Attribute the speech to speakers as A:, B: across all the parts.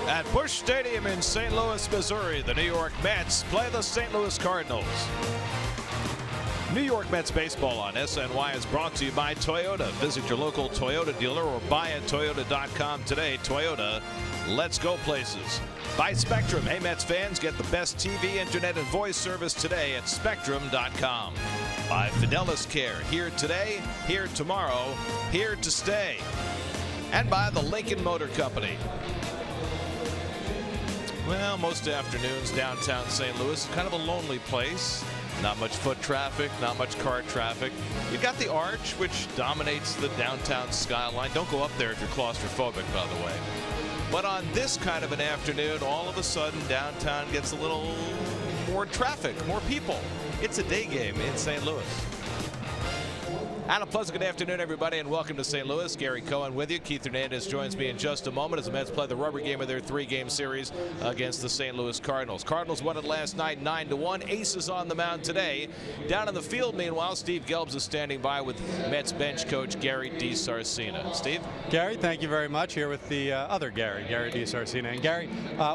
A: At Busch Stadium in St. Louis, Missouri, the New York Mets play the St. Louis Cardinals. New York Mets baseball on SNY is brought to you by Toyota. Visit your local Toyota dealer or buy at Toyota.com today. Toyota, let's go places. By Spectrum. Hey, Mets fans, get the best TV, internet, and voice service today at Spectrum.com. By Fidelis Care. Here today, here tomorrow, here to stay. And by the Lincoln Motor Company. Well, most afternoons downtown St. Louis is kind of a lonely place. Not much foot traffic, not much car traffic. You've got the Arch, which dominates the downtown skyline. Don't go up there if you're claustrophobic, by the way. But on this kind of an afternoon, all of a sudden, downtown gets a little more traffic, more people. It's a day game in St. Louis. And a pleasant good afternoon, everybody, and welcome to St. Louis. Gary Cohen with you. Keith Hernandez joins me in just a moment as the Mets play the rubber game of their three-game series against the St. Louis Cardinals. Cardinals won it last night 9-1. Aces on the mound today. Down in the field, meanwhile, Steve Gelbs is standing by with Mets bench coach Gary DiSarcina. Steve?
B: Gary, thank you very much. Here with the other Gary DiSarcina. And Gary,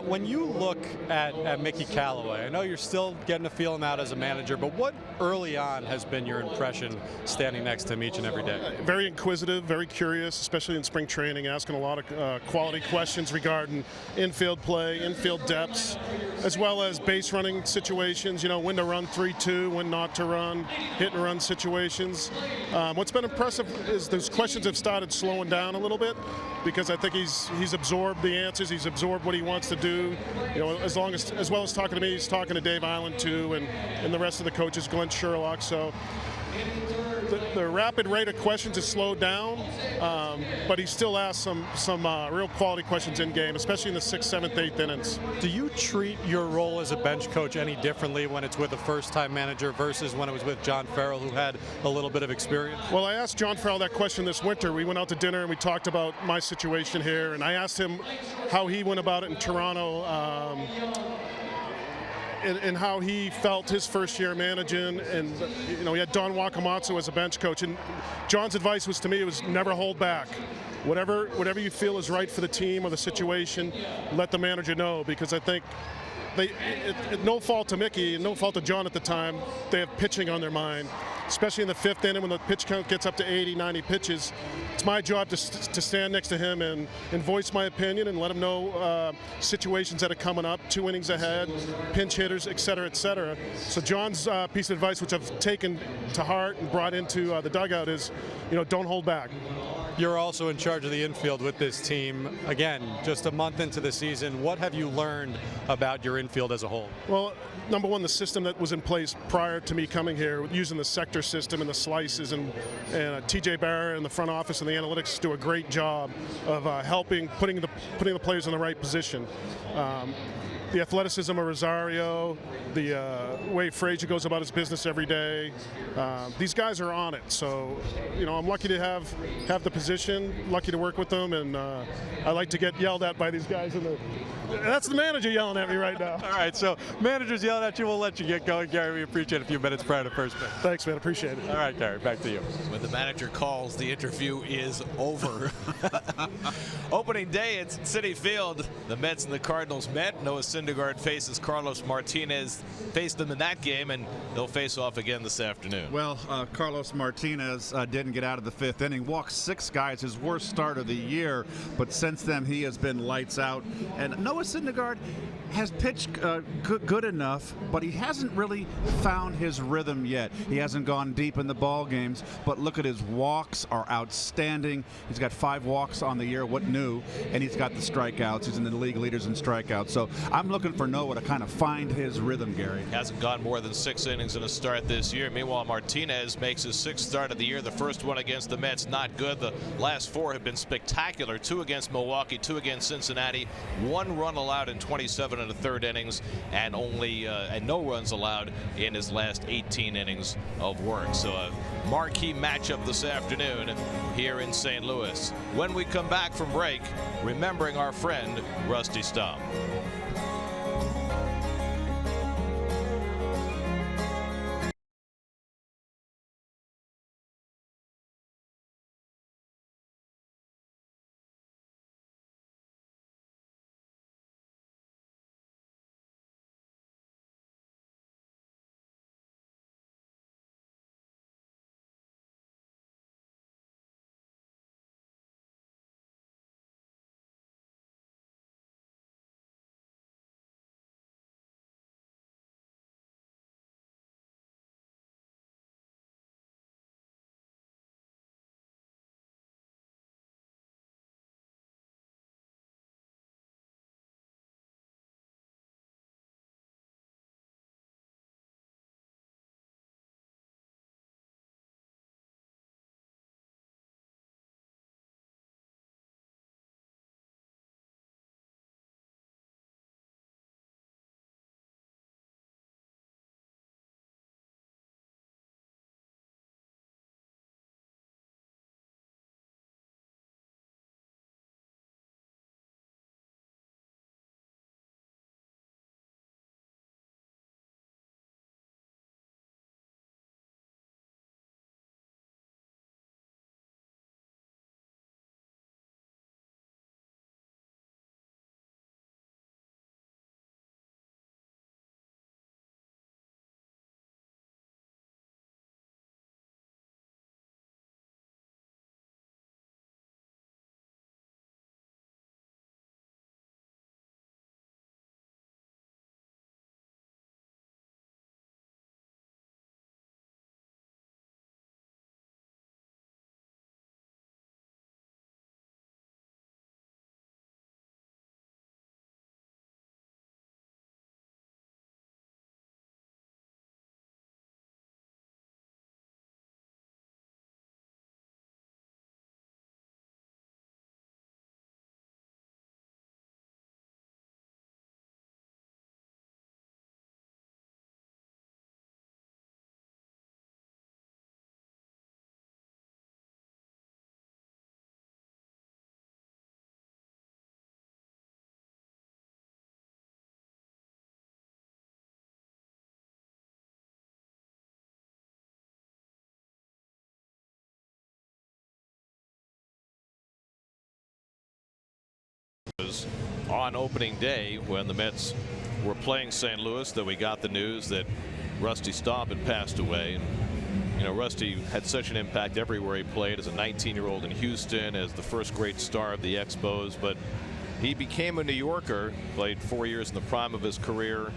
B: when you look at Mickey Callaway, I know you're still getting to feel him out as a manager, but what early on has been your impression standing next to him each and every day?
C: Very inquisitive, very curious, especially in spring training, asking a lot of quality questions regarding infield play, infield depths, as well as base running situations, you know, when to run 3-2, when not to run, hit and run situations. What's been impressive is those questions have started slowing down a little bit, because I think he's absorbed the answers, he's absorbed what he wants to do. You know, as well as talking to me, he's talking to Dave Island too, and the rest of the coaches, Glenn Sherlock. So the rapid rate of questions has slowed down, but he still asks some real quality questions in game, especially in the 6th, 7th, 8th innings.
B: Do you treat your role as a bench coach any differently when it's with a first-time manager versus when it was with John Farrell, who had a little bit of experience?
C: Well, I asked John Farrell that question this winter. We went out to dinner and we talked about my situation here, and I asked him how he went about it in Toronto. And how he felt his first year managing, and you know, he had Don Wakamatsu as a bench coach, and John's advice was to me, it was never hold back. Whatever you feel is right for the team or the situation, let the manager know, because I think no fault to Mickey and no fault to John at the time, they have pitching on their mind, especially in the 5th inning when the pitch count gets up to 80, 90 pitches. It's my job to stand next to him and voice my opinion and let him know situations that are coming up, 2 innings ahead, pinch hitters, et cetera, et cetera. So John's piece of advice, which I've taken to heart and brought into the dugout, is, you know, don't hold back.
B: You're also in charge of the infield with this team. Again, just a month into the season, what have you learned about your infield as a whole?
C: Well, number one, the system that was in place prior to me coming here, using the sector system and the slices, and TJ Barra and the front office and the analytics do a great job of helping putting the players in the right position. The athleticism of Rosario, the way Frazier goes about his business every day. These guys are on it, so you know, I'm lucky to have the position, lucky to work with them, and I like to get yelled at by these guys in the. That's the manager yelling at me right now.
B: All right, so manager's yelling at you. We'll let you get going, Gary. We appreciate a few minutes prior to first pitch.
C: Thanks, man. Appreciate it.
B: All right, Gary, back to you.
A: When the manager calls, the interview is over. Opening day at Citi Field, the Mets and the Cardinals met. Noah Syndergaard faces Carlos Martinez. Faced them in that game, and they'll face off again this afternoon.
D: Well, Carlos Martinez didn't get out of the 5th inning. Walked 6 guys, his worst start of the year. But since then, he has been lights out. And Noah Syndergaard has pitched good enough, but he hasn't really found his rhythm yet. He hasn't gone deep in the ball games, but look at his walks are outstanding. He's got 5 walks on the year, what new, and he's got the strikeouts. He's in the league leaders in strikeouts. So I'm looking for Noah to kind of find his rhythm, Gary.
A: Hasn't gone more than 6 innings in a start this year. Meanwhile, Martinez makes his 6th start of the year. The first one against the Mets, not good. The last 4 have been spectacular. 2 against Milwaukee, 2 against Cincinnati, 1 run allowed in 27 1/3 innings, and no runs allowed in his last 18 innings of work. So a marquee matchup this afternoon here in St. Louis. When we come back from break, remembering our friend Rusty Staub. On opening day, when the Mets were playing St. Louis, that we got the news that Rusty Staub had passed away. And, you know, Rusty had such an impact everywhere he played, as a 19-year-old in Houston, as the first great star of the Expos. But he became a New Yorker, played 4 years in the prime of his career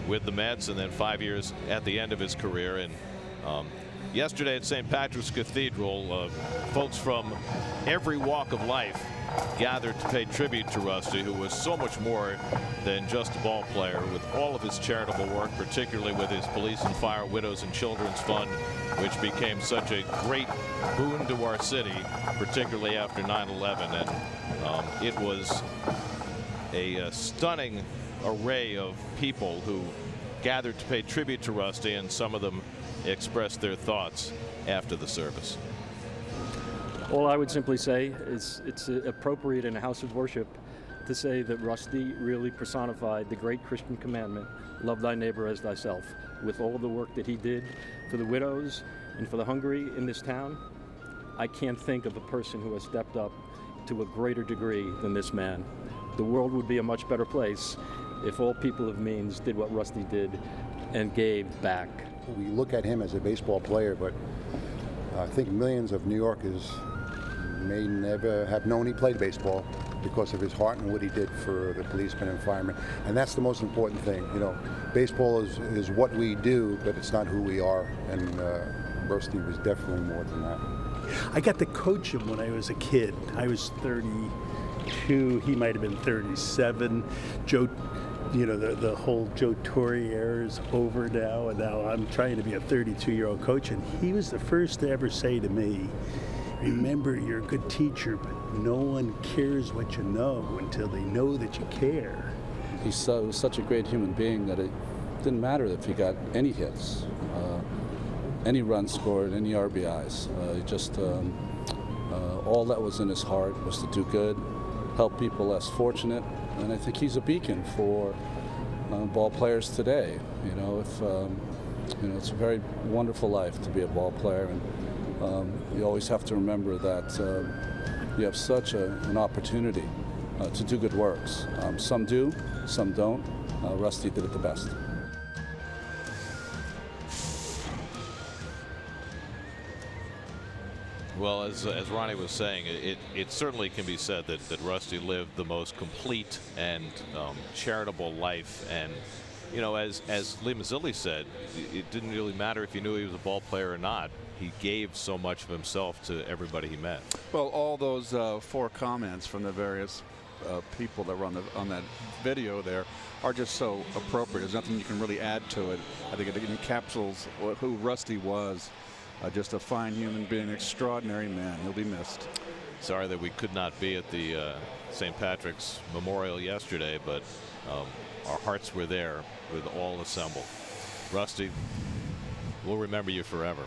A: with the Mets, and then 5 years at the end of his career. And yesterday at St. Patrick's Cathedral, folks from every walk of life gathered to pay tribute to Rusty, who was so much more than just a ball player, with all of his charitable work, particularly with his Police and Fire Widows and Children's Fund, which became such a great boon to our city, particularly after 9/11. And it was a stunning array of people who gathered to pay tribute to Rusty, and some of them expressed their thoughts after the service.
E: All I would simply say is it's appropriate in a house of worship to say that Rusty really personified the great Christian commandment, love thy neighbor as thyself. With all the work that he did for the widows and for the hungry in this town, I can't think of a person who has stepped up to a greater degree than this man. The world would be a much better place if all people of means did what Rusty did and gave back.
F: We look at him as a baseball player, but I think millions of New Yorkers may never have known he played baseball because of his heart and what he did for the policemen and firemen. And that's the most important thing. You know, baseball is what we do, but it's not who we are. And Rusty was definitely more than that.
G: I got to coach him when I was a kid. I was 32. He might have been 37. Joe, you know, the whole Joe Torre era is over now, and now I'm trying to be a 32-year-old coach. And he was the first to ever say to me, remember, you're a good teacher, but no one cares what you know until they know that you care.
H: He was such a great human being that it didn't matter if he got any hits, any runs scored, any RBIs. All that was in his heart was to do good, help people less fortunate, and I think he's a beacon for ball players today. You know, it's a very wonderful life to be a ball player, and you always have to remember that you have such an opportunity to do good works. Some do, some don't. Rusty did it the best.
A: Well, as Ronnie was saying, it certainly can be said that Rusty lived the most complete and charitable life. And, you know, as Lee Mazzilli said, it didn't really matter if you knew he was a ball player or not. He gave so much of himself to everybody he met.
I: Well, all those 4 comments from the various people that were on that video there are just so appropriate. There's nothing you can really add to it. I think it encapsulates who Rusty was. Just a fine human being, extraordinary man. He'll be missed.
A: Sorry that we could not be at the St. Patrick's Memorial yesterday, but our hearts were there with all assembled. Rusty, we'll remember you forever.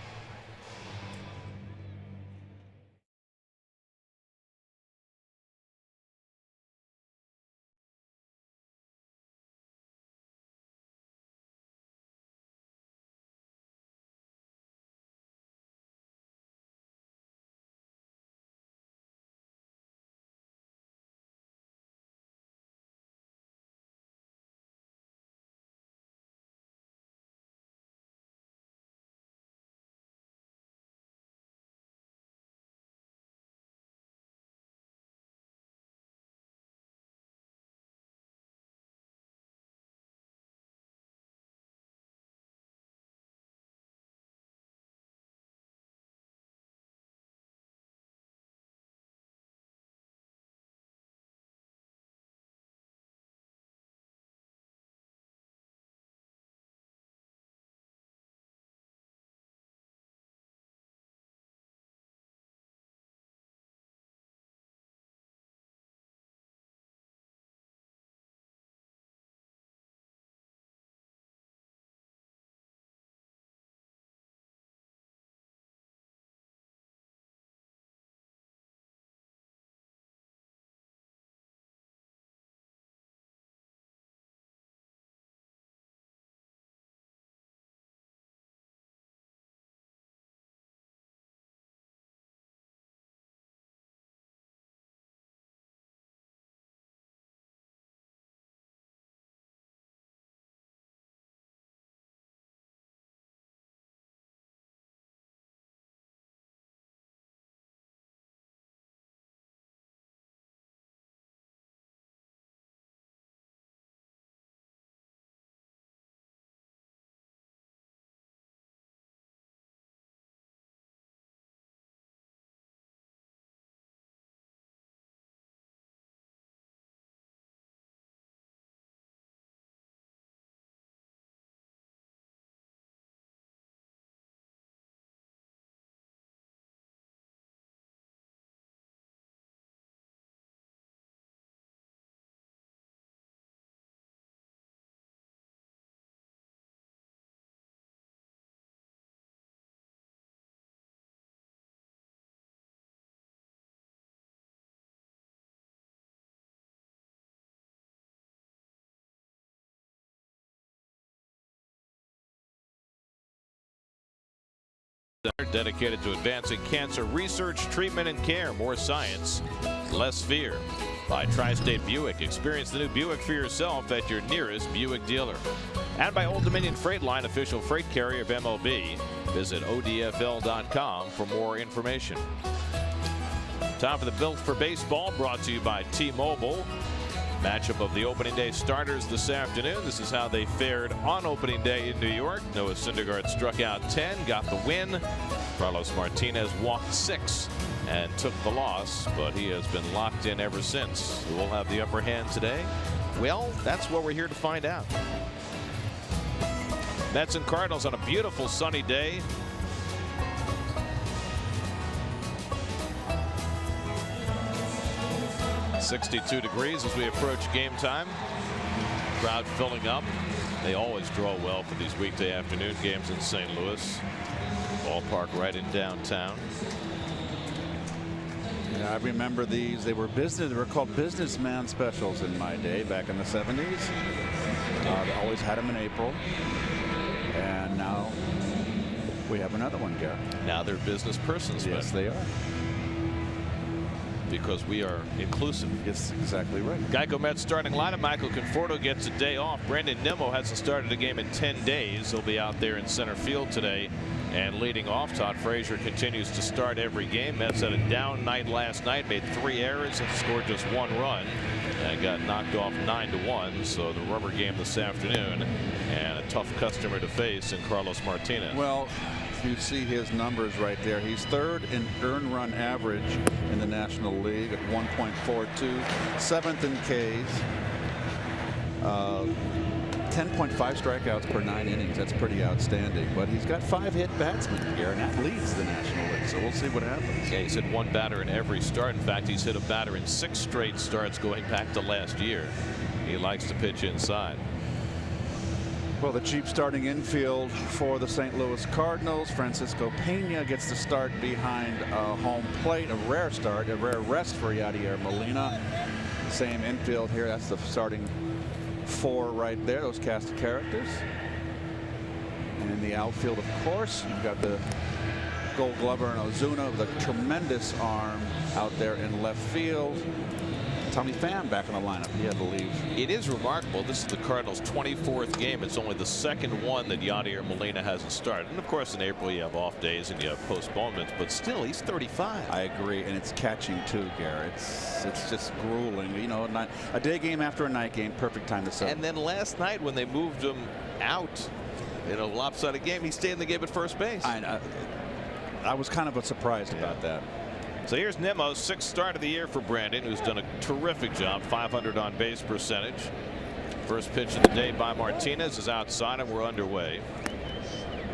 A: Center dedicated to advancing cancer research, treatment, and care. More science, less fear. By Tri-State Buick. Experience the new Buick for yourself at your nearest Buick dealer. And by Old Dominion Freight Line, official freight carrier of MLB. Visit odfl.com for more information. Time for the Built for Baseball, brought to you by T-Mobile. Matchup of the opening day starters this afternoon. This is how they fared on opening day in New York. Noah Syndergaard struck out 10, got the win. Carlos Martinez walked 6 and took the loss, but he has been locked in ever since. Who will have the upper hand today? Well, that's what we're here to find out. Mets and Cardinals on a beautiful sunny day. .62 degrees as we approach game time. Crowd filling up. They always draw well for these weekday afternoon games in St. Louis. Ballpark right in downtown.
I: Yeah, I remember these. They were called businessman specials in my day back in the 70s. They always had them in April. And now we have another one, Gary.
A: Now they're business persons.
I: Yes, they are.
A: Because we are inclusive.
I: Yes, exactly right.
A: Geico Mets starting lineup. Michael Conforto gets a day off. Brandon Nimmo hasn't started a game in 10 days. He'll be out there in center field today. And leading off, Todd Frazier continues to start every game. Mets had a down night last night, made 3 errors and scored just 1 run. And got knocked off 9-1. So the rubber game this afternoon. And a tough customer to face in Carlos Martinez.
I: Well, you see his numbers right there. He's 3rd in earned run average in the National League at 1.42, 7th in Ks, 10.5 strikeouts per 9 innings. That's pretty outstanding. But he's got 5 hit batsmen here, and that leads the National League. So we'll see what happens.
A: Yeah, he's hit 1 batter in every start. In fact, he's hit a batter in 6 straight starts going back to last year. He likes to pitch inside.
I: Well, the cheap starting infield for the St. Louis Cardinals. Francisco Pena gets the start behind home plate. A rare start, a rare rest for Yadier Molina. Same infield here. That's the starting 4 right there, those cast of characters. And in the outfield, of course, you've got the Gold Glover and Ozuna with a tremendous arm out there in left field. Tommy Pham back in the lineup. He had to leave.
A: It is remarkable. This is the Cardinals' 24th game. It's only the 2nd one that Yadier Molina hasn't started. And of course, in April you have off days and you have postponements. But still, he's 35.
I: I agree, and it's catching too, Garrett. It's just grueling. You know, a day game after a night game, perfect time to set.
A: And then last night when they moved him out in a lopsided game, he stayed in the game at first base.
I: I was kind of surprised about that.
A: So here's Nimmo's 6th start of the year for Brandon, who's done a terrific job. 500 on base percentage. First pitch of the day by Martinez is outside, and we're underway.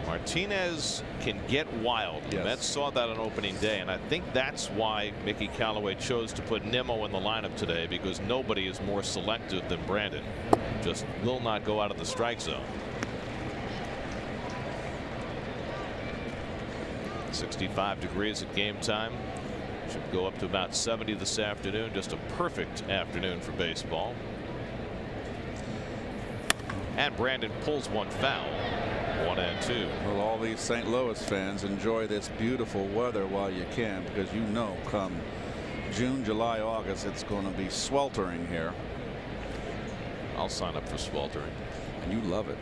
A: Martinez can get wild.
I: Yes.
A: The Mets saw that on opening day, and I think that's why Mickey Callaway chose to put Nimmo in the lineup today, because nobody is more selective than Brandon. Just will not go out of the strike zone. 65 degrees at game time. Should go up to about 70 this afternoon. Just a perfect afternoon for baseball. And Brandon pulls one foul. 1-2.
I: Well, all these St. Louis fans enjoy this beautiful weather while you can, because you know come June, July, August it's going to be sweltering here.
A: I'll sign up for sweltering.
I: And you love it.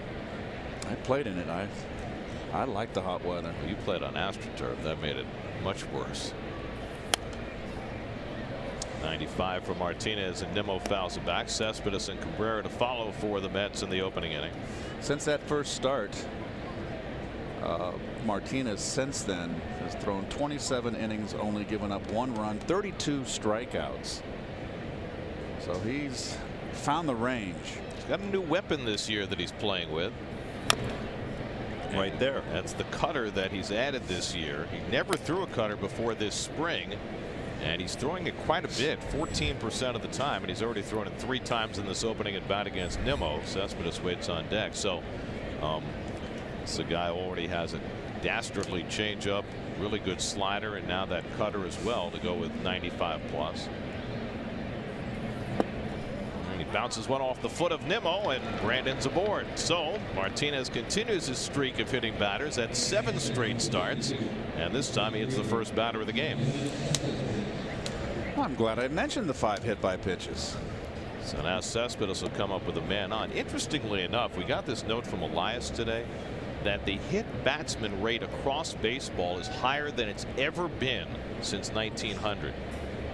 I: I played in it. I like the hot weather.
A: You played on AstroTurf. That made it much worse. 95 for Martinez, and Nimmo fouls it back. Cespedes and Cabrera to follow for the Mets in the opening inning.
I: Since that first start, Martinez since then has thrown 27 innings, only given up 1 run, 32 strikeouts. So he's found the range.
A: He's got a new weapon this year that he's playing with. Right there. That's the cutter that he's added this year. He never threw a cutter before this spring, and he's throwing it quite a bit, 14% of the time, and he's already thrown it 3 times in this opening at bat against Nimmo. Cespedes waits on deck. So this guy already has a dastardly changeup, really good slider, and now that cutter as well to go with 95 plus. And he bounces one off the foot of Nimmo, and Brandon's aboard. So Martinez continues his streak of hitting batters at 7 straight starts, and this time he hits the first batter of the game.
I: Well, I'm glad I mentioned the 5 hit-by pitches.
A: So now Cespedes will come up with a man on. Interestingly enough, we got this note from Elias today that the hit batsman rate across baseball is higher than it's ever been since 1900.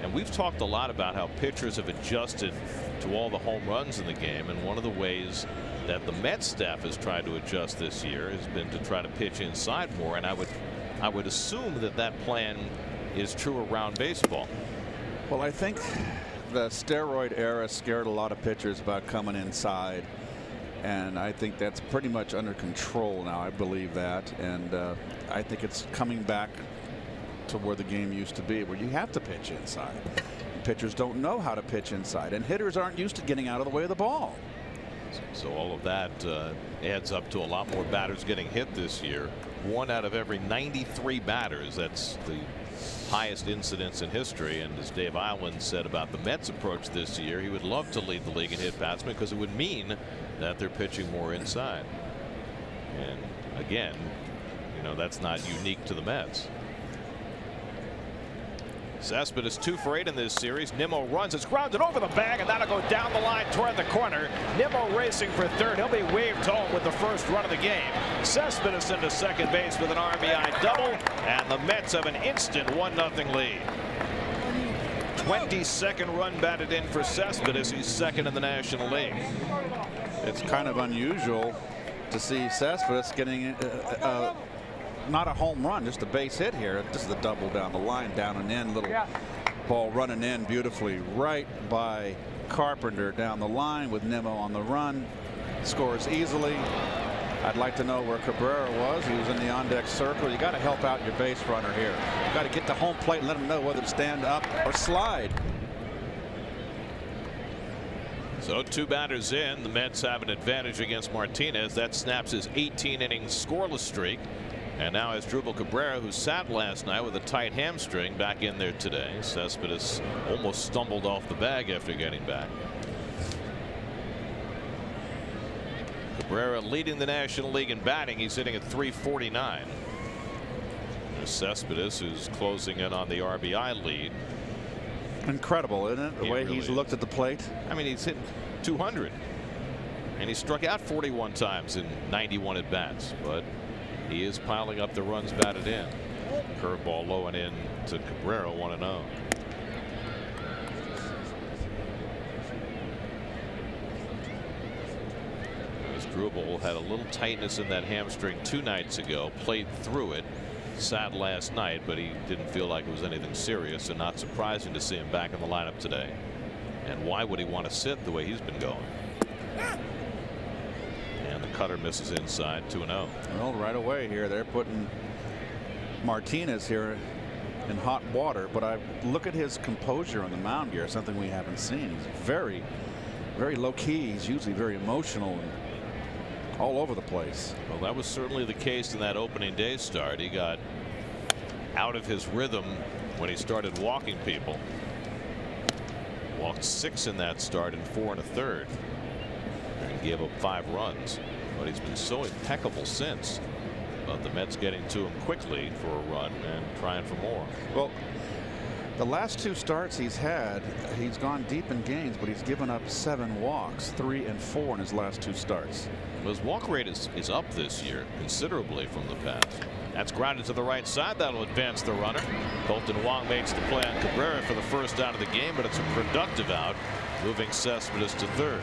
A: And we've talked a lot about how pitchers have adjusted to all the home runs in the game, and one of the ways that the Mets staff has tried to adjust this year has been to try to pitch inside more, and I would assume that that plan is true around baseball.
I: Well, I think the steroid era scared a lot of pitchers about coming inside, and I think that's pretty much under control now. I believe that, and I think it's coming back to where the game used to be, where you have to pitch inside. Pitchers don't know how to pitch inside, and hitters aren't used to getting out of the way of the ball.
A: So all of that adds up to a lot more batters getting hit this year. 1 out of every 93 batters. That's the highest incidence in history. And as Dave Island said about the Mets approach this year, he would love to lead the league in hit batsmen because it would mean that they're pitching more inside. And again, you know, that's not unique to the Mets. Cespedes 2 for 8 in this series. Nimmo runs, it's grounded over the bag, and that'll go down the line toward the corner. Nimmo racing for third. He'll be waved home with the first run of the game. Cespedes into second base with an RBI double, and the Mets have an instant 1-0 lead. 22nd run batted in for Cespedes. He's second in the National League.
I: It's kind of unusual to see Cespedes getting not a home run, just a base hit here. This is a double down the line, down and in. Little ball running in beautifully right by Carpenter down the line with Nimmo on the run. Scores easily. I'd like to know where Cabrera was. He was in the on-deck circle. You got to help out your base runner here. You got to get to home plate and let him know whether to stand up or slide.
A: So 2 batters in. The Mets have an advantage against Martinez. That snaps his 18-inning scoreless streak. And now Asdrubal Cabrera, who sat last night with a tight hamstring, back in there today. Cespedes almost stumbled off the bag after getting back. Cabrera leading the National League in batting. He's hitting at .349. There's Cespedes, who's closing in on the RBI lead.
I: Incredible, isn't it? The way
A: really
I: he's looked at the plate.
A: I mean, he's hit 200. And he struck out 41 times in 91 at bats. But he is piling up the runs batted in. Curveball low and in to Cabrera, 1-0. Asdrubal had a little tightness in that hamstring 2 nights ago, played through it, sat last night, but he didn't feel like it was anything serious, and not surprising to see him back in the lineup today. And why would he want to sit the way he's been going? And the cutter misses inside, 2-0.
I: Well, right away here they're putting Martinez here in hot water, but I look at his composure on the mound here, something we haven't seen. He's very, very low key. He's usually very emotional and all over the place.
A: Well, that was certainly the case in that opening day start. He got out of his rhythm when he started walking people. Walked 6 in that start and 4 1/3. And gave up 5 runs. But he's been so impeccable since. But the Mets getting to him quickly for a run and trying for more.
I: Well, the last 2 starts he's had, he's gone deep in games, but he's given up 7 walks, 3 and 4 in his last 2 starts.
A: Well, his walk rate is up this year considerably from the past. That's grounded to the right side. That'll advance the runner. Colton Wong makes the play on Cabrera for the first out of the game, but it's a productive out, moving Cespedes to third.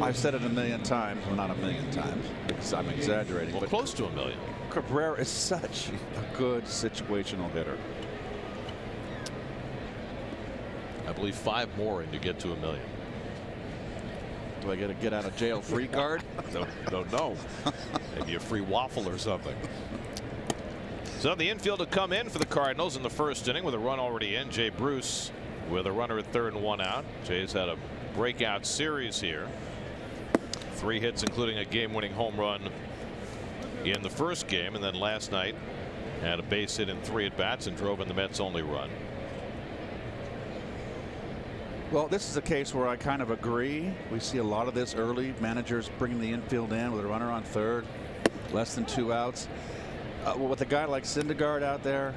I: I've said it a million times, well, not a million times, because I'm exaggerating.
A: Well,
I: but
A: close to a million.
I: Cabrera is such a good situational hitter.
A: I believe 5 more and you get to a million.
I: Do I get a get out of jail free card?
A: Don't know. Maybe a free waffle or something. So the infield to come in for the Cardinals in the first inning with a run already in. Jay Bruce with a runner at third and 1 out. Jay's had a breakout series here. 3 hits, including a game-winning home run in the first game, and then last night had a base hit in 3 at bats and drove in the Mets' only run.
I: Well, this is a case where I kind of agree. We see a lot of this early. Managers bringing the infield in with a runner on third, less than 2 outs. With a guy like Syndergaard out there,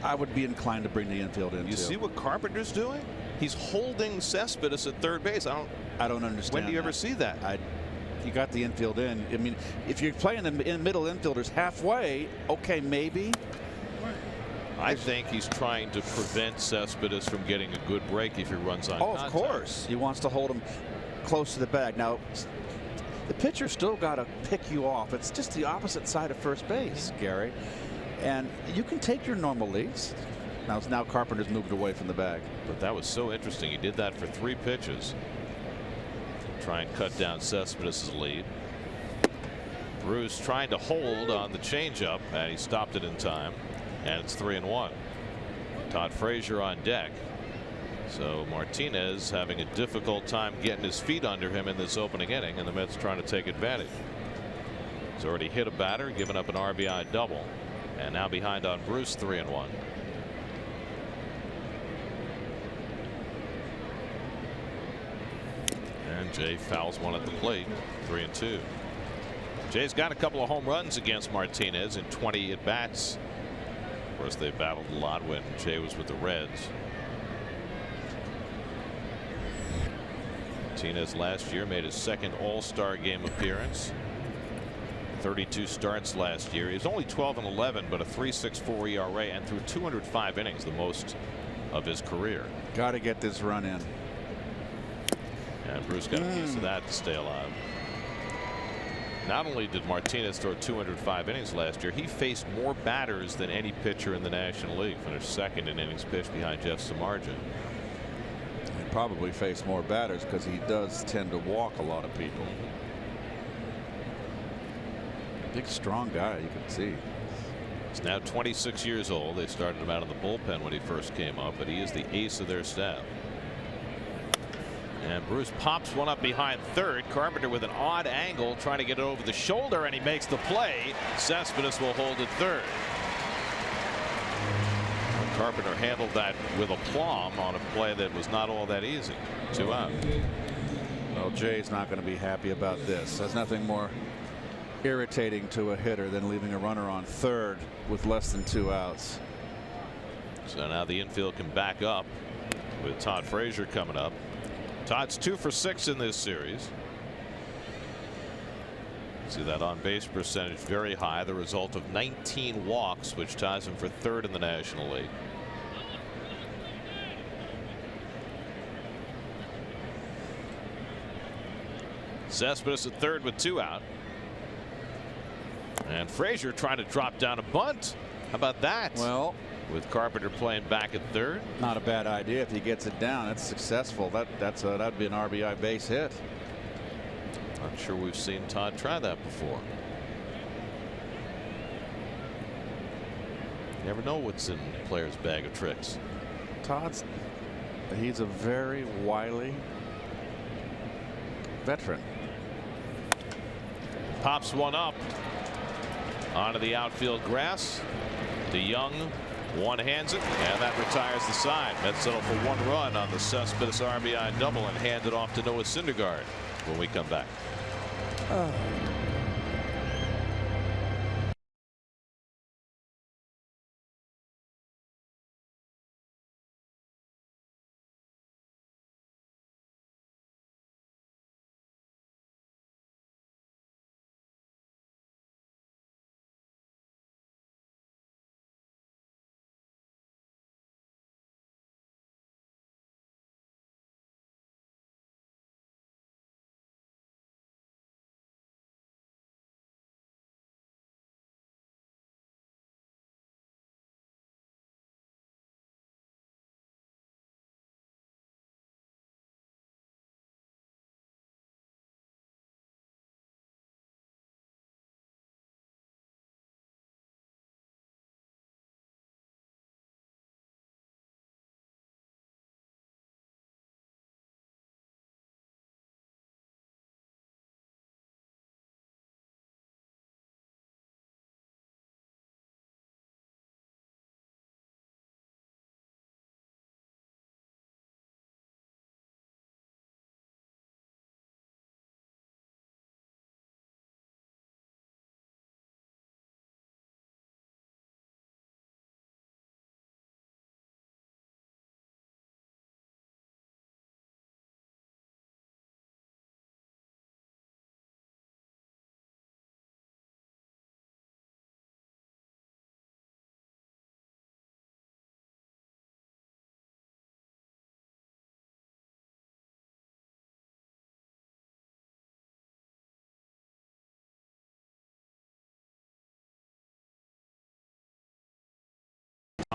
I: I would be inclined to bring the infield in.
A: You see what Carpenter's doing? He's holding Cespedes at third base.
I: I don't understand.
A: When do you ever see that?
I: You got the infield in. I mean, if you're playing the middle infielders halfway, okay, maybe.
A: I think he's trying to prevent Cespedes from getting a good break if he runs on contact.
I: Of course. He wants to hold him close to the bag. Now, the pitcher still got to pick you off. It's just the opposite side of first base, Gary. And you can take your normal leads. Now Carpenter's moved away from the bag.
A: But that was so interesting. He did that for 3 pitches. Try and cut down Cespedes' lead. Bruce trying to hold on the changeup, and he stopped it in time. And it's 3-1. Todd Frazier on deck. So Martinez having a difficult time getting his feet under him in this opening inning, and the Mets trying to take advantage. He's already hit a batter, given up an RBI double, and now behind on Bruce, 3-1. And Jay fouls one at the plate, 3-2. Jay's got a couple of home runs against Martinez in 20 at bats. Of course, they battled a lot when Jay was with the Reds. Martinez last year made his second All-Star game appearance. 32 starts last year. He was only 12-11, but a 3.64 ERA and threw 205 innings, the most of his career.
I: Got to get this run in.
A: And Bruce got a piece of that to stay alive. Not only did Martinez throw 205 innings last year, he faced more batters than any pitcher in the National League. Finished second in innings pitched behind Jeff Samardzija.
I: He probably faced more batters because he does tend to walk a lot of people. Big, strong guy, you can see.
A: He's now 26 years old. They started him out of the bullpen when he first came up, but he is the ace of their staff. And Bruce pops one up behind third. Carpenter with an odd angle trying to get it over the shoulder, and he makes the play. Cespedes will hold at third. Carpenter handled that with aplomb on a play that was not all that easy. 2 out.
I: Well, Jay's not going to be happy about this. There's nothing more irritating to a hitter than leaving a runner on third with less than 2 outs.
A: So now the infield can back up with Todd Frazier coming up. Todd's 2 for 6 in this series. See that on base percentage very high, the result of 19 walks, which ties him for third in the National League. Cespedes at third with 2 out. And Frazier trying to drop down a bunt. How about that?
I: Well,
A: with Carpenter playing back at third.
I: Not a bad idea if he gets it down. That's successful. That'd be an RBI base hit.
A: I'm sure we've seen Todd try that before. You never know what's in a player's bag of tricks.
I: He's a very wily veteran.
A: Pops one up onto the outfield grass. DeYoung one-hands it, and that retires the side. Mets settle for 1 run on the Cespedes RBI double and hand it off to Noah Syndergaard when we come back.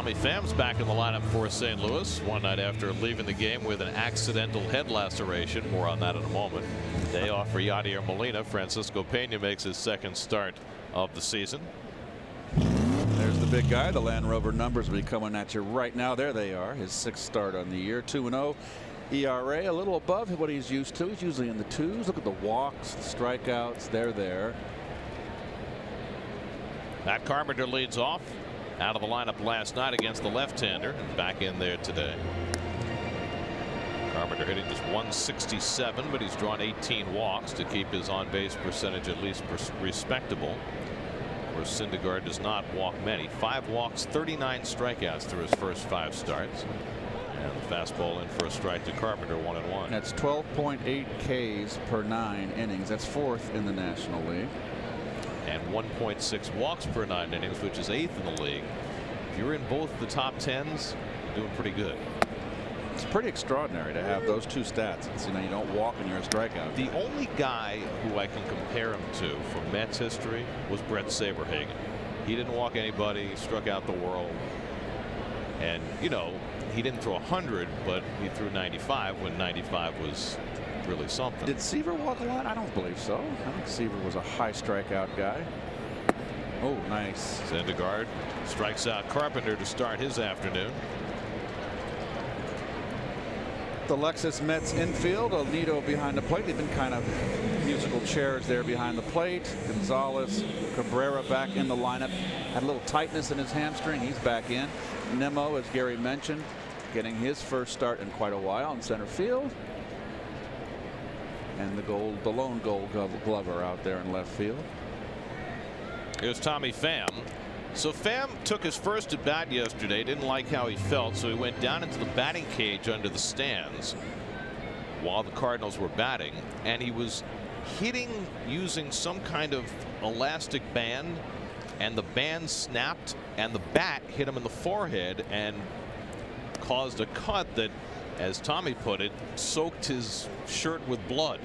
A: Tommy Pham's back in the lineup for St. Louis one night after leaving the game with an accidental head laceration. More on that in a moment. Day off for Yadier Molina. Francisco Pena makes his second start of the season.
I: There's the big guy. The Land Rover numbers will be coming at you right now. There they are. His 6th start on the year. 2-0 ERA, a little above what he's used to. He's usually in the 2s. Look at the walks, the strikeouts. They're there.
A: Matt Carpenter leads off. Out of the lineup last night against the left-hander, and back in there today. Carpenter hitting just 167, but he's drawn 18 walks to keep his on-base percentage at least respectable. Where Syndergaard does not walk many. 5 walks, 39 strikeouts through his first 5 starts. And the fastball in for a strike to Carpenter, 1-1.
I: That's 12.8 Ks per 9 innings. That's 4th in the National League.
A: And 1.6 walks per 9 innings, which is 8th in the league. If you're in both the top 10s, you're doing pretty good.
I: It's pretty extraordinary to have those 2 stats. It's, you don't walk and you're a strikeout.
A: The only guy who I can compare him to from Mets history was Brett Saberhagen. He didn't walk anybody, he struck out the world. And, he didn't throw 100, but he threw 95 when 95 was really something.
I: Did Seaver walk a lot? I don't believe so. I think Seaver was a high strikeout guy. Oh, nice.
A: Syndergaard strikes out Carpenter to start his afternoon.
I: The Lexus Mets infield, El Nido behind the plate. They've been kind of musical chairs there behind the plate. Gonzalez, Cabrera back in the lineup. Had a little tightness in his hamstring. He's back in. Nemo, as Gary mentioned, getting his first start in quite a while in center field. And the lone Gold Glover out there in left field.
A: Here's Tommy Pham. So Pham took his first at bat yesterday, didn't like how he felt, so he went down into the batting cage under the stands while the Cardinals were batting, and he was hitting using some kind of elastic band, and the band snapped and the bat hit him in the forehead and caused a cut that, as Tommy put it, soaked his shirt with blood,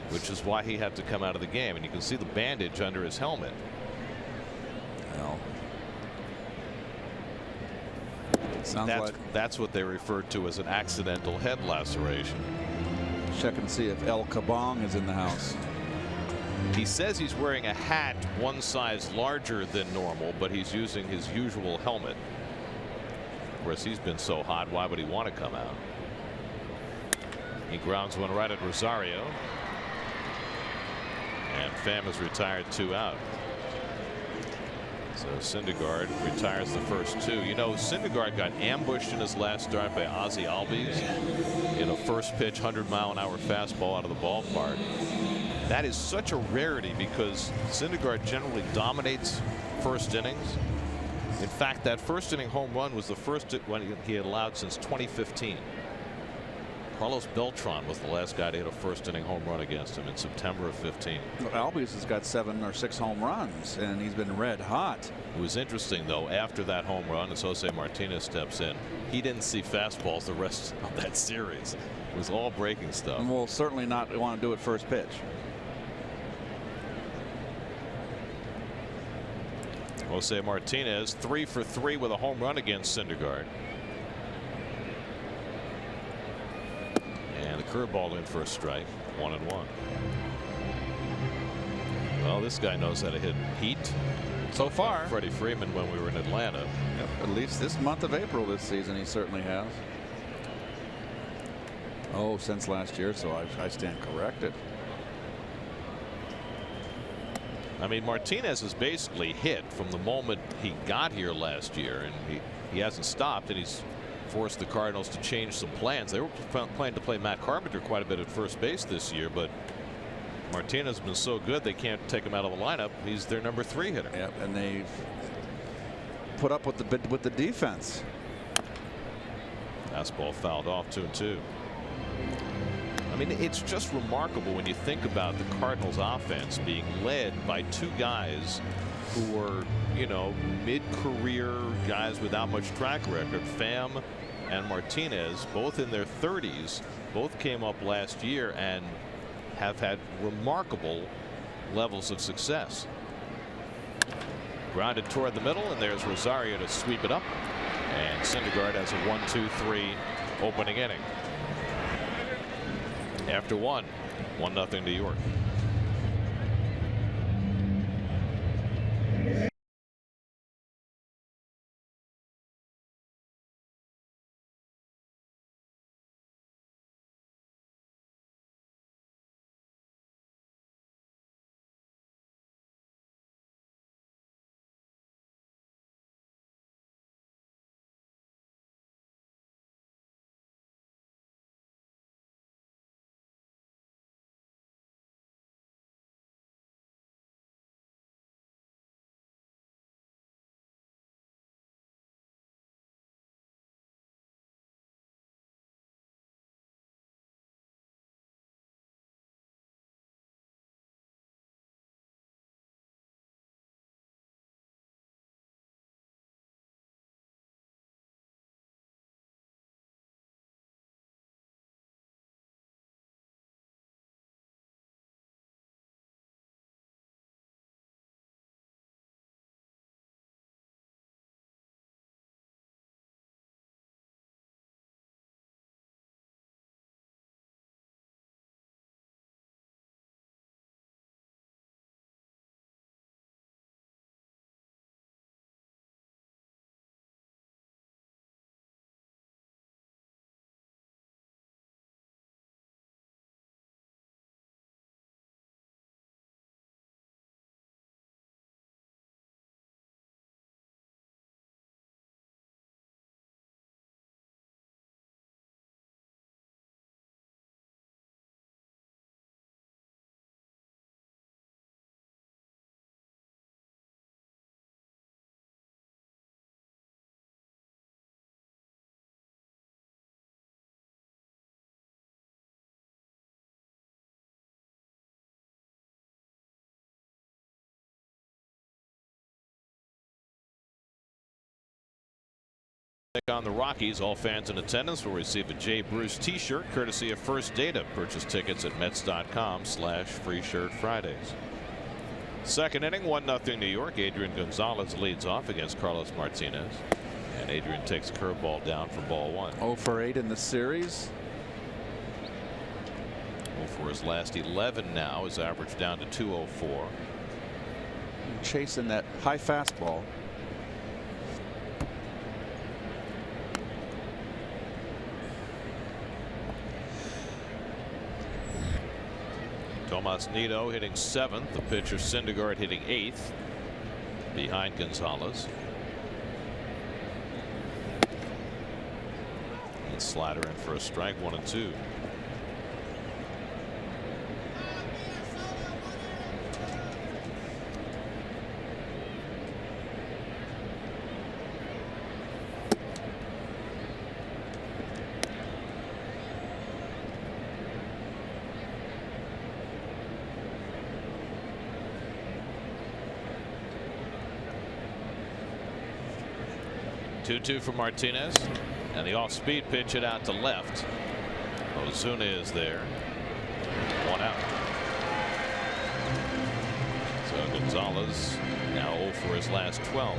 A: which is why he had to come out of the game. And you can see the bandage under his helmet.
I: Well,
A: That's what they refer to as an accidental head laceration.
I: Check and see if El Kabong is in the house.
A: He says he's wearing a hat one size larger than normal, but he's using his usual helmet. Of course, he's been so hot, why would he want to come out? He grounds one right at Rosario. And Pham has retired 2 out. So Syndergaard retires the first 2. Syndergaard got ambushed in his last start by Ozzie Albies in a first pitch 100-mile-an-hour fastball out of the ballpark. That is such a rarity because Syndergaard generally dominates first innings. In fact, that first inning home run was the first one he had allowed since 2015. Carlos Beltran was the last guy to hit a first inning home run against him in September of 15.
I: Albies has got 7 or 6 home runs, and he's been red hot.
A: It was interesting, though, after that home run, as Jose Martinez steps in, he didn't see fastballs the rest of that series. It was all breaking stuff.
I: And we'll certainly not want to do it first pitch.
A: Jose Martinez 3 for 3 with a home run against Syndergaard. And the curveball in for a strike. 1-1. Well, this guy knows how to hit heat.
I: So far.
A: Freddie Freeman when we were in Atlanta.
I: Yep, at least this month of April this season he certainly has. Oh, since last year, so I stand corrected.
A: I mean, Martinez has basically hit from the moment he got here last year, and he hasn't stopped, and he's forced the Cardinals to change some plans. They were planning to play Matt Carpenter quite a bit at first base this year, but Martinez has been so good they can't take him out of the lineup. He's their number 3 hitter.
I: Yep, and they've put up with the defense.
A: Fastball fouled off 2-2. I mean, it's just remarkable when you think about the Cardinals offense being led by 2 guys who are, mid-career guys without much track record. Pham and Martinez, both in their 30s, both came up last year and have had remarkable levels of success. Grounded toward the middle, and there's Rosario to sweep it up. And Syndergaard has a 1-2-3 opening inning. After 1-0 New York. On the Rockies, all fans in attendance will receive a Jay Bruce t-shirt courtesy of First Data. Purchase tickets at Mets.com/free shirt Fridays. Second inning, 1-0 New York. Adrian Gonzalez leads off against Carlos Martinez, and Adrian takes a curveball down for ball 1.
I: 0 for 8 in the series.
A: 0 for his last 11 now. His average down to 204.
I: Chasing that high fastball.
A: Tomas Nido hitting 7th. The pitcher Syndergaard hitting 8th behind Gonzalez. And slider in for a strike, 1-2. Two for Martinez, and the off-speed pitch it out to left. Ozuna is there. 1 out. So Gonzalez now 0 for his last 12.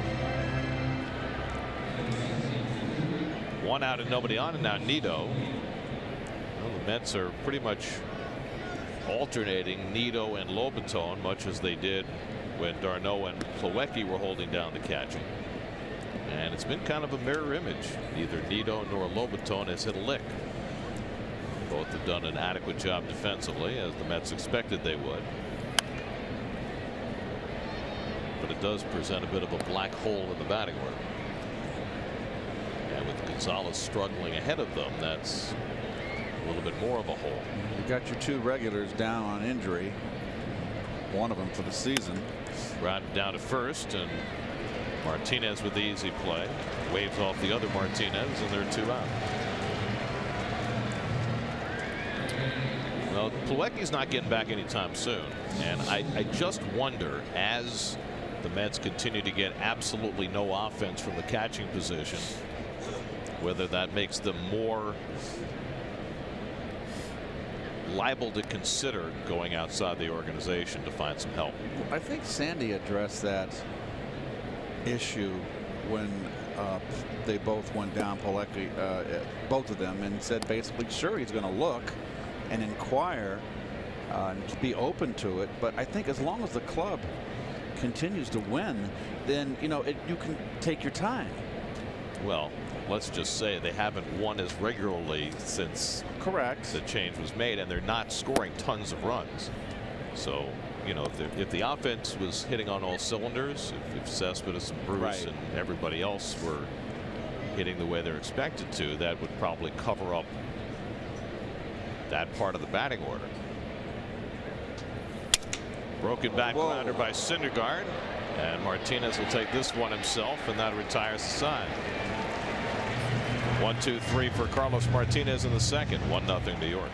A: 1 out and nobody on, and now Nido. Well, the Mets are pretty much alternating Nido and Lobaton, much as they did when Darno and Plawecki were holding down the catching. And it's been kind of a mirror image. Neither Nido nor Lobaton has hit a lick. Both have done an adequate job defensively, as the Mets expected they would. But it does present a bit of a black hole in the batting order. And with Gonzalez struggling ahead of them, that's a little bit more of a hole.
I: You got your 2 regulars down on injury. One of them for the season.
A: Grounded down to first, and Martinez with the easy play waves off the other Martinez, and they're 2 out. Well, Plawecki's not getting back anytime soon, and I just wonder, as the Mets continue to get absolutely no offense from the catching position, whether that makes them more liable to consider going outside the organization to find some help.
I: I think Sandy addressed that issue when they both went down, Pilecki, both of them, and said basically, sure, he's going to look and inquire and be open to it. But I think as long as the club continues to win, then you can take your time.
A: Well, let's just say they haven't won as regularly since
I: correct
A: the change was made, and they're not scoring tons of runs. So, if the offense was hitting on all cylinders, if Cespedes and Bruce and everybody else were hitting the way they're expected to, that would probably cover up that part of the batting order. Broken back grounder by Syndergaard, and Martinez will take this one himself, and that retires the side. 1-2-3 for Carlos Martinez in the second. 1-0 New York.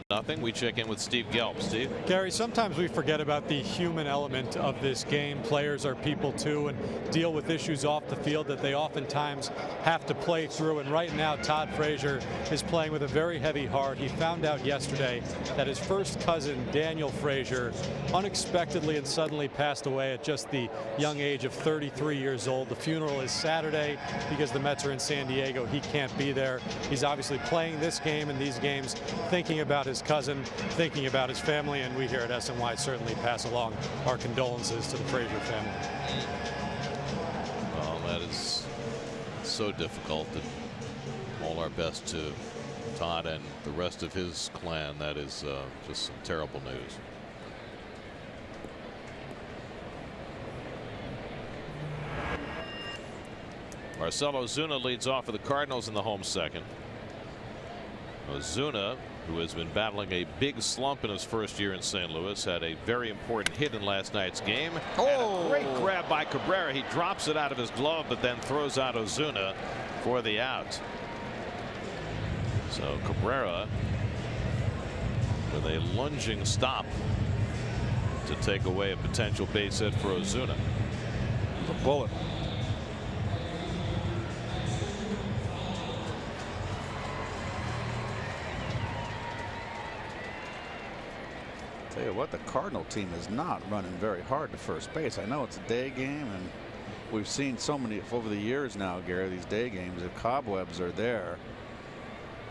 A: Nothing. We check in with Steve Gelb. Steve.
B: Gary, sometimes we forget about the human element of this game. Players are people too and deal with issues off the field that they oftentimes have to play through. And right now, Todd Frazier is playing with a very heavy heart. He found out yesterday that his first cousin, Daniel Frazier, unexpectedly and suddenly passed away at just the young age of 33 years old. The funeral is Saturday because the Mets are in San Diego. He can't be there. He's obviously playing this game and these games thinking about his cousin, thinking about his family, and we here at SNY certainly pass along our condolences to the Frazier family.
A: Well, that is so difficult, and all our best to Todd and the rest of his clan. That is just some terrible news. Marcell Ozuna leads off for the Cardinals in the home second. Ozuna, who has been battling a big slump in his first year in St. Louis, had a very important hit in last night's game. And a great grab by Cabrera. He drops it out of his glove, but then throws out Ozuna for the out. So Cabrera with a lunging stop to take away a potential base hit for Ozuna.
I: The bullet. Tell you what, the Cardinal team is not running very hard to first base. I know it's a day game, and we've seen so many over the years now, Gary, these day games. The cobwebs are there.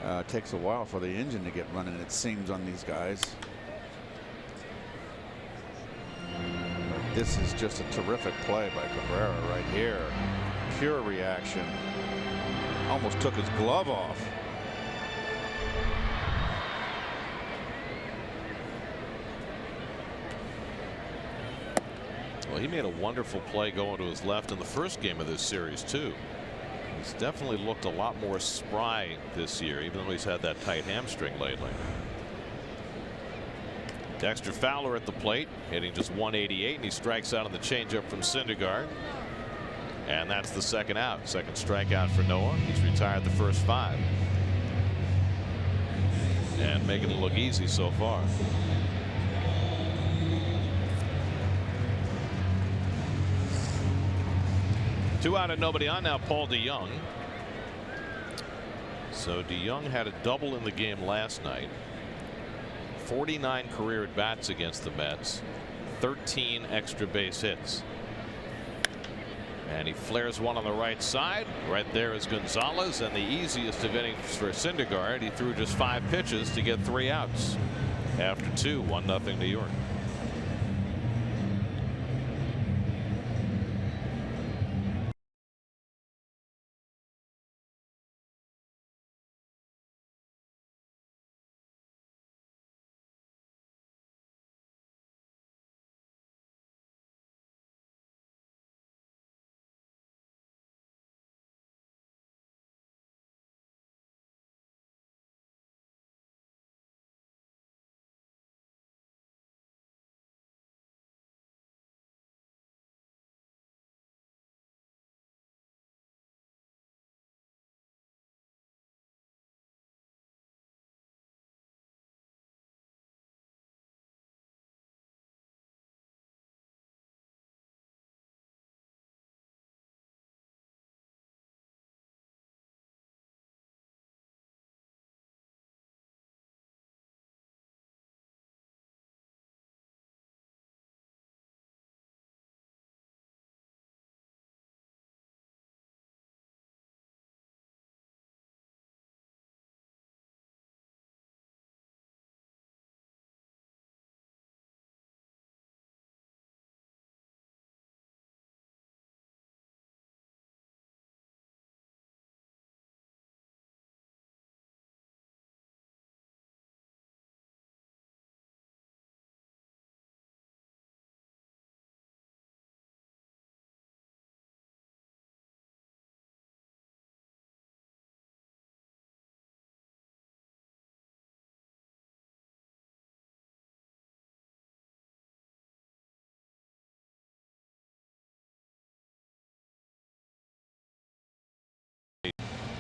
I: It takes a while for the engine to get running, it seems, on these guys. But this is just a terrific play by Cabrera right here. Pure reaction. Almost took his glove off.
A: he made a wonderful play going to his left in the first game of this series too. He's definitely looked a lot more spry this year, even though he's had that tight hamstring lately. Dexter Fowler at the plate, hitting just 188, and he strikes out on the changeup from Syndergaard. And that's the second out. Second strikeout for Noah. He's retired the first 5. And making it look easy so far. Two out and nobody on now. Paul DeJong. So DeJong had a double in the game last night. 49 career at bats against the Mets. 13 extra base hits. And he flares one on the right side. Right there is Gonzalez, and the easiest of innings for Syndergaard. He threw just 5 pitches to get 3 outs. After 2, 1-0 New York.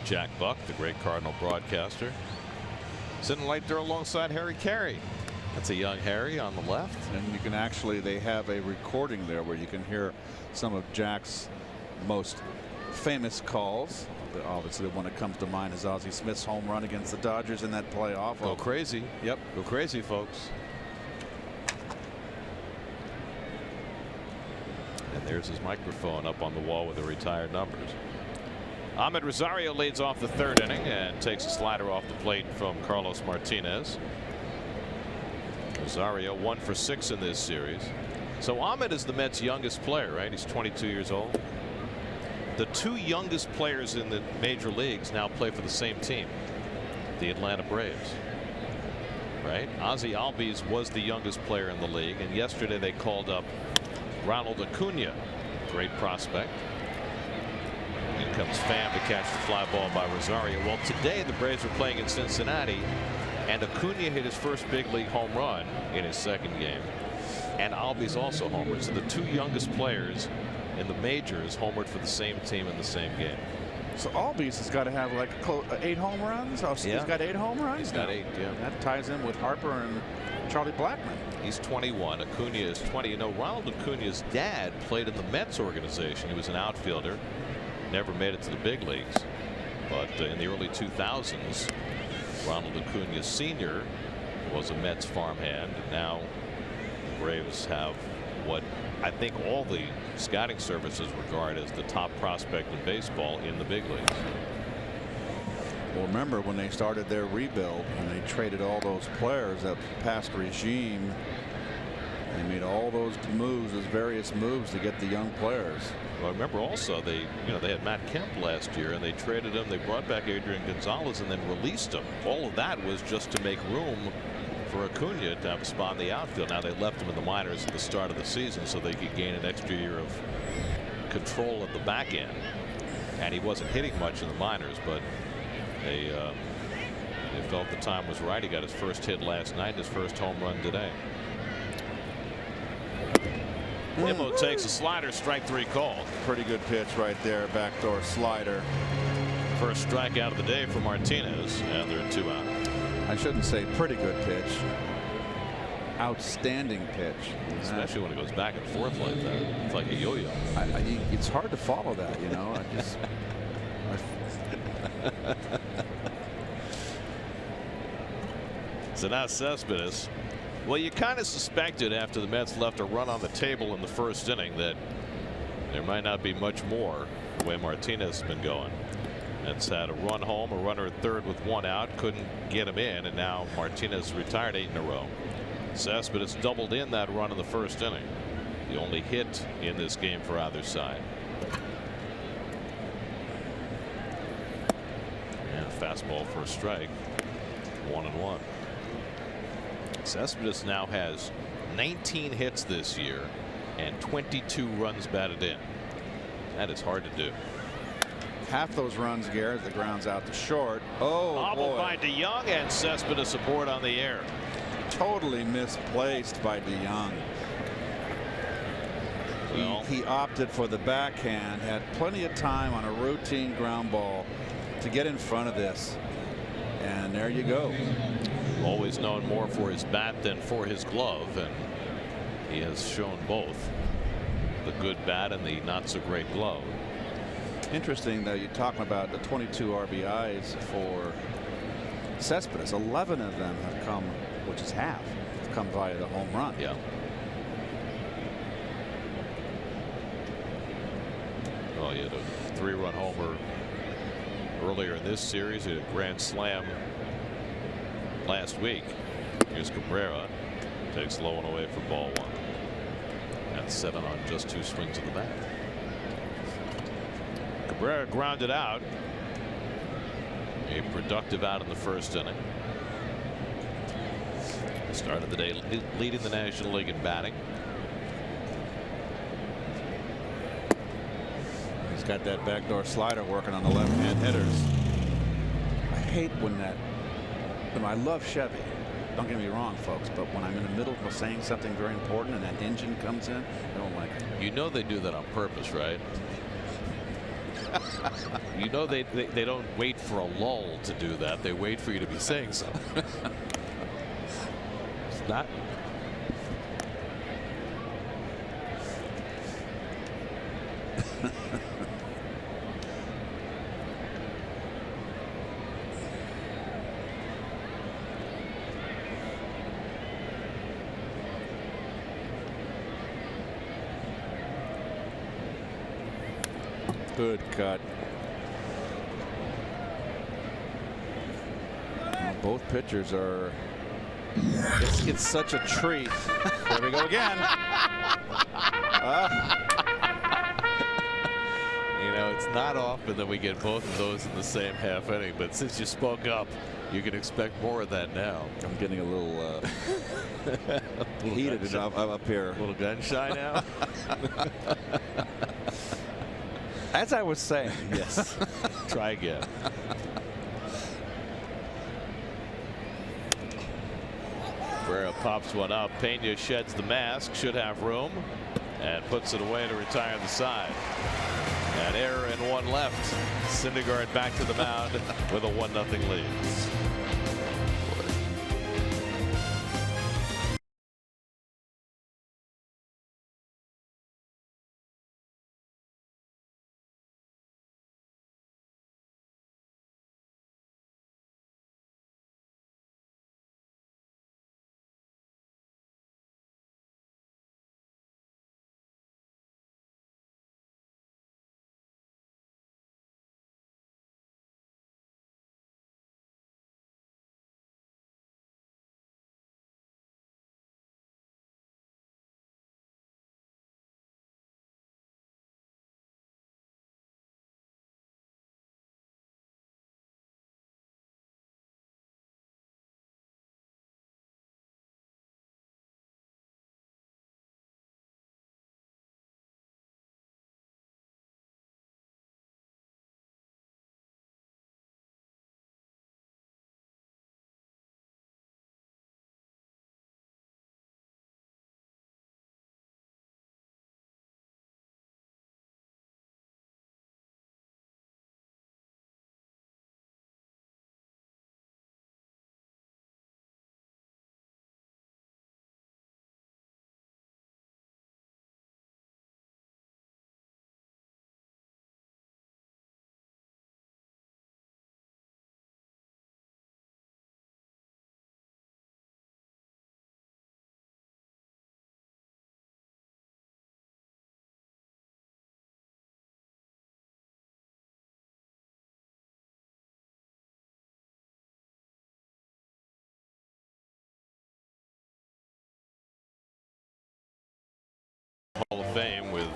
A: Jack Buck, the great Cardinal broadcaster, sitting right there alongside Harry Carey. That's a young Harry on the left.
I: And you can actually, they have a recording there where you can hear some of Jack's most famous calls. Obviously, the one that comes to mind is Ozzie Smith's home run against the Dodgers in that playoff.
A: Go crazy.
I: Yep.
A: Go crazy, folks. And there's his microphone up on the wall with the retired numbers. Ahmed Rosario leads off the 3rd inning and takes a slider off the plate from Carlos Martinez. Rosario 1 for 6 in this series. So Ahmed is the Mets' youngest player, right? He's 22 years old. The 2 youngest players in the major leagues now play for the same team, the Atlanta Braves. Right? Ozzie Albies was the youngest player in the league, and yesterday they called up Ronald Acuna, great prospect. In comes Pham to catch the fly ball by Rosario. Well, today the Braves are playing in Cincinnati, and Acuna hit his first big league home run in his 2nd game, and Albies also homered. So the 2 youngest players in the majors homered for the same team in the same game.
I: So Albies has got to have like 8 home runs. Oh, so
A: yeah.
I: He's got 8 home runs.
A: He's got 8. Yeah.
I: That ties in with Harper and Charlie Blackmon.
A: He's 21. Acuna is 20. You know, Ronald Acuna's dad played in the Mets organization. He was an outfielder. Never made it to the big leagues, but in the early 2000s, Ronald Acuna Sr. was a Mets farmhand, and now the Braves have what I think all the scouting services regard as the top prospect in baseball in the big leagues.
I: Well, remember when they started their rebuild and they traded all those players, that past regime, they made all those moves, those various moves to get the young players.
A: Well, I remember also they had Matt Kemp last year, and they traded him. They brought back Adrian Gonzalez and then released him. All of that was just to make room for Acuna to have a spot in the outfield. Now, they left him in the minors at the start of the season so they could gain an extra year of control at the back end. And he wasn't hitting much in the minors, but they felt the time was right. He got his first hit last night, his first home run today. Nimmo takes a slider, strike 3 called.
I: Pretty good pitch right there, backdoor slider.
A: First strikeout of the day for Martinez, and they're 2 out.
I: I shouldn't say pretty good pitch. Outstanding pitch.
A: Especially when it goes back and forth like that. It's like a yo-yo.
I: It's hard to follow that, you know.
A: So now Cespedes. Well, you kind of suspected after the Mets left a run on the table in the first inning that there might not be much more the way Martinez has been going. Mets had a run home, a runner at third with 1 out, couldn't get him in, and now Martinez retired 8 in a row. Cespedes doubled in that run in the first inning. The only hit in this game for either side. And a fastball for a strike. 1-1. Cespedes now has 19 hits this year and 22 runs batted in. That is hard to do.
I: Half those runs, Garrett, the ground's out to short. Oh,
A: Hobbled
I: boy.
A: by DeYoung, and Cespedes aboard on the air.
I: Totally misplaced by DeYoung.
A: Well,
I: He opted for the backhand, had plenty of time on a routine ground ball to get in front of this. And there you go.
A: always known more for his bat than for his glove, and he has shown both, the good bat and the not so great glove.
I: Interesting that you're talking about the 22 RBIs for Cespedes. 11 of them have come, which is half, have come via the home run.
A: Yeah. Well, he had a 3-run homer earlier in this series. He had a grand slam last week. Here's Cabrera. Takes low and away for ball 1. That's 7 on just 2 swings of the bat. Cabrera grounded out. A productive out in the first inning. Started the day leading the National League in batting.
I: He's got that backdoor slider working on the left-hand hitters. I hate when that. I love Chevy. Don't get me wrong, folks, but when I'm in the middle of saying something very important and that engine comes in, I don't like it.
A: You know they do that on purpose, right? You know they don't wait for a lull to do that. They wait for you to be saying something. It's not.
I: Good cut. Well, both pitchers are. It's such a treat. There we go again.
A: You know, it's not often that we get both of those in the same half inning, but since you spoke up, you can expect more of that now.
I: I'm getting a little heated up here.
A: A little gun shy now.
I: As I was saying,
A: yes. Try again. Guerrero pops one up. Pena sheds the mask, should have room, and puts it away to retire the side. An error and 1 left. Syndergaard back to the mound with a 1-0 lead. Hall of Fame with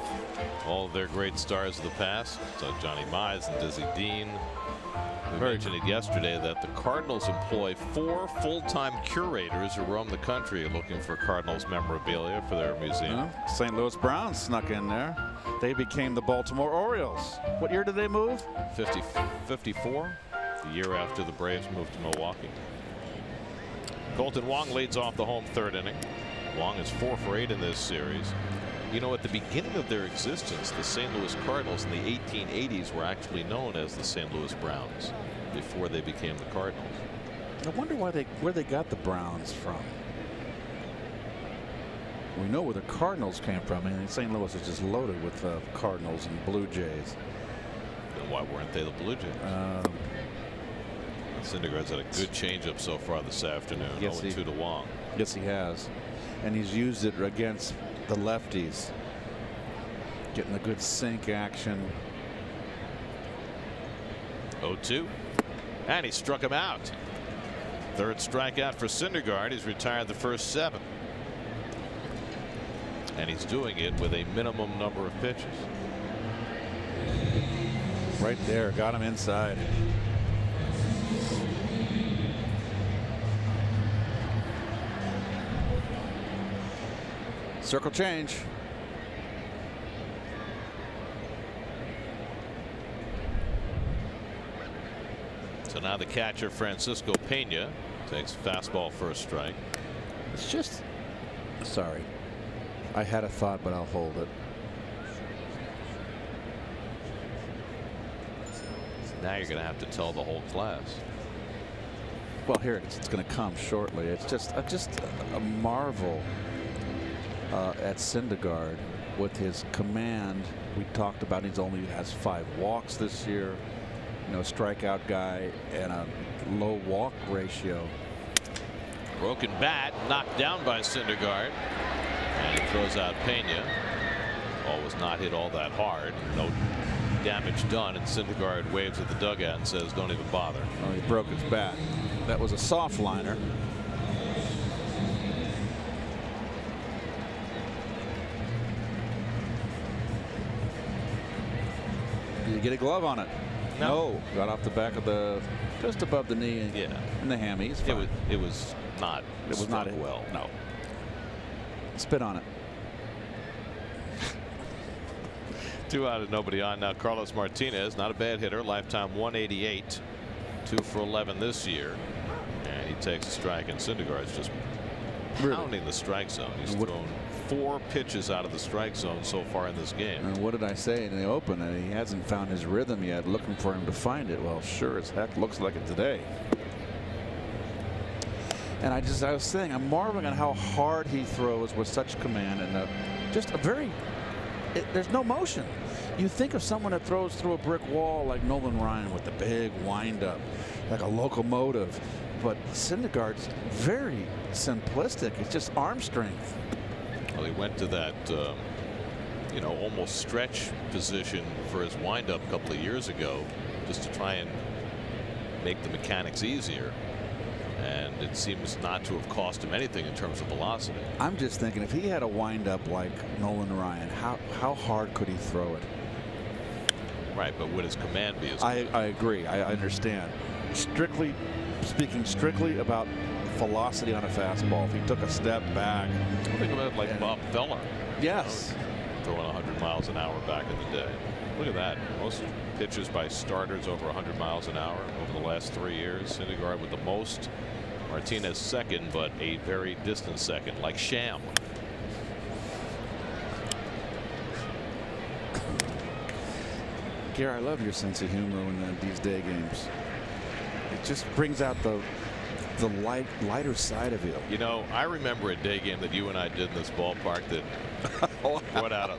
A: all of their great stars of the past. So Johnny Mize and Dizzy Dean. We mentioned it yesterday that the Cardinals employ 4 full-time curators who roam the country looking for Cardinals memorabilia for their museum.
I: St. Louis Browns snuck in there. They became the Baltimore Orioles. What year did they move?
A: 54, the year after the Braves moved to Milwaukee. Colton Wong leads off the home 3rd inning. Wong is 4 for 8 in this series. You know, at the beginning of their existence, the St. Louis Cardinals in the 1880s were actually known as the St. Louis Browns before they became the Cardinals.
I: I wonder where they got the Browns from. We know where the Cardinals came from. I mean, St. Louis is just loaded with Cardinals and Blue Jays.
A: Then why weren't they the Blue Jays? Syndergaard's had a good changeup so far this afternoon.
I: Yes,
A: 0-2 to Wong.
I: Yes, he has. And he's used it against the lefties. Getting a good sink action.
A: 0-2. And he struck him out. 3rd strikeout for Syndergaard. He's retired the first 7. And he's doing it with a minimum number of pitches.
I: Right there. Got him inside. Circle change.
A: So now the catcher Francisco Pena takes fastball for a strike.
I: It's just, sorry, I had a thought, but I'll hold it.
A: Now you're going to have to tell the whole class.
I: Well, here it's going to come shortly. It's just a marvel at Syndergaard with his command. We talked about he's only has 5 walks this year. You know, strikeout guy and a low walk ratio.
A: Broken bat knocked down by Syndergaard, and he throws out Pena. Ball was not hit all that hard. No damage done, and Syndergaard waves at the dugout and says, "Don't even bother."
I: Oh, he broke his bat. That was a soft liner. Did you get a glove on it? No. Got off the back of the, just above the knee. And,
A: yeah.
I: And the hammy.
A: It was not.
I: It was not
A: well.
I: No. Spit on it.
A: 2 out and nobody on. Now Carlos Martinez, not a bad hitter, lifetime 188, 2 for 11 this year, and he takes a strike. And Syndergaard's just pounding the strike zone. He's thrown 4 pitches out of the strike zone so far in this game.
I: And what did I say in the open? And he hasn't found his rhythm yet. Looking for him to find it. Well, sure as heck looks like it today. And I was saying, I'm marveling at how hard he throws with such command and just a very. There's no motion. You think of someone that throws through a brick wall like Nolan Ryan with the big windup, like a locomotive. But Syndergaard's very simplistic. It's just arm strength.
A: Well, he went to that, you know, almost stretch position for his windup a couple of years ago, just to try and make the mechanics easier. And it seems not to have cost him anything in terms of velocity.
I: I'm just thinking, if he had a windup like Nolan Ryan, how hard could he throw it?
A: Right, but would his command be as
I: good? I agree. I understand. Speaking strictly about velocity on a fastball, if he took a step back.
A: Think about it like Bob Feller.
I: Yes.
A: You know, throwing 100 miles an hour back in the day. Look at that. Most pitches by starters over 100 miles an hour over the last 3 years. Syndergaard with the most. Martinez second, but a very distant second, like Sham.
I: Gary, I love your sense of humor in these day games. It just brings out the lighter side of you.
A: You know, I remember a day game that you and I did in this ballpark that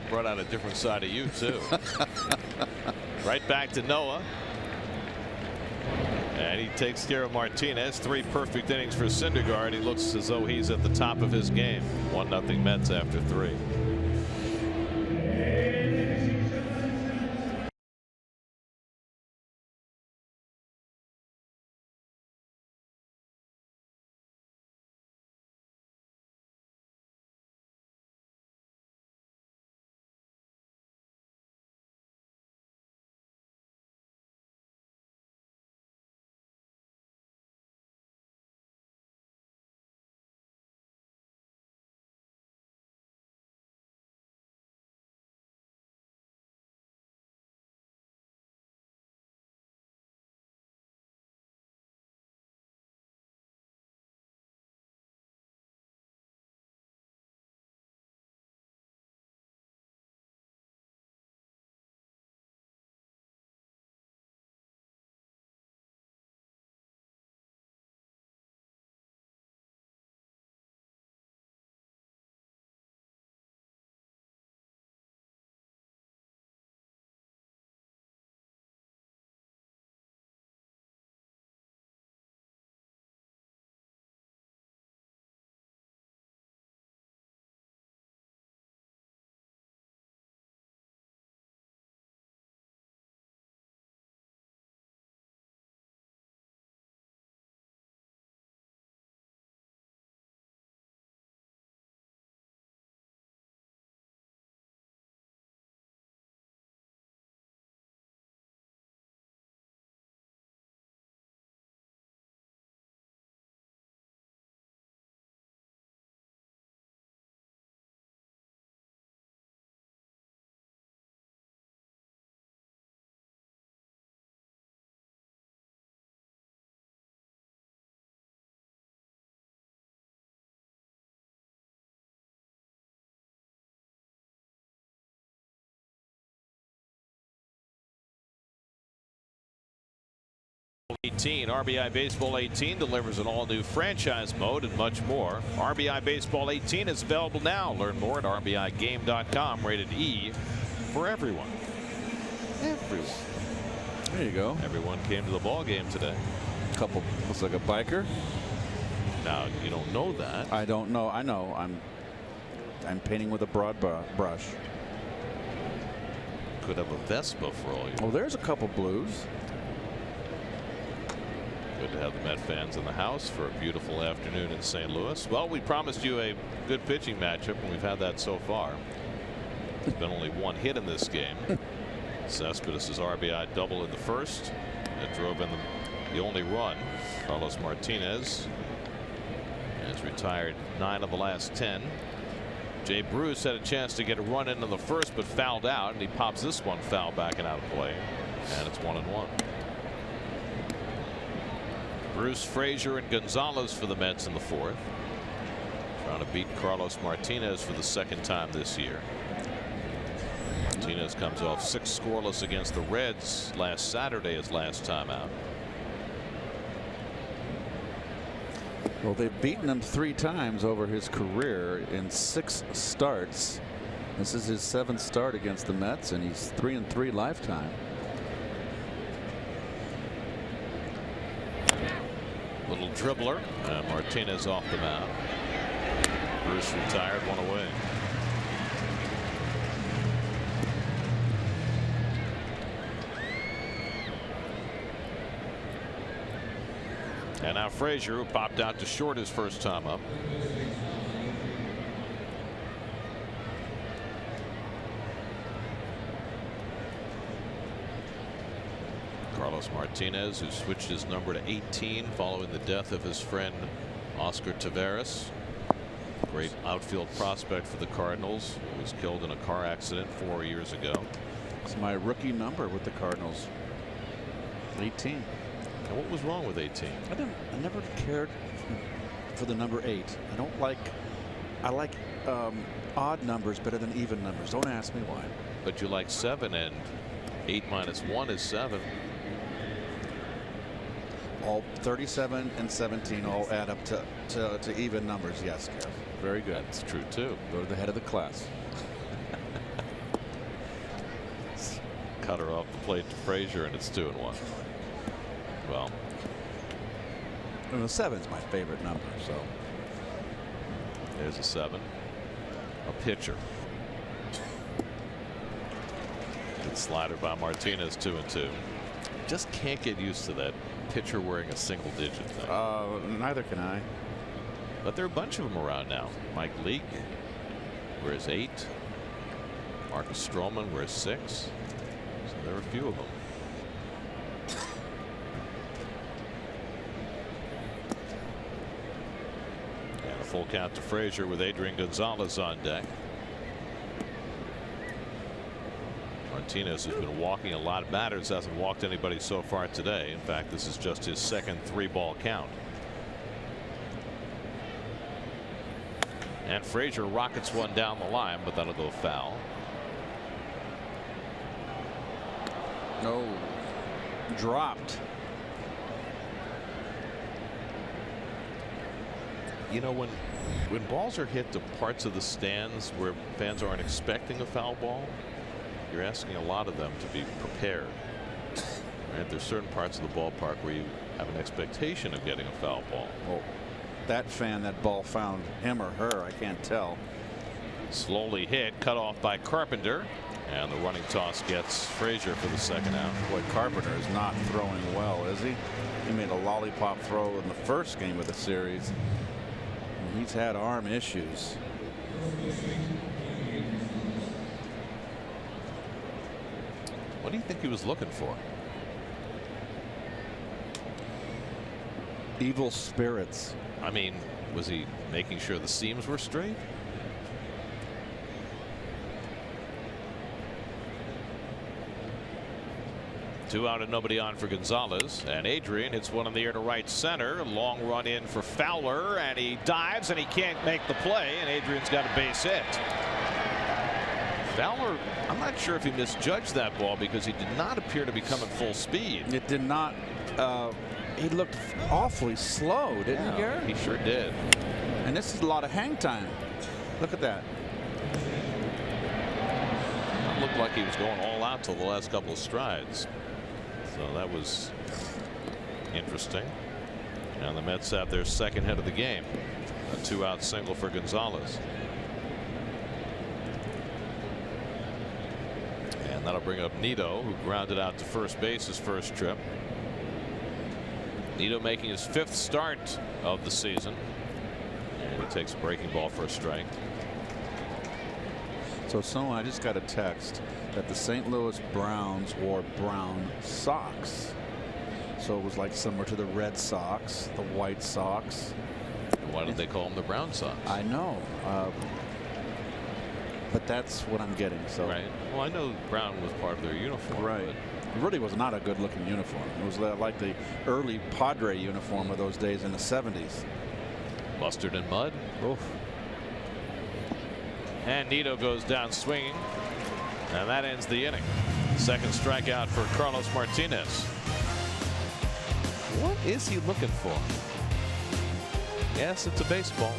A: brought out a different side of you too. Right back to Noah. And he takes care of Martinez. 3 perfect innings for Syndergaard. He looks as though he's at the top of his game. 1-0 Mets after 3. 18. RBI Baseball 18 delivers an all-new franchise mode and much more. RBI Baseball 18 is available now. Learn more at RBIGame.com. Rated E for everyone. Everyone.
I: There you go.
A: Everyone came to the ball game today.
I: Couple looks like a biker.
A: Now you don't know that.
I: I don't know. I know. I'm painting with a broad brush.
A: Could have a Vespa for all you.
I: Oh, there's a couple blues.
A: Good to have the Met fans in the house for a beautiful afternoon in St. Louis. Well, we promised you a good pitching matchup, and we've had that so far. There's been only one hit in this game. Cespedes' RBI double in the first. That drove in the only run. Carlos Martinez has retired 9 of the last 10. Jay Bruce had a chance to get a run into the first, but fouled out, and he pops this one foul back and out of play, and it's 1-1. Bruce, Frazier, and Gonzalez for the Mets in the fourth. Trying to beat Carlos Martinez for the second time this year. Martinez comes off 6 scoreless against the Reds last Saturday, his last time out.
I: Well, they've beaten him 3 times over his career in 6 starts. This is his 7th start against the Mets, and he's 3-3 lifetime.
A: Little dribbler, and Martinez off the mound. Bruce retired, 1 away. And now Frazier, who popped out to short his first time up. Carlos Martinez, who switched his number to 18 following the death of his friend Oscar Taveras. Great outfield prospect for the Cardinals, who was killed in a car accident 4 years ago.
I: It's my rookie number with the Cardinals. 18.
A: And what was wrong with 18?
I: I never cared for the number 8. I like odd numbers better than even numbers. Don't ask me why.
A: But you like 7, and 8 minus 1 is 7.
I: All 37 and 17 all add up to even numbers. Yes, Kev. Very good.
A: It's true too.
I: Go to the head of the class.
A: Cutter off the plate to Frazier, and it's 2-1. Well,
I: and the 7's my favorite number. So
A: there's a 7. A pitcher. Good slider by Martinez, 2-2. Just can't get used to that pitcher wearing a single digit thing.
I: Neither can I.
A: But there are a bunch of them around now. Mike Leake wears 8. Marcus Stroman wears 6. So there are a few of them. And a full count to Frazier with Adrian Gonzalez on deck. Martinez has been walking a lot of batters, hasn't walked anybody so far today. In fact, this is just his second 3-ball count. And Frazier rockets one down the line, but that'll go foul.
I: No. Dropped.
A: You know, when balls are hit to parts of the stands where fans aren't expecting a foul ball, you're asking a lot of them to be prepared. Right? There's certain parts of the ballpark where you have an expectation of getting a foul ball.
I: Well, that ball found him or her. I can't tell.
A: Slowly hit, cut off by Carpenter, and the running toss gets Frazier for the second out.
I: Boy, Carpenter is not throwing well, is he? He made a lollipop throw in the first game of the series. And he's had arm issues.
A: What do you think he was looking for?
I: Evil spirits.
A: I mean, was he making sure the seams were straight? Two out and nobody on for Gonzalez, and Adrian hits one in the air to right center. Long run in for Fowler, and he dives and he can't make the play, and Adrian's got a base hit. Fowler, I'm not sure if he misjudged that ball because he did not appear to be coming full speed.
I: It did not. He looked awfully slow, didn't he, Gary?
A: He sure did.
I: And this is a lot of hang time. Look at that.
A: It looked like he was going all out till the last couple of strides. So that was interesting. And the Mets have their second hit of the game. A 2-out single for Gonzalez. And that'll bring up Nito, who grounded out to first base his first trip. Nito making his 5th start of the season. And he takes a breaking ball for a strike.
I: So someone, I just got a text that the St. Louis Browns wore brown socks. So it was like similar to the Red Sox, the White Sox.
A: Why did they call them the Brown Sox?
I: I know. But that's what I'm getting. So
A: right. Well, I know brown was part of their uniform.
I: Right. It really was not a good looking uniform. It was like the early Padre uniform of those days in the 70s.
A: Mustard and mud.
I: Oof.
A: And Nito goes down swinging. And that ends the inning. Second strikeout for Carlos Martinez. What is he looking for? Yes, it's a baseball.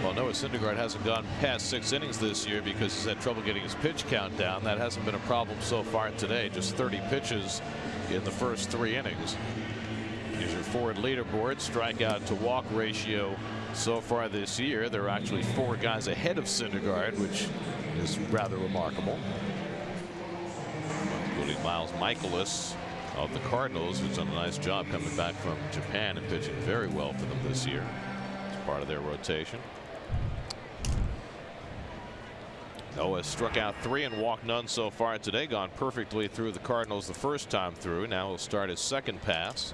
A: Well, Noah Syndergaard hasn't gone past 6 innings this year because he's had trouble getting his pitch count down. That hasn't been a problem so far today. Just 30 pitches in the first 3 innings. Here's your forward leaderboard. Strikeout to walk ratio so far this year. There are actually 4 guys ahead of Syndergaard, which is rather remarkable, including Miles Michaelis of the Cardinals, who's done a nice job coming back from Japan and pitching very well for them this year. It's part of their rotation. Noah struck out 3 and walked none so far today. Gone perfectly through the Cardinals the first time through. Now he'll start his second pass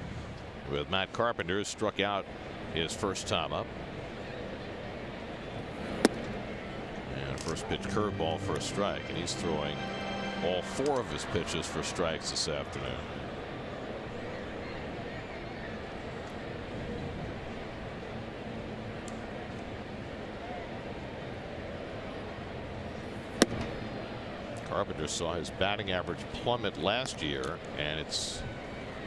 A: with Matt Carpenter, who struck out his first time up. And first pitch curveball for a strike, and he's throwing all 4 of his pitches for strikes this afternoon. Carpenter saw his batting average plummet last year, and it's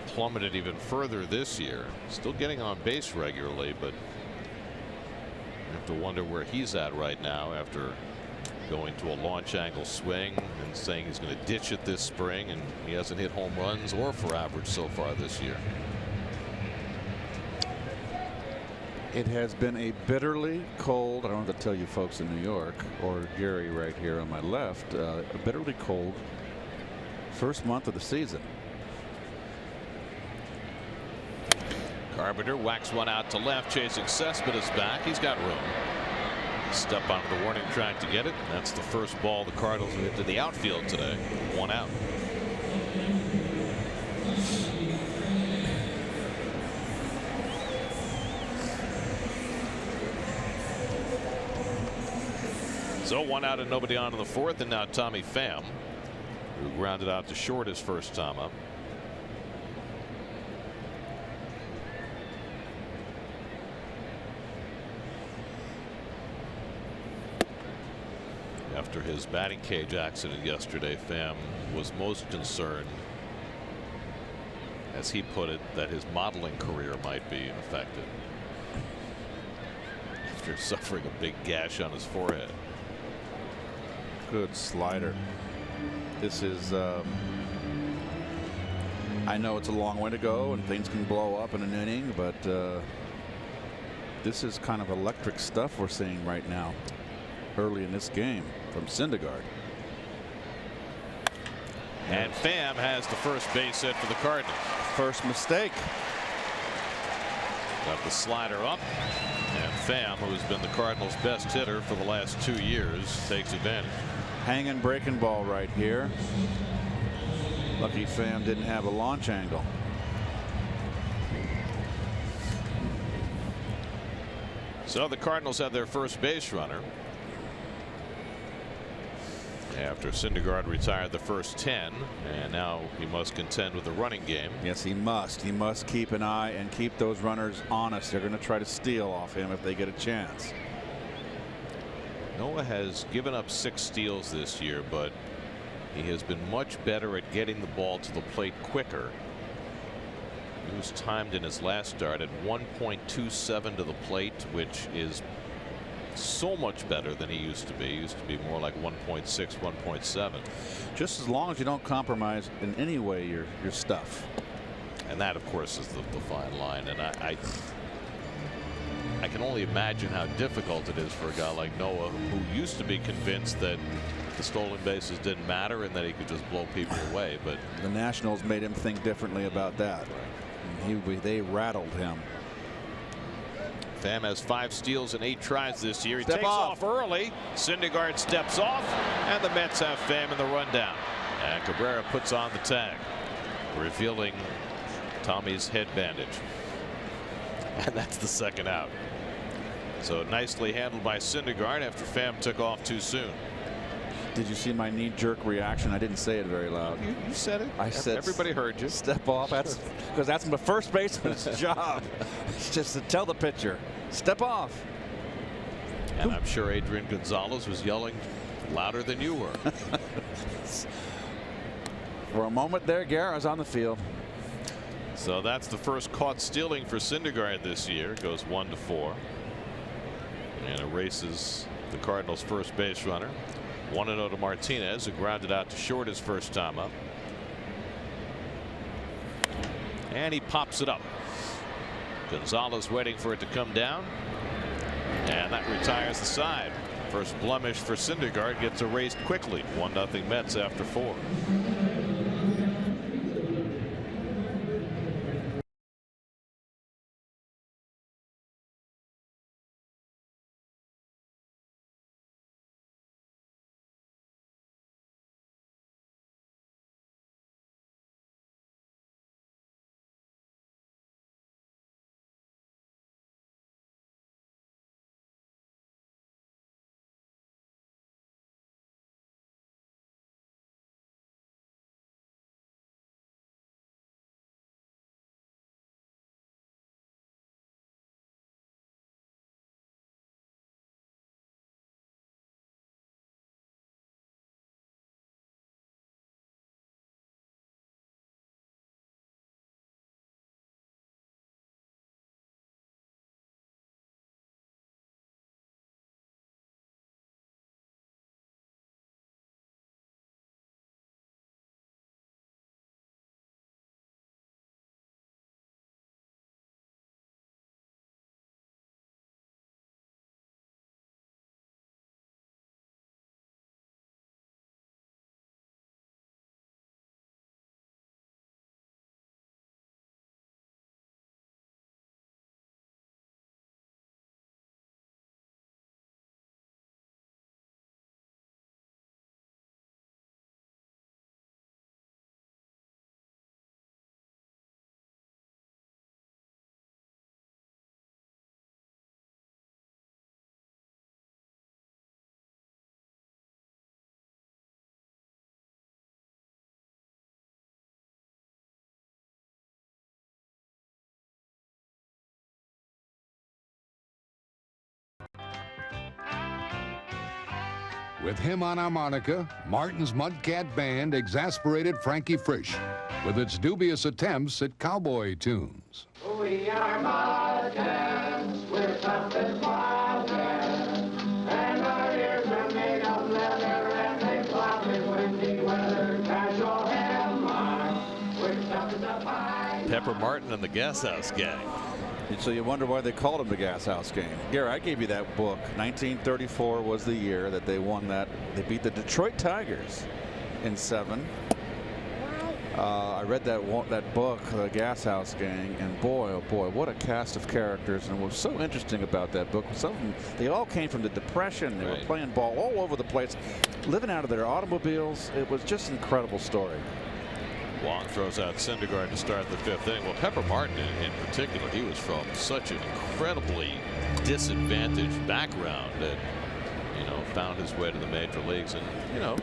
A: plummeted even further this year. Still getting on base regularly, but you have to wonder where he's at right now after going to a launch angle swing and saying he's going to ditch it this spring, and he hasn't hit home runs or for average so far this year.
I: It has been a bitterly cold, I don't have to tell you folks in New York, or Gary right here on my left, a bitterly cold first month of the season.
A: Carpenter whacks one out to left, chasing Cespedes back. He's got room. Step onto the warning track to get it. That's the first ball the Cardinals hit to the outfield today. 1 out. So 1 out and nobody on in the fourth, and now Tommy Pham, who grounded out to short his first time up. After his batting cage accident yesterday, Pham was most concerned, as he put it, that his modeling career might be affected after suffering a big gash on his forehead.
I: Good slider. This is, I know it's a long way to go and things can blow up in an inning, but this is kind of electric stuff we're seeing right now early in this game from Syndergaard.
A: And Pham has the first base hit for the Cardinals.
I: First mistake.
A: Got the slider up, and Pham, who has been the Cardinals' best hitter for the last 2 years, takes advantage.
I: Hanging breaking ball right here. Lucky Pham didn't have a launch angle.
A: So the Cardinals have their first base runner after Syndergaard retired the first 10, and now he must contend with the running game.
I: Yes, he must. He must keep an eye and keep those runners honest. They're going to try to steal off him if they get a chance.
A: Noah has given up 6 steals this year, but he has been much better at getting the ball to the plate quicker. He was timed in his last start at 1.27 to the plate, which is so much better than he used to be. He used to be more like 1.6, 1.7.
I: Just as long as you don't compromise in any way your stuff.
A: And that, of course, is the fine line. And I can only imagine how difficult it is for a guy like Noah, who used to be convinced that the stolen bases didn't matter and that he could just blow people away. But
I: the Nationals made him think differently about that. They rattled him.
A: Pham has 5 steals and 8 tries this year. He takes off early. Syndergaard steps off, and the Mets have Pham in the rundown. And Cabrera puts on the tag, revealing Tommy's head bandage. And that's the second out. So nicely handled by Syndergaard after Pham took off too soon.
I: Did you see my knee-jerk reaction? I didn't say it very loud.
A: You said it.
I: I said,
A: everybody heard you.
I: Step off. That's because that's the first baseman's job. It's just to tell the pitcher, step off.
A: And I'm sure Adrian Gonzalez was yelling louder than you were.
I: For a moment there, Gary was on the field.
A: So that's the first caught stealing for Syndergaard this year. It goes 1-4. And erases the Cardinals' first base runner. 1-0 to Martinez, who grounded out to short his first time up. And he pops it up. Gonzalez waiting for it to come down. And that retires the side. First blemish for Syndergaard gets erased quickly. 1-0 Mets after 4.
J: With him on harmonica, Martin's Mudcat Band exasperated Frankie Frisch with its dubious attempts at cowboy tunes.
K: We are Mudcats, we're tough as Wildcats, and our ears are made of leather, and they flop in windy weather. Casual hemlock, we're tough as a pine.
A: Pepper Martin and the Gas House Gang.
I: And so you wonder why they called him the Gas House Gang. Gary, I gave you that book. 1934 was the year that they won that. They beat the Detroit Tigers in 7. I read that book, The Gas House Gang, and boy, oh boy, what a cast of characters. And what was so interesting about that book, some of them, they all came from the Depression. They were playing ball all over the place, living out of their automobiles. It was just an incredible story.
A: Wong throws out Syndergaard to start the 5th inning. Well, Pepper Martin in particular, he was from such an incredibly disadvantaged background that, you know, found his way to the major leagues. And, you know,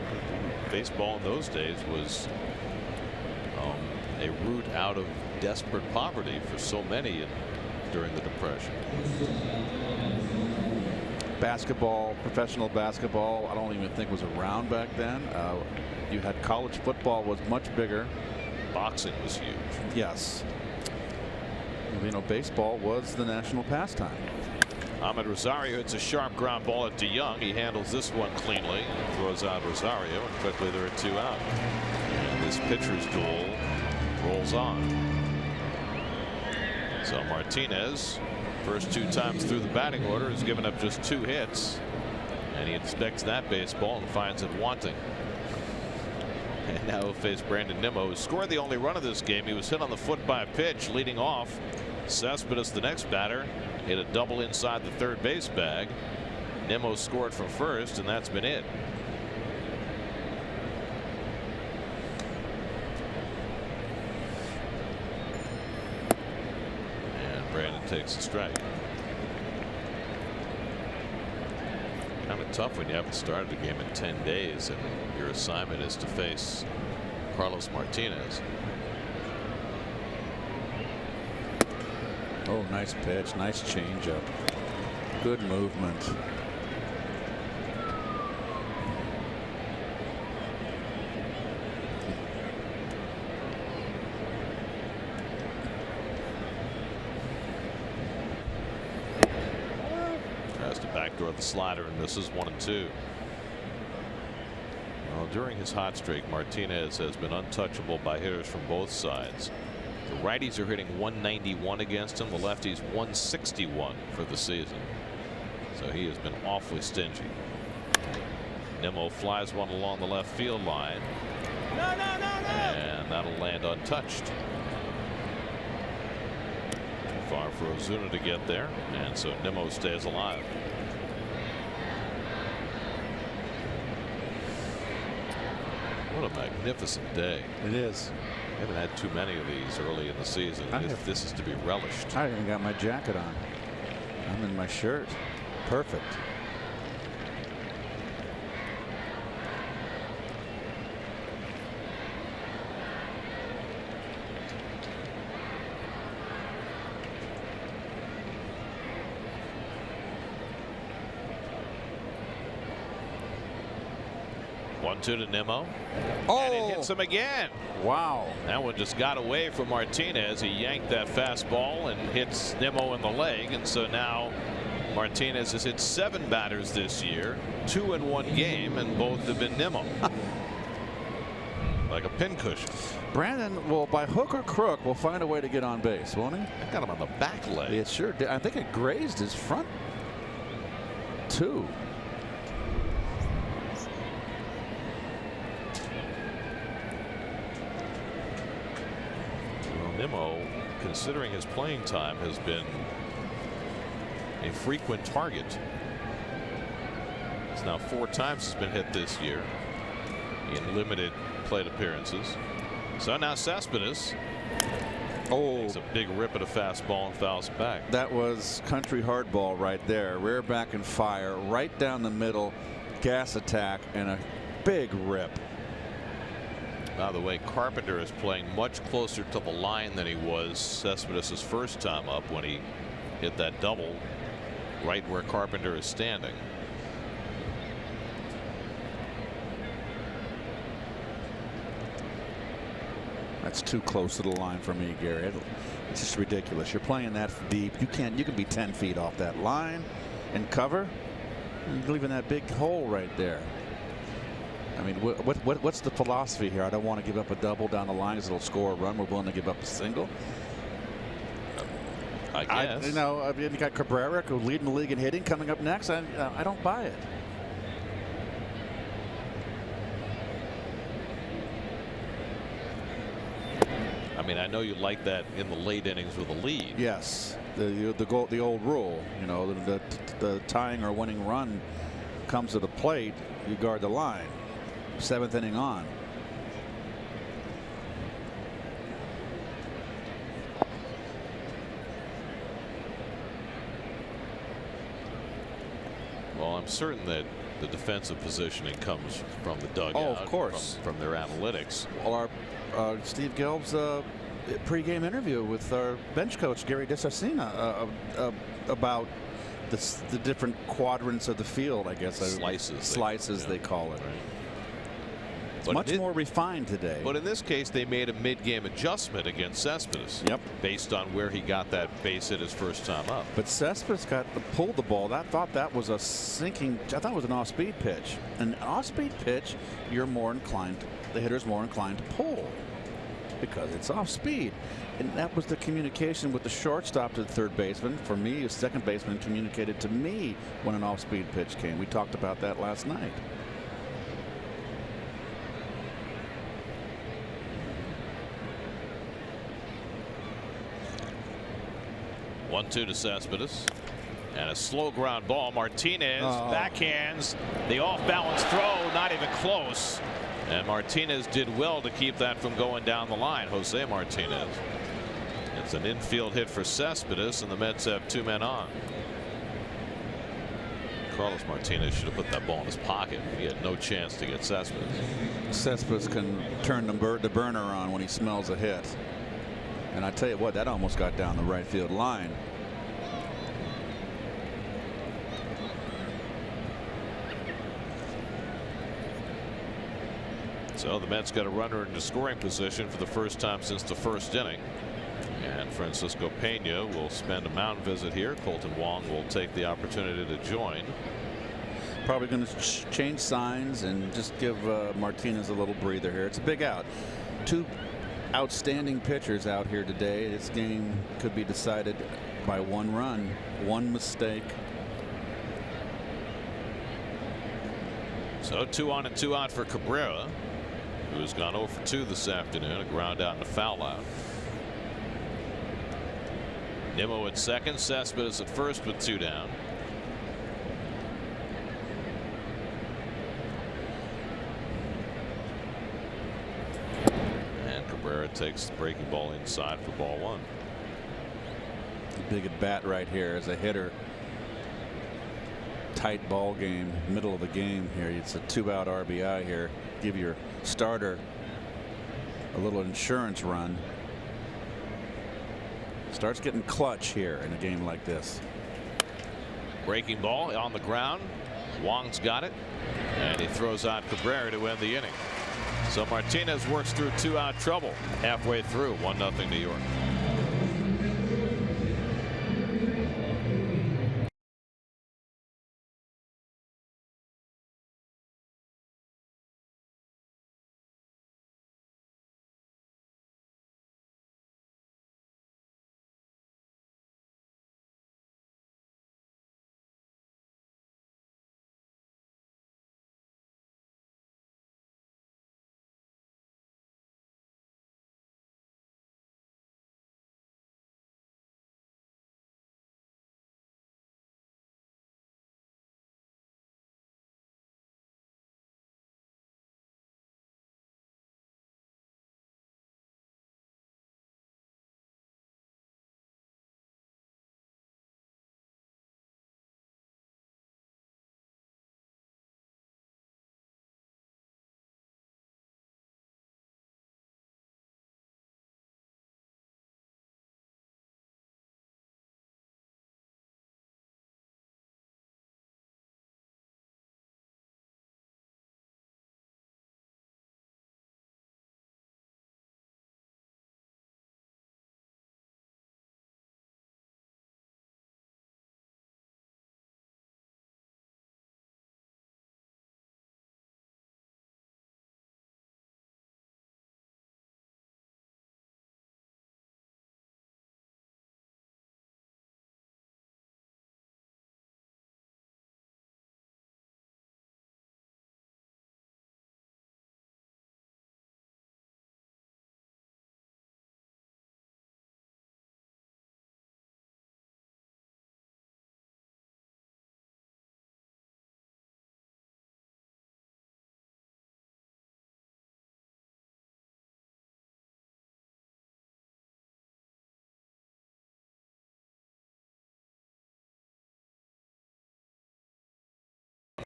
A: baseball in those days was a route out of desperate poverty for so many during the Depression.
I: Basketball, professional basketball, I don't even think was around back then. You had college football was much bigger.
A: Boxing was huge.
I: Yes. You know, baseball was the national pastime.
A: Ahmed Rosario hits a sharp ground ball at DeYoung. He handles this one cleanly and throws out Rosario, and quickly there are 2 out. And this pitcher's duel rolls on. So Martinez, first 2 times through the batting order, has given up just 2 hits, and he inspects that baseball and finds it wanting. And now he'll face Brandon Nimmo, who scored the only run of this game. He was hit on the foot by a pitch leading off. Cespedes, the next batter, hit a double inside the third base bag. Nimmo scored from first, and that's been it. And Brandon takes a strike. Kind of tough when you haven't started a game in 10 days and your assignment is to face Carlos Martinez.
I: Oh, nice pitch, nice changeup, good movement.
A: Tries to backdoor the slider and misses 1 and 2. Well, during his hot streak, Martinez has been untouchable by hitters from both sides. The righties are hitting 191 against him. The lefties 161 for the season. So he has been awfully stingy. Nimmo flies one along the left field line. And that'll land untouched. Too far for Ozuna to get there, and so Nimmo stays alive. What a magnificent day.
I: It is.
A: I haven't had too many of these early in the season. This is to be relished.
I: I haven't even got my jacket on. I'm in my shirt. Perfect.
A: One-two to Nimmo.
I: Oh,
A: and it hits him again.
I: Wow.
A: That one just got away from Martinez. He yanked that fastball and hits Nimmo in the leg. And so now Martinez has hit 7 batters this year, 2 in 1 game, and both have been Nimmo. Like a pincushion.
I: Brandon will, by hook or crook, will find a way to get on base, won't he?
A: I got him on the back leg.
I: It sure did. I think it grazed his front 2.
A: Nimmo, considering his playing time, has been a frequent target. It's now 4 times he's been hit this year in limited plate appearances. So now Cespedes.
I: Oh,
A: it's a big rip at a fastball and fouls it back.
I: That was country hardball right there. Rear back and fire right down the middle. Gas attack and a big rip.
A: By the way, Carpenter is playing much closer to the line than he was Cespedes' first time up when he hit that double right where Carpenter is standing.
I: That's too close to the line for me, Gary. It's just ridiculous. You're playing that deep. You can be 10 feet off that line and cover. You're leaving that big hole right there. I mean, what's the philosophy here? I don't want to give up a double down the line because it'll score a run. We're willing to give up a single.
A: I guess.
I: You got Cabrera, who's leading the league in hitting, coming up next. I don't buy it.
A: I mean, I know you like that in the late innings with a lead.
I: Yes, the old rule. You know, the tying or winning run comes to the plate. You guard the line. 7th inning on.
A: Well, I'm certain that the defensive positioning comes from the dugout.
I: Oh, of course.
A: From their analytics.
I: Well, our Steve Gelb's pregame interview with our bench coach Gary DeSarcina about the different quadrants of the field. I guess slices they call it.
A: Right.
I: It's much more refined today.
A: But in this case, they made a mid-game adjustment against Cespedes.
I: Yep.
A: Based on where he got that base hit his first time up.
I: But Cespedes pulled the ball. I thought that was a sinking. I thought it was an off-speed pitch. An off-speed pitch, the hitter's more inclined to pull because it's off-speed. And that was the communication with the shortstop to the third baseman. For me, the second baseman communicated to me when an off-speed pitch came. We talked about that last night.
A: 1-2 to Cespedes. And a slow ground ball. Martinez backhands the off-balance throw, not even close. And Martinez did well to keep that from going down the line. Jose Martinez. It's an infield hit for Cespedes, and the Mets have 2 men on. Carlos Martinez should have put that ball in his pocket. He had no chance to get Cespedes.
I: Cespedes can turn the burner on when he smells a hit. And I tell you what, that almost got down the right field line.
A: So the Mets got a runner into scoring position for the first time since the first inning. And Francisco Pena will spend a mound visit here. Colton Wong will take the opportunity to join.
I: Probably going to change signs and just give Martinez a little breather here. It's a big out. 2 outstanding pitchers out here today. This game could be decided by 1 run, 1 mistake.
A: So 2 on and 2 out for Cabrera, who has gone 0 for 2 this afternoon. A ground out and a foul out. Nimmo at second, Cespedes at first with 2 down. And Cabrera takes the breaking ball inside for ball 1.
I: Big at bat right here as a hitter. Tight ball game, middle of the game here. It's a 2-out RBI here. Give your starter a little insurance run. Starts getting clutch here in a game like this.
A: Breaking ball on the ground. Wong's got it, and he throws out Cabrera to end the inning. So Martinez works through 2-out trouble halfway through. 1-0 New York.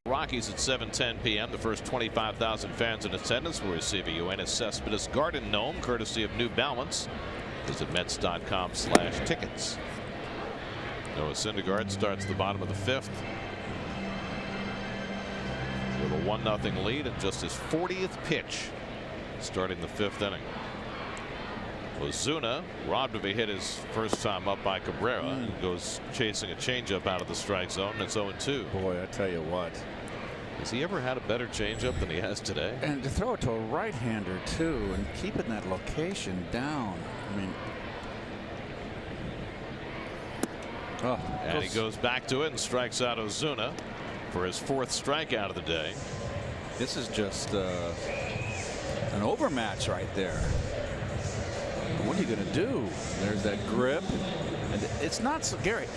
A: Rockies at 7:10 p.m. The first 25,000 fans in attendance will receive a NYN AT SLN Garden Gnome courtesy of New Balance. Visit Mets.com/tickets. Noah Syndergaard starts the bottom of the 5th with a 1-0 lead and just his 40th pitch starting the 5th inning. Ozuna robbed of a hit his first time up by Cabrera and goes chasing a changeup out of the strike zone, and it's 0-2.
I: Boy, I tell you what.
A: Has he ever had a better changeup than he has today?
I: And to throw it to a right-hander too, and keeping that location down. I mean,
A: and he goes back to it and strikes out Ozuna for his 4th strikeout of the day.
I: This is just an overmatch right there. What are you going to do? There's that grip, and it's not so, Gary.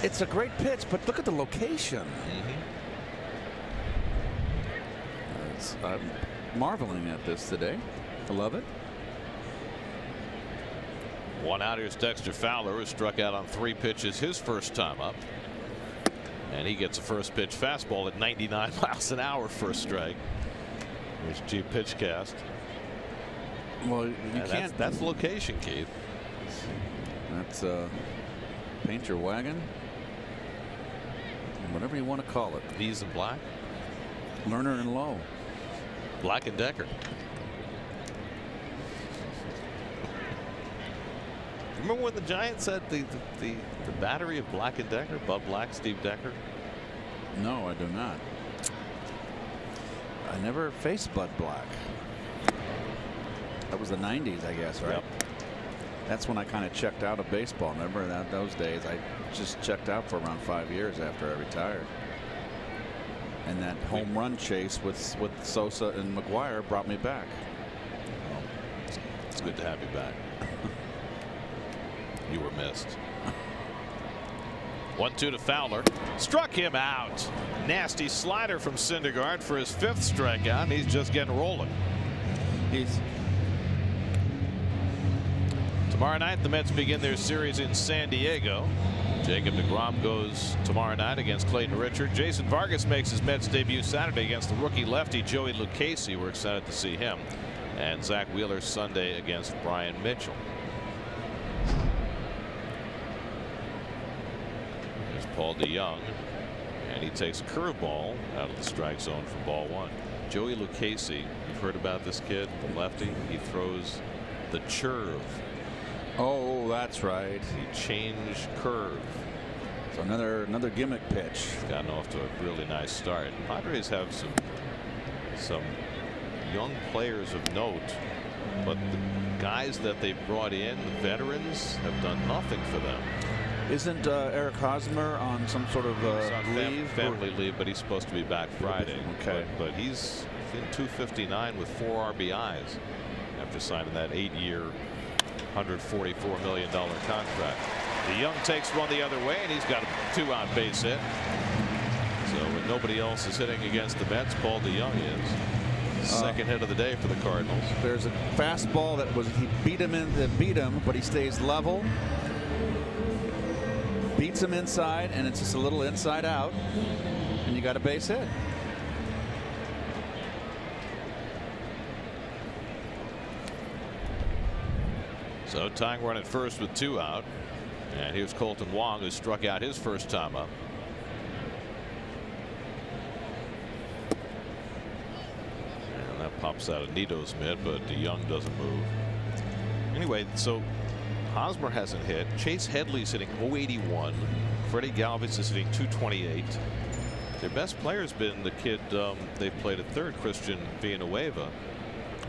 I: It's a great pitch, but look at the location. I'm marveling at this today. I love it.
A: 1 out. Here's Dexter Fowler, who struck out on 3 pitches his first time up. And he gets a first pitch fastball at 99 miles an hour, first strike. Here's G pitch cast.
I: Well, you can't.
A: That's location, Keith.
I: That's paint your wagon. Whatever you want to call it.
A: V's and black.
I: Lerner and Lowe.
A: Black and Decker. Remember when the Giants had the battery of Black and Decker? Bud Black, Steve Decker?
I: No, I do not. I never faced Bud Black. That was the 90s, I guess, right?
A: Yep.
I: That's when I kind of checked out of baseball. Remember that those days? I just checked out for around 5 years after I retired. And that home run chase with Sosa and McGuire brought me back.
A: Well, it's good to have you back. You were missed. 1-2 to Fowler. Struck him out. Nasty slider from Syndergaard for his 5th strikeout, and he's just getting rolling. Tomorrow night, the Mets begin their series in San Diego. Jacob deGrom goes tomorrow night against Clayton Richard. Jason Vargas makes his Mets debut Saturday against the rookie lefty Joey Lucchesi. We're excited to see him. And Zach Wheeler Sunday against Brian Mitchell. There's Paul DeYoung, and he takes a curveball out of the strike zone for ball 1. Joey Lucchesi, you've heard about this kid, the lefty. He throws the curve.
I: Oh, that's right.
A: He changed curve.
I: So another gimmick pitch.
A: He's gotten off to a really nice start. Padres have some young players of note, but the guys that they brought in, the veterans, have done nothing for them.
I: Isn't Eric Hosmer on some sort of leave?
A: Family leave, but he's supposed to be back Friday.
I: Okay.
A: But he's in 259 with 4 RBIs after signing that 8-year, $144 million contract. DeYoung takes one the other way, and he's got a 2-out base hit. So when nobody else is hitting against the Mets, Paul DeYoung is. Second hit of the day for the Cardinals.
I: There's a fastball that he beat him, but he stays level. Beats him inside, and it's just a little inside out, and you got a base hit.
A: So tying run at first with 2 out. And here's Colton Wong, who struck out his first time up. And that pops out of Nito's mid, but DeYoung doesn't move. Anyway, so Hosmer hasn't hit. Chase Headley's hitting .081. Freddie Galvis is hitting .228. Their best player's been the kid they've played at third, Christian Villanueva.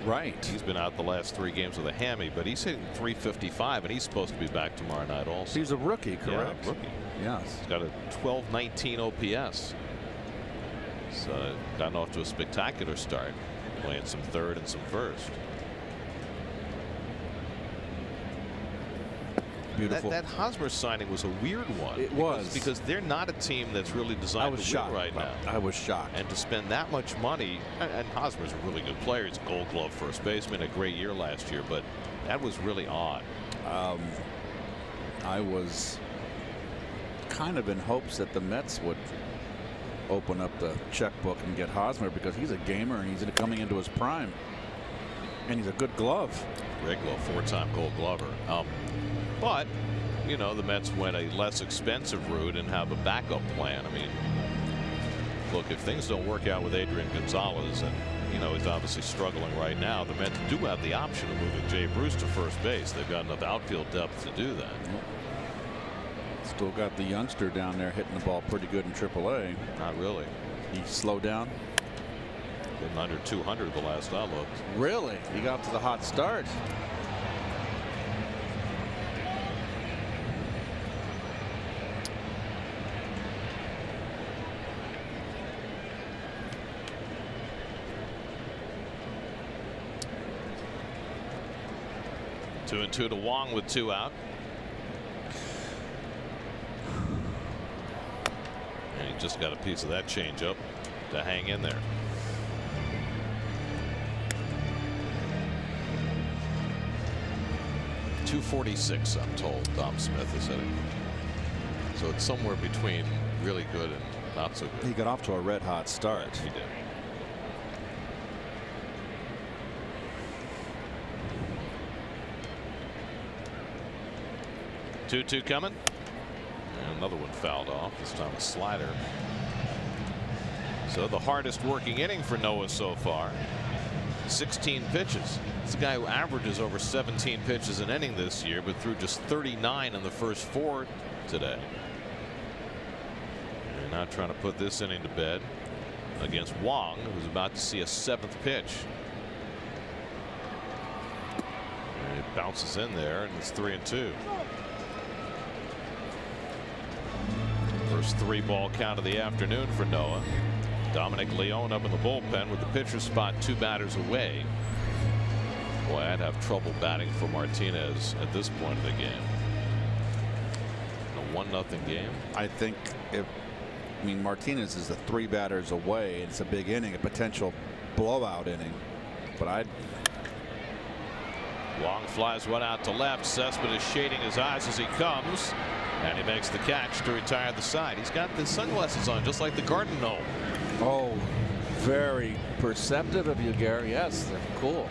I: Right.
A: He's been out the last 3 games with a hammy, but he's hitting .355, and he's supposed to be back tomorrow night also.
I: He's a rookie, correct?
A: Yeah, rookie.
I: Yes.
A: He's got a 1219 OPS. So gotten off to a spectacular start, playing some third and some first.
I: Beautiful.
A: That Hosmer signing was a weird one.
I: It was.
A: Because they're not a team that's really designed to win right now.
I: I was shocked.
A: And to spend that much money, and Hosmer's a really good player. He's a Gold Glove first baseman, a great year last year, but that was really odd.
I: I was kind of in hopes that the Mets would open up the checkbook and get Hosmer, because he's a gamer and he's coming into his prime. And he's a good glove.
A: Great glove, 4-time Gold Glover. But, you know, the Mets went a less expensive route and have a backup plan. I mean, look, if things don't work out with Adrian Gonzalez, and, you know, he's obviously struggling right now, the Mets do have the option of moving Jay Bruce to first base. They've got enough outfield depth to do that.
I: Still got the youngster down there hitting the ball pretty good in AAA.
A: Not really.
I: He slowed down.
A: Getting under 200 the last I looked.
I: Really? He got to the hot start.
A: Two and two to Wong with 2 out. And he just got a piece of that changeup to hang in there. .246, I'm told Dom Smith is hitting. So it's somewhere between really good and not so good.
I: He got off to a red hot start.
A: He did. Two coming. And another one fouled off. This time a slider. So the hardest working inning for Noah so far. 16 pitches. It's a guy who averages over 17 pitches an inning this year, but threw just 39 in the first 4 today. And now trying to put this inning to bed against Wong, who's about to see a 7th pitch. And it bounces in there, and it's 3-2. First 3-ball count of the afternoon for Noah. Dominic Leone up in the bullpen with the pitcher's spot 2 batters away. Boy, I'd have trouble batting for Martinez at this point of the game. A 1-0 game.
I: I think Martinez is 3 batters away. It's a big inning, a potential blowout inning. But
A: Wong flies one out to left. Sussman is shading his eyes as he comes, and he makes the catch to retire the side. He's got the sunglasses on just like the Garden Gnome.
L: Oh, very perceptive of you, Gary. Yes, they're cool.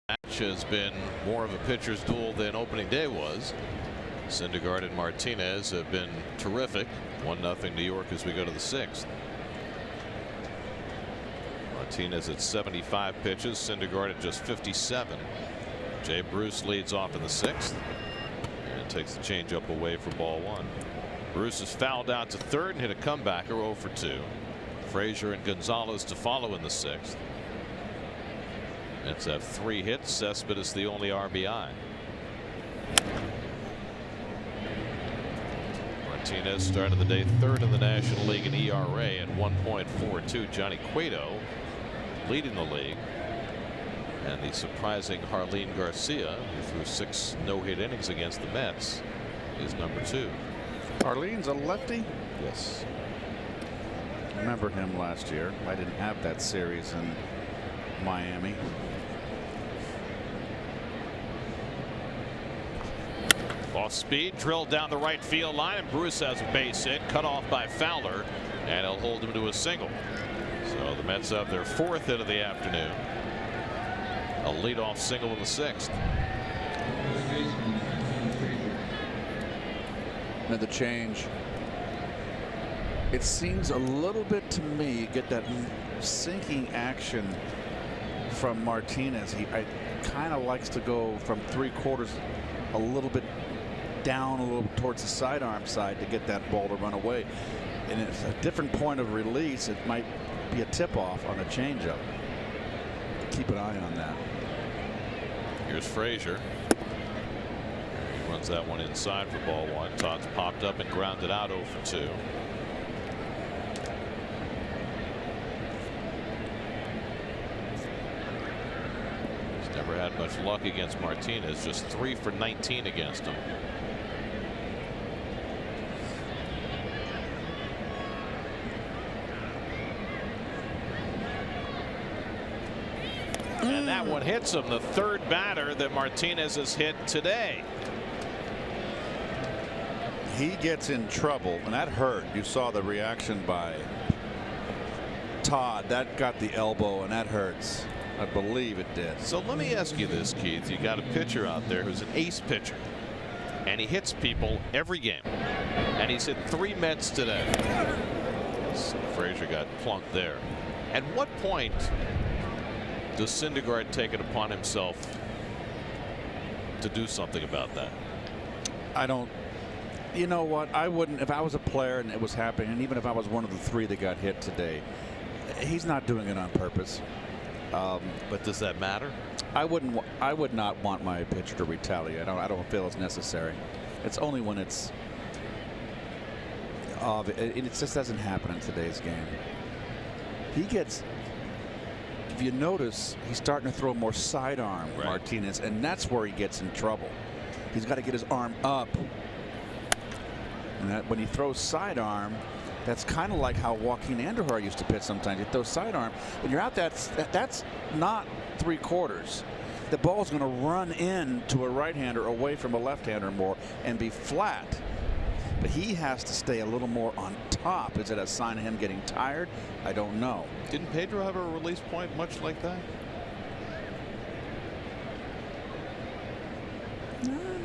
A: Match has been more of a pitcher's duel than opening day was. Syndergaard and Martinez have been terrific. 1-0 New York as we go to the 6th. Martinez at 75 pitches, Syndergaard at just 57. Jay Bruce leads off in the 6th and takes the changeup away for ball 1. Bruce is fouled out to third and hit a comebacker 0 for 2. Frazier and Gonzalez to follow in the 6th. Mets have 3 hits. Cespedes the only RBI. Martinez started the day 3rd in the National League in ERA at 1.42. Johnny Cueto leading the league. And the surprising Jarlin Garcia, who threw 6 no-hit innings against the Mets, is number 2.
I: Jarlin's a lefty?
A: Yes.
I: Remember him last year. I didn't have that series in Miami.
A: Off speed, drilled down the right field line, and Bruce has a base hit, cut off by Fowler, and he'll hold him to a single. So the Mets have their 4th hit of the afternoon. A leadoff single in the 6th.
I: Now the change. It seems a little bit to me, get that sinking action from Martinez. He kind of likes to go from 3/4 a little bit down, a little towards the sidearm side to get that ball to run away. And it's a different point of release. It might be a tip-off on a changeup. Keep an eye on that.
A: Here's Frazier. He runs that one inside for ball 1. Todd's popped up and grounded out 0 for 2. He's never had much luck against Martinez. Just 3 for 19 against him. And that one hits him, the 3rd batter that Martinez has hit today.
I: He gets in trouble, and that hurt. You saw the reaction by Todd. That got the elbow, and that hurts. I believe it did.
A: So let me ask you this, Keith. You got a pitcher out there who's an ace pitcher, and he hits people every game. And he's hit 3 Mets today. So Frazier got plunked there. At what point does Syndergaard take it upon himself to do something about that?
I: I don't. You know what? I wouldn't, if I was a player and it was happening, and even if I was one of the 3 that got hit today, he's not doing it on purpose.
A: But does that matter?
I: I would not want my pitcher to retaliate. I don't feel it's necessary. It's only when it's. It just doesn't happen in today's game. He gets. If you notice, he's starting to throw more sidearm, right, Martinez, and that's where he gets in trouble. He's got to get his arm up. And that, when he throws sidearm, that's kind of like how Joaquin Andujar used to pitch sometimes. You throw sidearm. When you're out, that's not 3/4. The ball's going to run in to a right-hander away from a left-hander more and be flat. But he has to stay a little more on top. Is it a sign of him getting tired? I don't know.
A: Didn't Pedro have a release point much like that?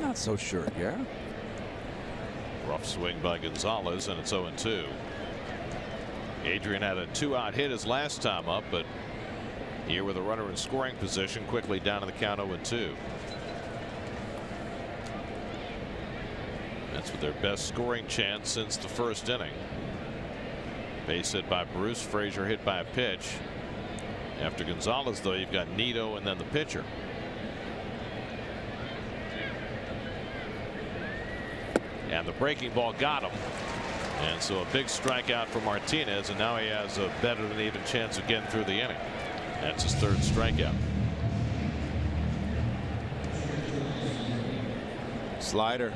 I: Not so sure, yeah.
A: Rough swing by Gonzalez, and it's 0-2. Adrian had a 2-out hit his last time up, but here with a runner in scoring position, quickly down to the count 0-2. That's with their best scoring chance since the 1st inning. Base hit by Bruce. Frazier hit by a pitch. After Gonzalez, though, you've got Nito and then the pitcher. And the breaking ball got him. And so a big strikeout for Martinez, and now he has a better than even chance of getting through the inning. That's his 3rd strikeout.
I: Slider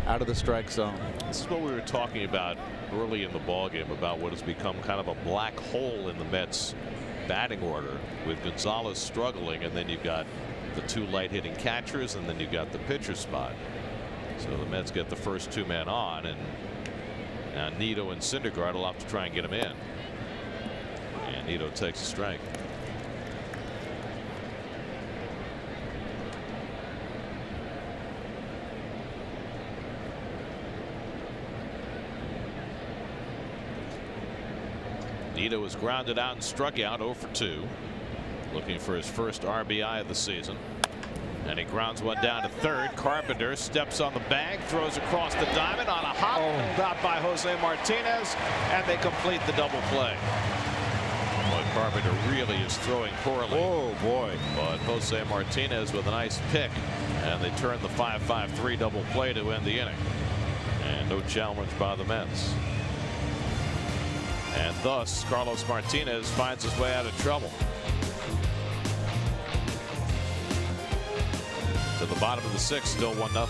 I: out of the strike zone.
A: This is what we were talking about early in the ballgame, about what has become kind of a black hole in the Mets batting order, with Gonzalez struggling, and then you've got the 2 light hitting catchers, and then you've got the pitcher spot. So the Mets get the first 2 men on, and now Nito and Syndergaard will have to try and get him in. And Nito takes a strike. Nito was grounded out and struck out 0 for 2. looking for his first RBI of the season. And he grounds one down to third. Carpenter steps on the bag, throws across the diamond on a hop, pulled out by Jose Martinez, and they complete the double play. Boy, Carpenter really is throwing poorly.
I: Oh boy!
A: But Jose Martinez with a nice pick, and they turn the 5-5-3 double play to end the inning. And no challenge by the Mets. And thus, Carlos Martinez finds his way out of trouble. To the bottom of the sixth, still 1-0.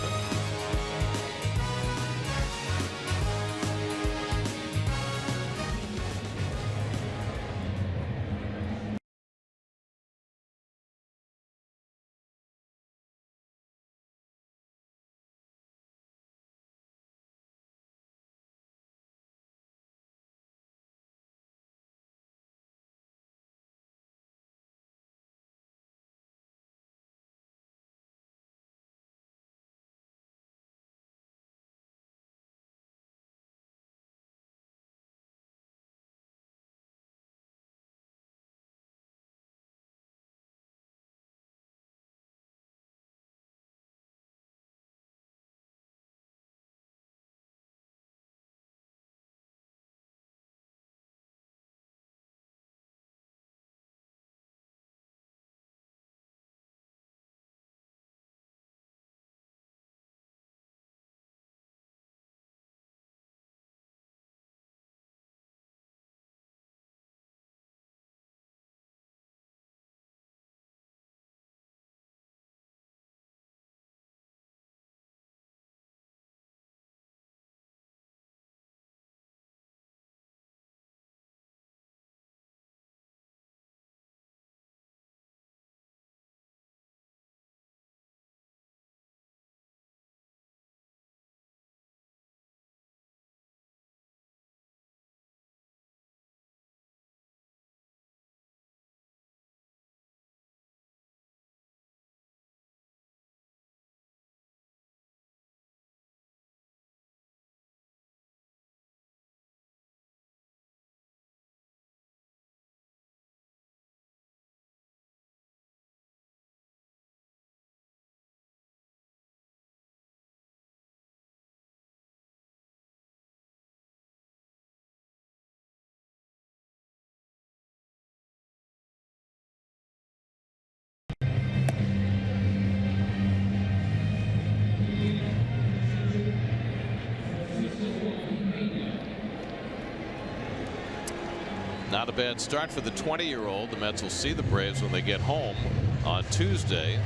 A: Not a bad start for the 20-year-old. The Mets will see the Braves when they get home on Tuesday,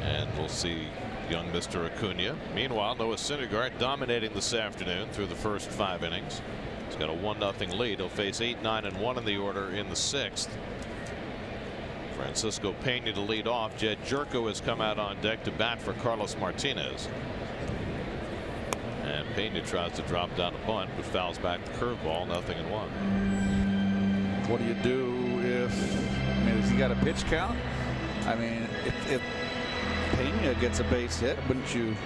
A: and we'll see young Mr. Acuna. Meanwhile, Noah Syndergaard dominating this afternoon through the first 5 innings. He's got a 1-0 lead. He'll face 8, 9, and 1 in the order in the 6th. Francisco Pena to lead off. Jed Jerko has come out on deck to bat for Carlos Martinez. And Pena tries to drop down a bunt, but fouls back the curveball, 0-1.
I: What do you do if, I mean, has he got a pitch count? I mean, if Pena gets a base hit, wouldn't you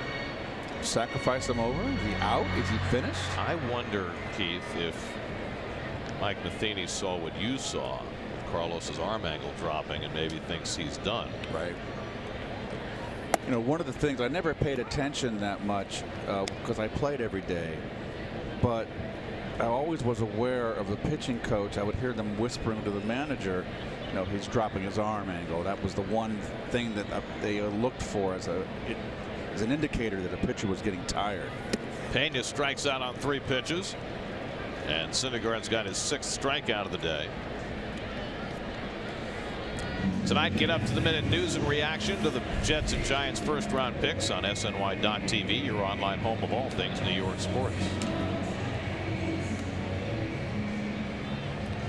I: sacrifice him over? Is he out? Is he finished?
A: I wonder, Keith, if Mike Matheny saw what you saw, Carlos's arm angle dropping, and maybe thinks he's done.
I: Right. You know, one of the things I never paid attention that much because I played every day, but I always was aware of the pitching coach. I would hear them whispering to the manager, you know, he's dropping his arm angle. That was the one thing that they looked for as an indicator that a pitcher was getting tired.
A: Pena strikes out on 3 pitches, and Syndergaard's got his 6th strikeout of the day. Tonight, get up to the minute news and reaction to the Jets and Giants first-round picks on SNY.TV, your online home of all things New York sports.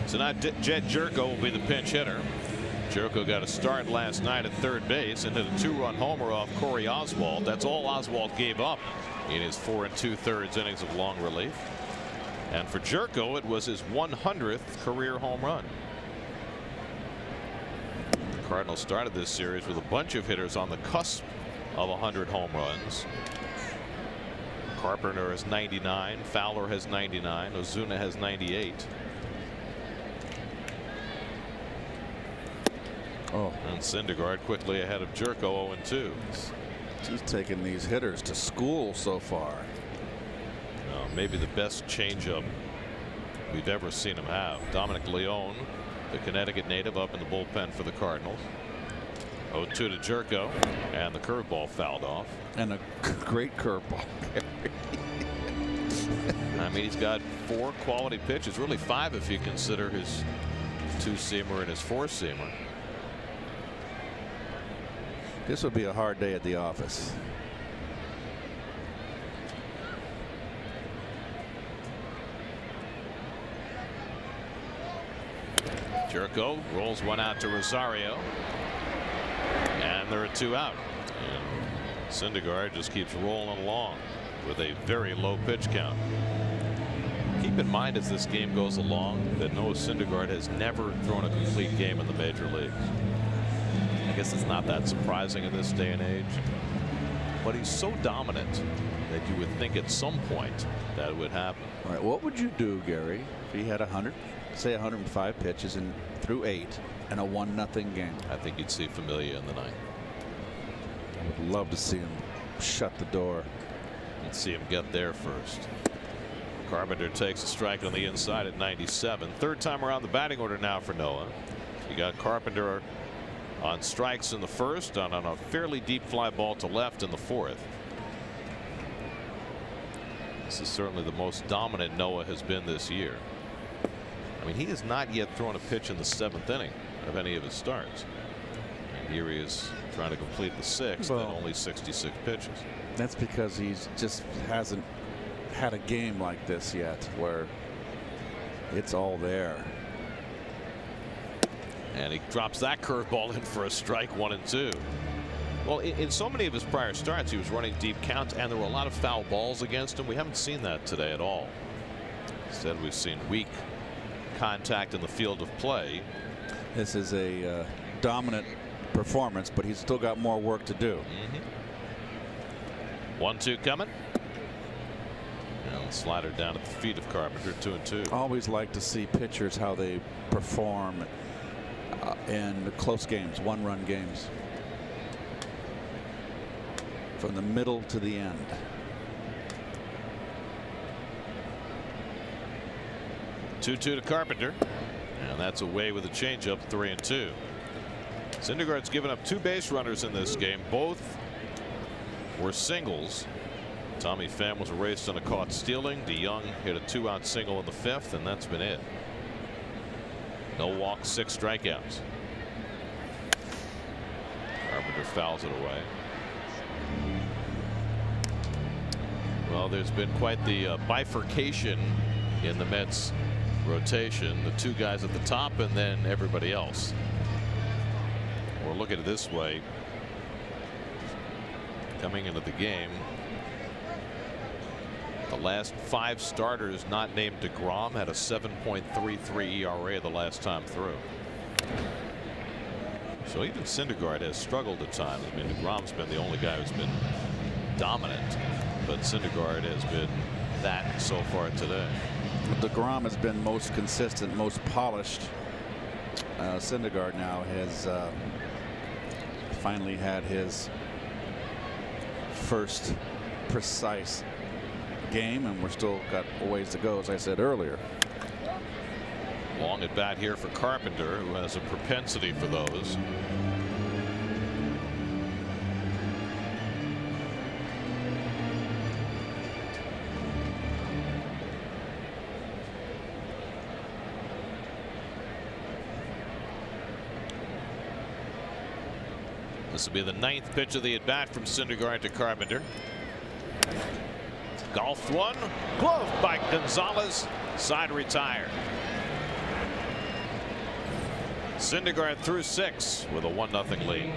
A: Tonight, Jed Jerko will be the pinch hitter. Jerko got a start last night at third base and hit a 2-run homer off Corey Oswalt. That's all Oswalt gave up in his 4 2/3 innings of long relief. And for Jerko, it was his 100th career home run. The Cardinals started this series with a bunch of hitters on the cusp of 100 home runs. Carpenter has 99, Fowler has 99, Ozuna has 98.
I: Oh.
A: And Syndergaard quickly ahead of Jerko, 0-2.
I: He's taking these hitters to school so far.
A: Maybe the best changeup we've ever seen him have. Dominic Leone, the Connecticut native, up in the bullpen for the Cardinals. 0-2 to Jerko, and the curveball fouled off.
I: And a great curveball.
A: I mean, he's got 4 quality pitches, really 5 if you consider his 2-seamer and his 4-seamer.
I: This would be a hard day at the office.
A: Jerko rolls one out to Rosario, and there are 2 out. And Syndergaard just keeps rolling along with a very low pitch count. Keep in mind as this game goes along that Noah Syndergaard has never thrown a complete game in the major leagues. I guess it's not that surprising in this day and age, but he's so dominant that you would think at some point that would happen.
I: All right, what would you do, Gary, if he had 105 pitches and threw 8 and a 1-0 game?
A: I think you'd see Familia in the 9th.
I: I would love to see him shut the door.
A: You'd see him get there first. Carpenter takes a strike on the inside at 97. 3rd time around the batting order now for Noah. You got Carpenter on strikes in the 1st, on a fairly deep fly ball to left in the 4th. This is certainly the most dominant Noah has been this year. I mean, he has not yet thrown a pitch in the 7th inning of any of his starts. And here he is trying to complete the 6th and only 66 pitches.
I: That's because he just hasn't had a game like this yet where it's all there.
A: And he drops that curveball in for a strike, 1-2. Well, in so many of his prior starts, he was running deep counts, and there were a lot of foul balls against him. We haven't seen that today at all. Instead, we've seen weak contact in the field of play.
I: This is a dominant performance, but he's still got more work to do.
A: 1-2 coming. And slider down at the feet of Carpenter, 2-2.
I: Always like to see pitchers how they perform in close games, 1-run games. From the middle to the end.
A: Two-two to Carpenter, and that's away with a changeup, 3-2. Syndergaard's given up 2 base runners in this game. Both were singles. Tommy Pham was erased on a caught stealing. DeYoung hit a 2-out single in the 5th, and that's been it. No walks, 6 strikeouts. Carpenter fouls it away. Well, there's been quite the bifurcation in the Mets rotation. The 2 guys at the top and then everybody else. Or look at it this way. Coming into the game, the last 5 starters not named DeGrom had a 7.33 ERA the last time through. So even Syndergaard has struggled at times. I mean, DeGrom's been the only guy who's been dominant, but Syndergaard has been that so far today.
I: DeGrom has been most consistent, most polished. Syndergaard now has finally had his first precise game, and we're still got a ways to go, as I said earlier.
A: Long at bat here for Carpenter, who has a propensity for those. This will be the 9th pitch of the at bat from Syndergaard to Carpenter. Golfed one, gloved by Gonzalez, side retired. Syndergaard through 6 with a 1-0 lead.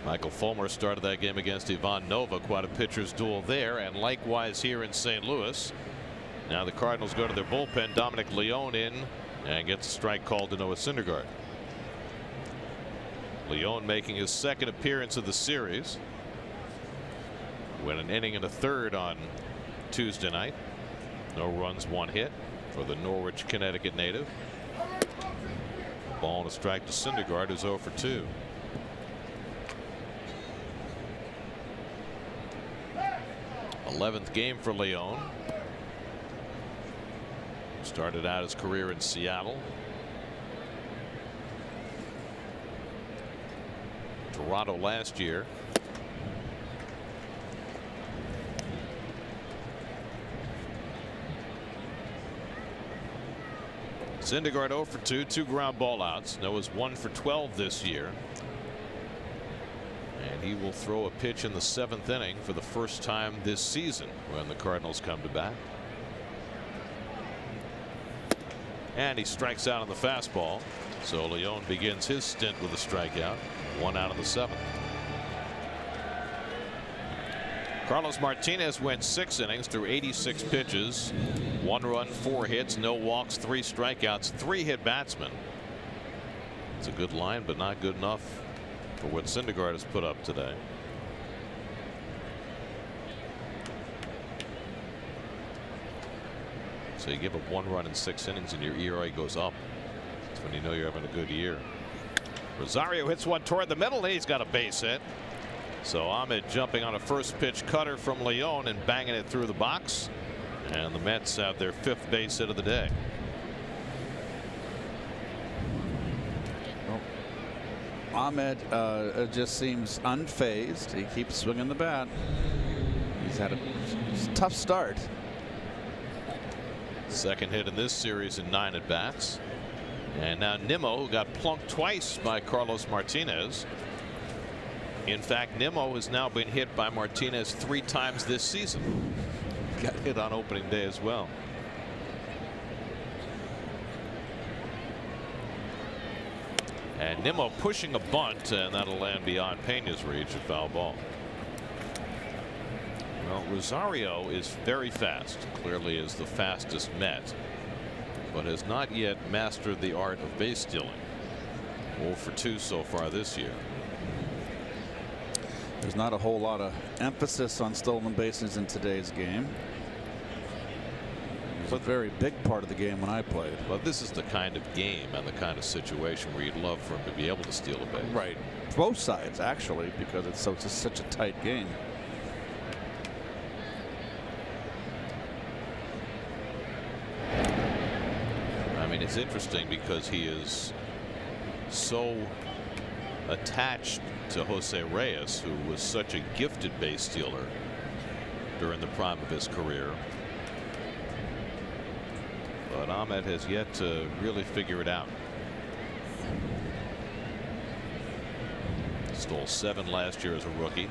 A: Michael Fulmer started that game against Ivan Nova. Quite a pitcher's duel there, and likewise here in St. Louis. Now the Cardinals go to their bullpen. Dominic Leone in and gets a strike called to Noah Syndergaard. Leone making his second appearance of the series. Went an inning and a third on Tuesday night. No runs, 1 hit for the Norwich, Connecticut native. Ball and a strike to Syndergaard, who's 0 for 2. th game for Leone. Started out his career in Seattle, Toronto last year. Syndergaard 0 for 2, 2 ground ball outs. Noah's 1 for 12 this year. And he will throw a pitch in the 7th inning for the first time this season when the Cardinals come to bat. And he strikes out on the fastball. So Leone begins his stint with a strikeout. 1 out of the 7th. Carlos Martinez went 6 innings through 86 pitches. 1 run, 4 hits, no walks, 3 strikeouts, 3-hit batsman. It's a good line, but not good enough for what Syndergaard has put up today. So you give up 1 run in 6 innings and your ERA goes up. That's when you know you're having a good year. Rosario hits one toward the middle, and he's got a base hit. So Ahmed jumping on a first pitch cutter from Leone and banging it through the box. And the Mets have their 5th base hit of the day.
I: Ahmed just seems unfazed. He keeps swinging the bat. He's had a tough start.
A: Second hit in this series in 9 at bats. And now Nimmo, who got plunked twice by Carlos Martinez. In fact, Nimmo has now been hit by Martinez 3 times this season. Got hit on opening day as well. And Nimmo pushing a bunt, and that'll land beyond Pena's reach, a foul ball. Well, Rosario is very fast, clearly is the fastest Met, but has not yet mastered the art of base stealing. 0 for 2 so far this year.
I: There's not a whole lot of emphasis on stolen bases in today's game. It was a very big part of the game when I played.
A: But this is the kind of game and the kind of situation where you'd love for him to be able to steal a base.
I: Right. Both sides, actually, because it's such a tight game.
A: I mean, it's interesting because he is so attached to Jose Reyes, who was such a gifted base stealer during the prime of his career. But Ahmed has yet to really figure it out. Stole 7 last year as a rookie.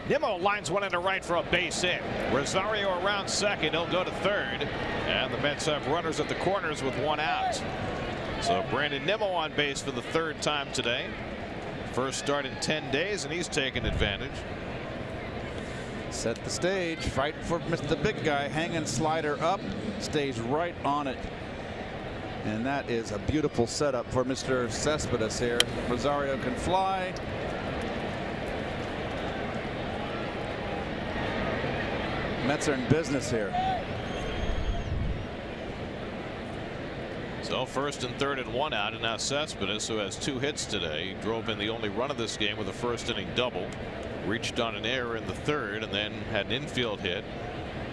A: Nimmo lines one into right for a base hit. Rosario around second. He'll go to third. And the Mets have runners at the corners with 1 out. So Brandon Nimmo on base for the 3rd time today. First start in 10 days, and he's taken advantage.
I: Set the stage, fight for the big guy, hanging slider up, stays right on it. And that is a beautiful setup for Mr. Cespedes here. Rosario can fly. Mets are in business here.
A: So 1st and 3rd and 1 out, and now Cespedes, who has 2 hits today, drove in the only run of this game with a 1st inning double. Reached on an error in the 3rd and then had an infield hit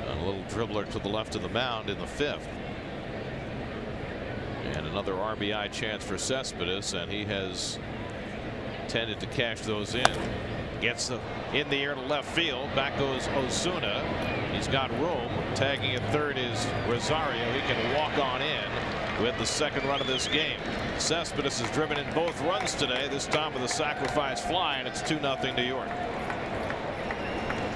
A: on a little dribbler to the left of the mound in the 5th. And another RBI chance for Cespedes, and he has tended to cash those in. Gets in the air to left field. Back goes Osuna. He's got room. Tagging at 3rd is Rosario. He can walk on in with the 2nd run of this game. Cespedes has driven in both runs today, this time with a sacrifice fly, and it's 2-0 New York.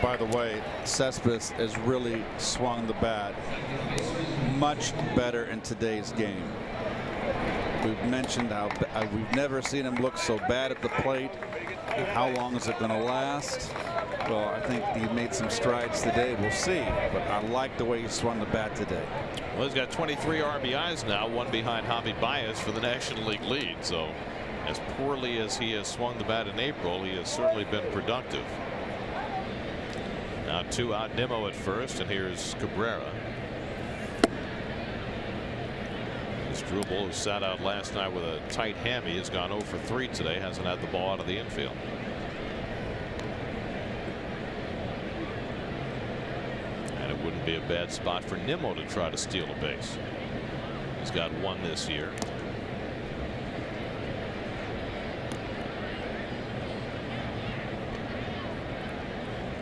I: By the way, Cespedes has really swung the bat much better in today's game. We've mentioned how we've never seen him look so bad at the plate. How long is it going to last? Well, I think he made some strides today. We'll see. But I like the way he swung the bat today.
A: Well, he's got 23 RBIs now, one behind Javi Baez for the National League lead. So as poorly as he has swung the bat in April, he has certainly been productive. Now 2 out, Nimmo at first, and here's Cabrera. Struble, who sat out last night with a tight hammy, has gone 0 for 3 today, hasn't had the ball out of the infield. And it wouldn't be a bad spot for Nimmo to try to steal a base. He's got 1 this year.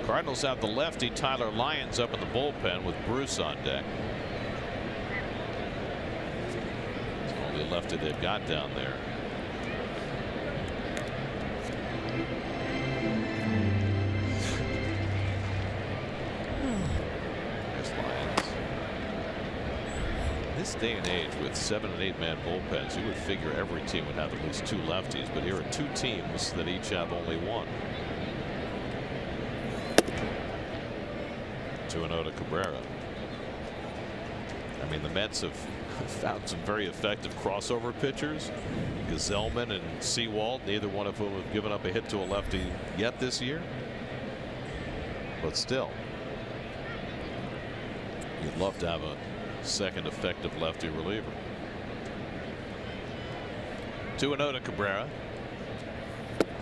A: Cardinals have the lefty Tyler Lyons up in the bullpen with Bruce on deck. Lefty they've got down there. There's Lyons. This day and age with 7- and 8-man bullpens, you would figure every team would have at least 2 lefties, but here are 2 teams that each have only 1. 2-0 to Cabrera. I mean, the Mets have found some very effective crossover pitchers. Gazelman and Sewald, neither one of whom have given up a hit to a lefty yet this year. But still, you'd love to have a second effective lefty reliever. 2-0 to Cabrera.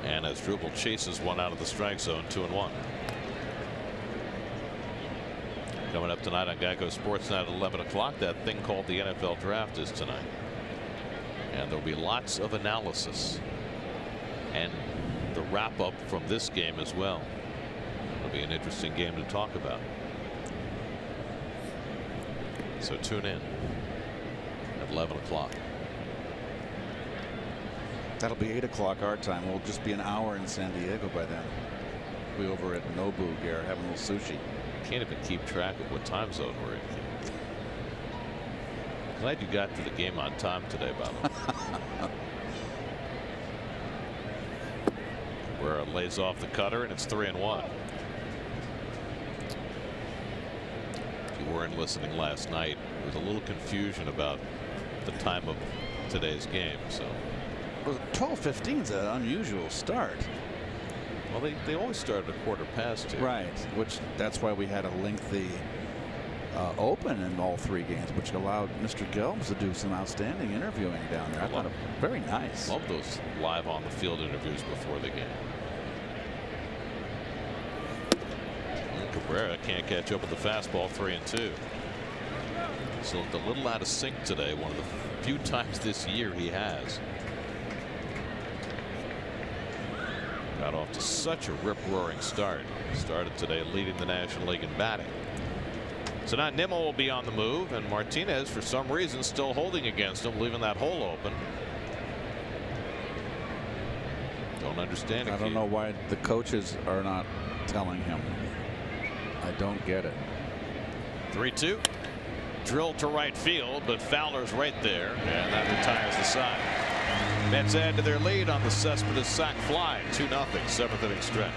A: And as Struble chases one out of the strike zone, 2-1. Coming up tonight on Geico Sportsnet at 11 o'clock, that thing called the NFL Draft is tonight. And there'll be lots of analysis and the wrap up from this game as well. It'll be an interesting game to talk about. So tune in at 11 o'clock.
I: That'll be 8 o'clock our time. We'll just be an hour in San Diego by then. We'll be over at Nobu, Garrett, having a little sushi.
A: Can't even keep track of what time zone we're in. Glad you got to the game on time today, by the way. Where it lays off the cutter, and it's 3-1. If you weren't listening last night, there was a little confusion about the time of today's game. So,
I: well, 12:15 is an unusual start.
A: Well, they always start at 2:15.
I: Right, which that's why we had a lengthy open in all 3 games, which allowed Mr. Gelbs to do some outstanding interviewing down there. I thought it very nice.
A: Love those live on the field interviews before the game. And Cabrera can't catch up with the fastball, 3-2. So looked a little out of sync today. One of the few times this year he has. Got off to such a rip-roaring start. Started today leading the National League in batting. So now Nimmo will be on the move, and Martinez, for some reason, still holding against him, leaving that hole open. Don't understand it.
I: I don't know why the coaches are not telling him. I don't get it.
A: 3-2. Drilled to right field, but Fowler's right there, and that retires the side. Mets add to their lead on the Cespedes sac fly, 2-0, 7th inning stretch.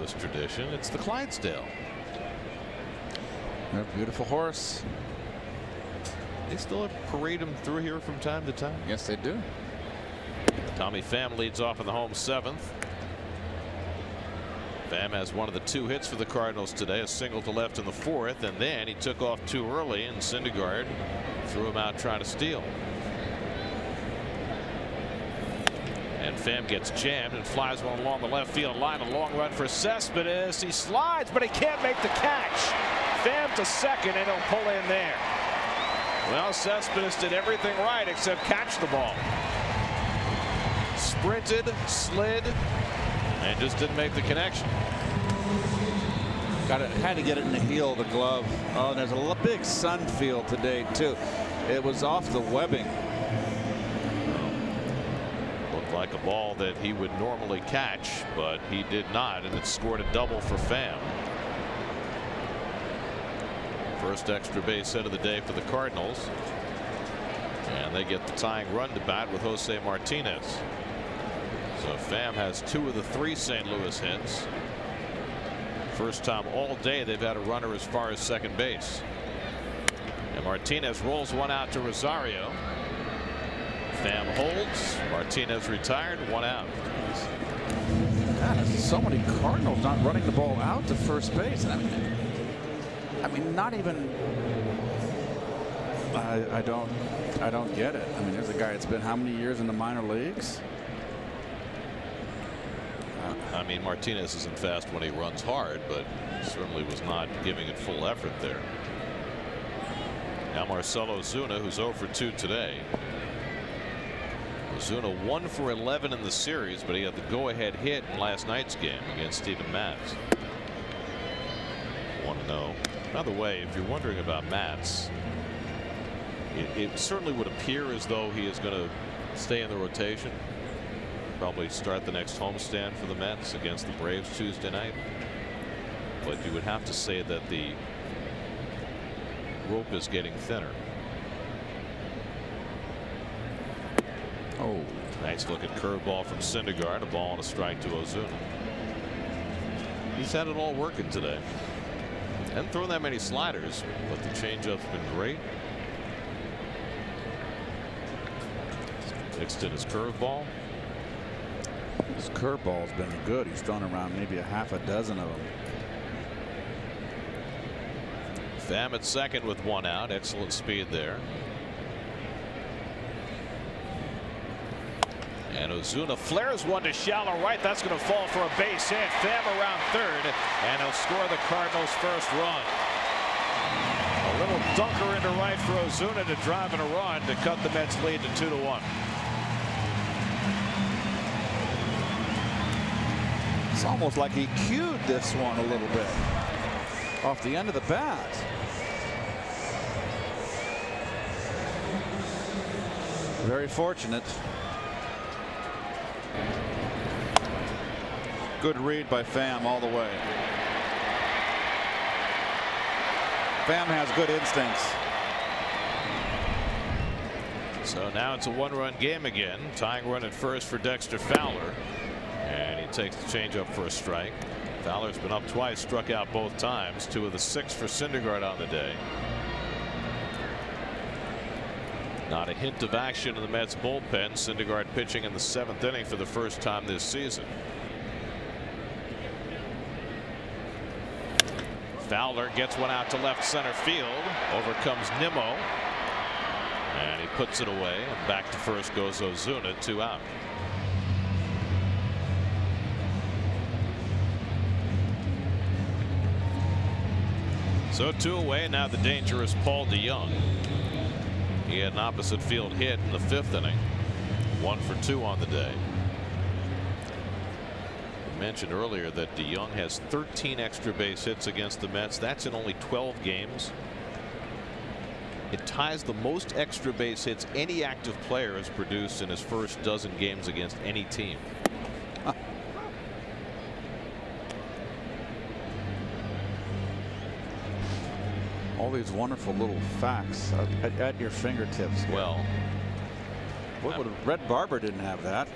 A: this tradition. It's the Clydesdale.
I: A beautiful horse.
A: They still parade him through here from time to time.
I: Yes, they do.
A: Tommy Pham leads off in the home 7th. Pham has one of the 2 hits for the Cardinals today, a single to left in the 4th, and then he took off too early, and Syndergaard threw him out trying to steal. And Pham gets jammed and flies one along the left field line. A long run for Cespedes. He slides, but he can't make the catch. Pham to second, and he'll pull in there. Well, Cespedes did everything right except catch the ball. Sprinted, slid, and just didn't make the connection.
I: Had to get it in the heel of the glove. Oh, and there's a big sun field today too. It was off the webbing.
A: Looked like a ball that he would normally catch, but he did not, and it scored a double for Pham. First extra base hit of the day for the Cardinals, and they get the tying run to bat with Jose Martinez. So Pham has 2 of the 3 St. Louis hits. First time all day they've had a runner as far as second base. And Martinez rolls one out to Rosario. Pham holds. Martinez retired. 1 out.
I: God, there's so many Cardinals not running the ball out to first base. I mean, not even. I don't get it. I mean, there's a guy that's been how many years in the minor leagues?
A: I mean, Martinez isn't fast when he runs hard, but certainly was not giving it full effort there. Now Marcell Ozuna, who's 0 for 2 today. Ozuna 1 for 11 in the series, but he had the go-ahead hit in last night's game against Steven Matz. 1-0. By the way, if you're wondering about Matz, it certainly would appear as though he is going to stay in the rotation. Probably start the next homestand for the Mets against the Braves Tuesday night. But you would have to say that the rope is getting thinner. Oh, nice looking curveball from Syndergaard. A ball and a strike to Ozuna. He's had it all working today. Hasn't thrown that many sliders, but the changeup's been great. Mixed in his curveball.
I: His curveball's been good. He's thrown around maybe a half a dozen of them.
A: Pham at second with 1 out. Excellent speed there. And Ozuna flares one to shallow right. That's going to fall for a base hit. Pham around third, and he'll score the Cardinals' first run. A little dunker into right for Ozuna to drive in a run to cut the Mets' lead to 2-1.
I: It's almost like he cued this one a little bit off the end of the bat. Very fortunate. Good read by Pham all the way. Pham has good instincts.
A: So now it's a 1-run game again. Tying run at first for Dexter Fowler. And he takes the changeup for a strike. Fowler's been up twice, struck out both times. 2 of the 6 for Syndergaard on the day. Not a hint of action in the Mets bullpen. Syndergaard pitching in the 7th inning for the first time this season. Fowler gets one out to left center field. Over comes Nimmo. And he puts it away. And back to first goes Ozuna. 2 out. So 2 away. Now the dangerous Paul DeJong. He had an opposite field hit in the 5th inning. 1 for 2 on the day. I mentioned earlier that DeJong has 13 extra base hits against the Mets. That's in only 12 games. It ties the most extra base hits any active player has produced in his first dozen games against any team.
I: All these wonderful little facts at your fingertips.
A: Well,
I: Red Barber didn't have that.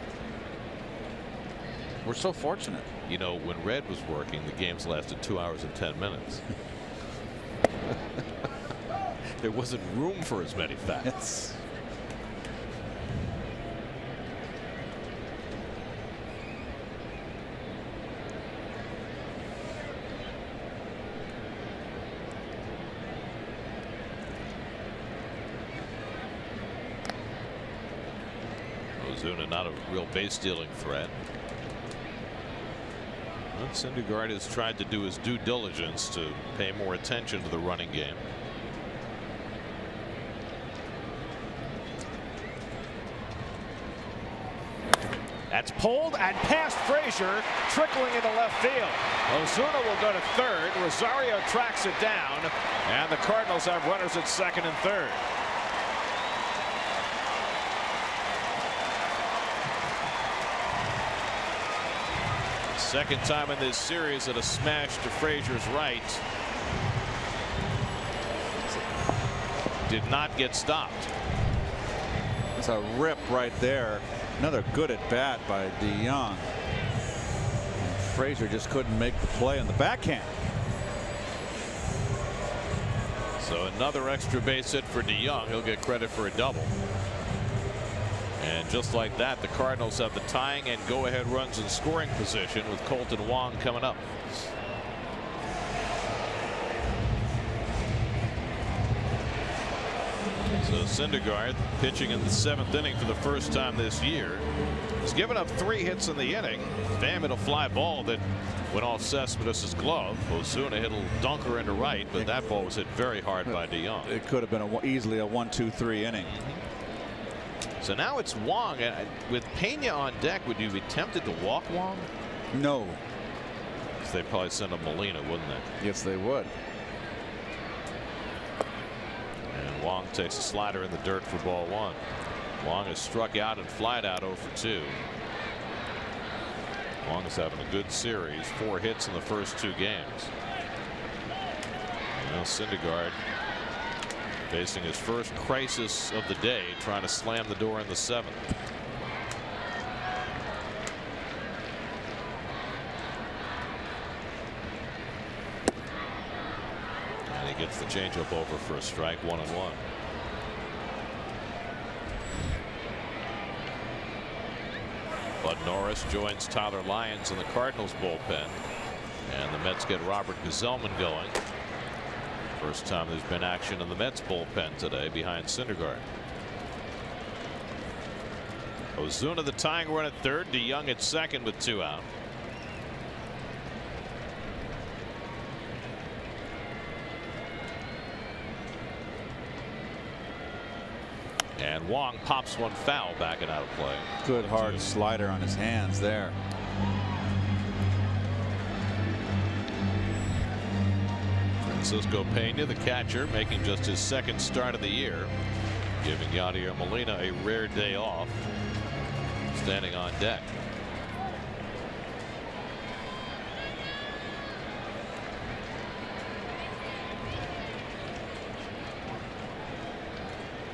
I: We're so fortunate.
A: You know, when Red was working, the games lasted 2 hours and 10 minutes. There wasn't room for as many facets. Ozuna not a real base stealing threat. Well, Syndergaard has tried to do his due diligence to pay more attention to the running game.
M: That's pulled and past Frazier, trickling into left field. Ozuna will go to third. Rosario tracks it down, and the Cardinals have runners at second and third.
A: Second time in this series that a smash to Frazier's right did not get stopped.
I: It's a rip right there. Another good at bat by DeYoung. Frazier just couldn't make the play on the backhand.
A: So another extra base hit for DeYoung. He'll get credit for a double. And just like that, the Cardinals have the tying and go-ahead runs in scoring position with Colton Wong coming up. So Syndergaard pitching in the 7th inning for the first time this year. He's given up 3 hits in the inning. Pham hit a fly ball that went off Cespedes' glove. Ozuna hit a dunker into right, but that ball was hit very hard by DeYoung.
I: It could have been easily a 1-2-3 inning.
A: So now it's Wong. With Pena on deck, would you be tempted to walk Wong?
I: No.
A: They'd probably send him Molina, wouldn't they?
I: Yes, they would.
A: And Wong takes a slider in the dirt for ball 1. Wong has struck out and flied out 0 for 2. Wong is having a good series. 4 hits in the first 2 games. Now Syndergaard facing his first crisis of the day, trying to slam the door in the 7th. And he gets the changeup over for a strike, 1-1. Bud Norris joins Tyler Lyons in the Cardinals bullpen, and the Mets get Robert Gsellman going. First time there's been action in the Mets bullpen today behind Syndergaard. Ozuna the tying run at third. DeYoung at second with 2 out. And Wong pops one foul, backing out of play.
I: Good hard slider on his hands there.
A: Francisco Pena, the catcher, making just his 2nd start of the year, giving Yadier Molina a rare day off, standing on deck.